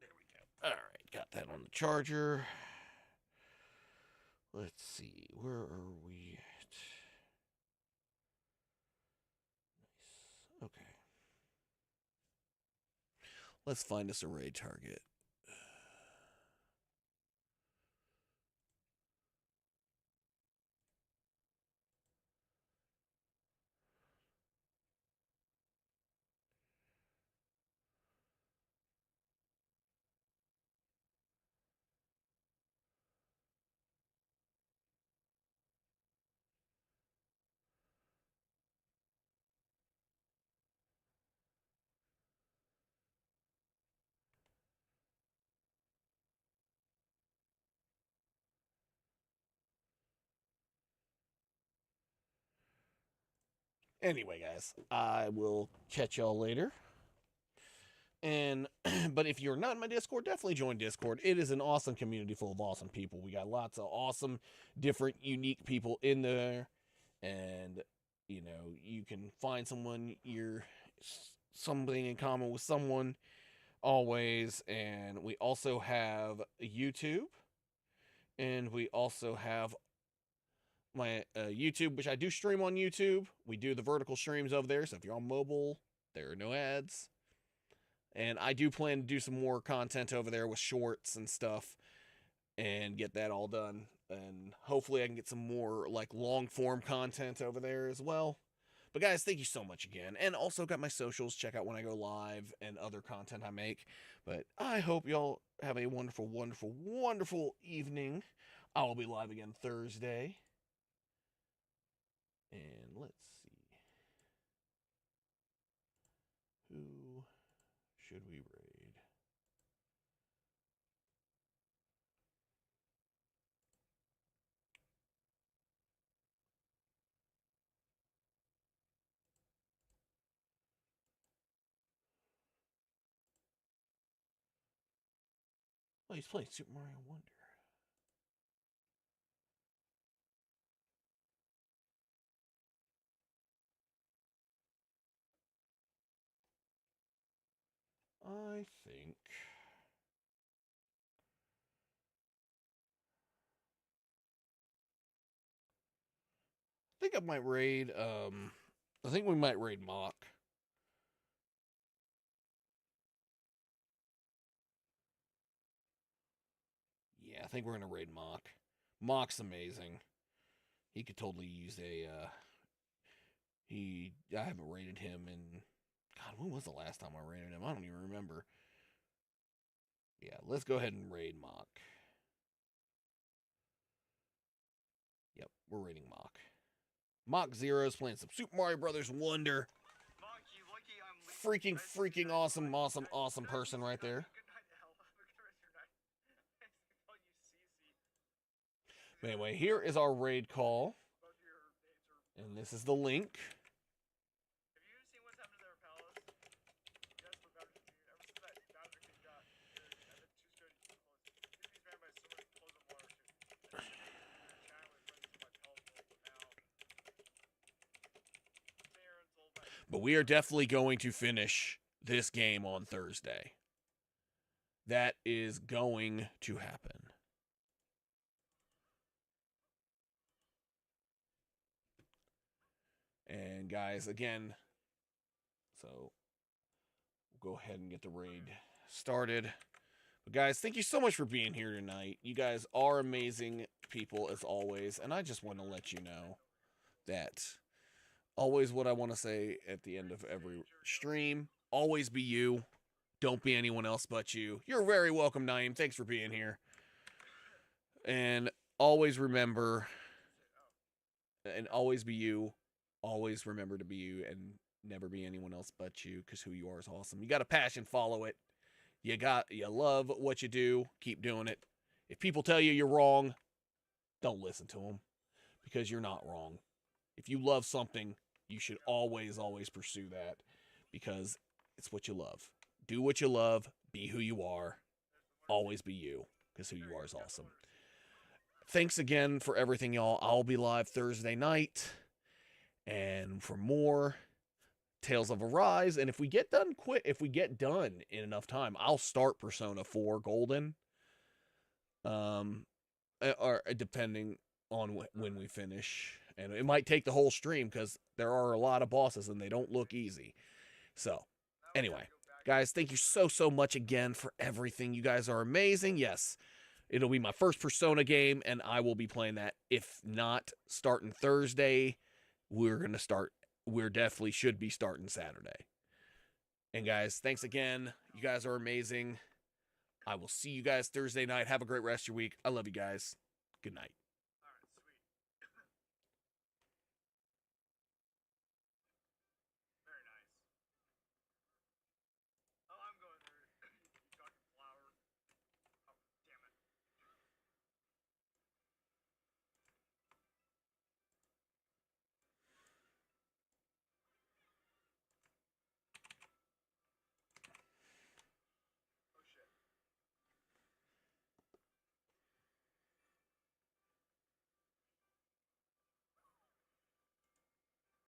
There we go. All right, got that on the charger. Let's see, where are we at? Nice. Okay. Let's find us a raid target. Anyway, guys, I will catch y'all later. And but if you're not in my Discord, definitely join Discord. It is an awesome community full of awesome people. We got lots of awesome, different, unique people in there, and you can find something in common with someone always. And we also have YouTube, and we also have my YouTube, which I do stream on YouTube. We do the vertical streams over there, so if you're on mobile, there are no ads. And I do plan to do some more content over there with shorts and stuff and get that all done. And hopefully I can get some more like long form content over there as well. But guys, thank you so much again. And also got my socials. Check out when I go live and other content I make. But I hope y'all have a wonderful, wonderful, wonderful evening. I will be live again Thursday. And let's see. Who should we raid? Oh, he's playing Super Mario Wonder. I think I might raid, I think we might raid Mock. think we're going to raid Mock. Mock's amazing. He could totally use a, I haven't raided him in, God, when was the last time I raided him? I don't even remember. Yeah, let's go ahead and raid Mock. Yep, we're raiding Mock. Mock Zero's playing some Super Mario Brothers Wonder. Freaking awesome person right there. But anyway, here is our raid call. And this is the link. But we are definitely going to finish this game on Thursday. That is going to happen. And guys, again, so we'll go ahead and get the raid started. But guys, thank you so much for being here tonight. You guys are amazing people as always. And I just want to let you know that always what I want to say at the end of every stream, always be you. Don't be anyone else but you. You're very welcome, Naeem. Thanks for being here. And always remember, and always be you. Always remember to be you and never be anyone else but you, because who you are is awesome. You got a passion, follow it. You love what you do, keep doing it. If people tell you you're wrong, don't listen to them, because you're not wrong. If you love something, you should always pursue that, because it's what you love. Do what you love, be who you are, always be you, because who you are is awesome. Thanks again for everything, y'all. I'll be live Thursday night. And for more Tales of Arise, and if we get done in enough time, I'll start Persona 4 Golden. Or depending on when we finish. And it might take the whole stream, because there are a lot of bosses and they don't look easy. So, anyway, guys, thank you so much again for everything. You guys are amazing. Yes, it'll be my first Persona game, and I will be playing that. If not starting Thursday, we're definitely should be starting Saturday. And guys, thanks again. You guys are amazing. I will see you guys Thursday night. Have a great rest of your week. I love you guys. Good night.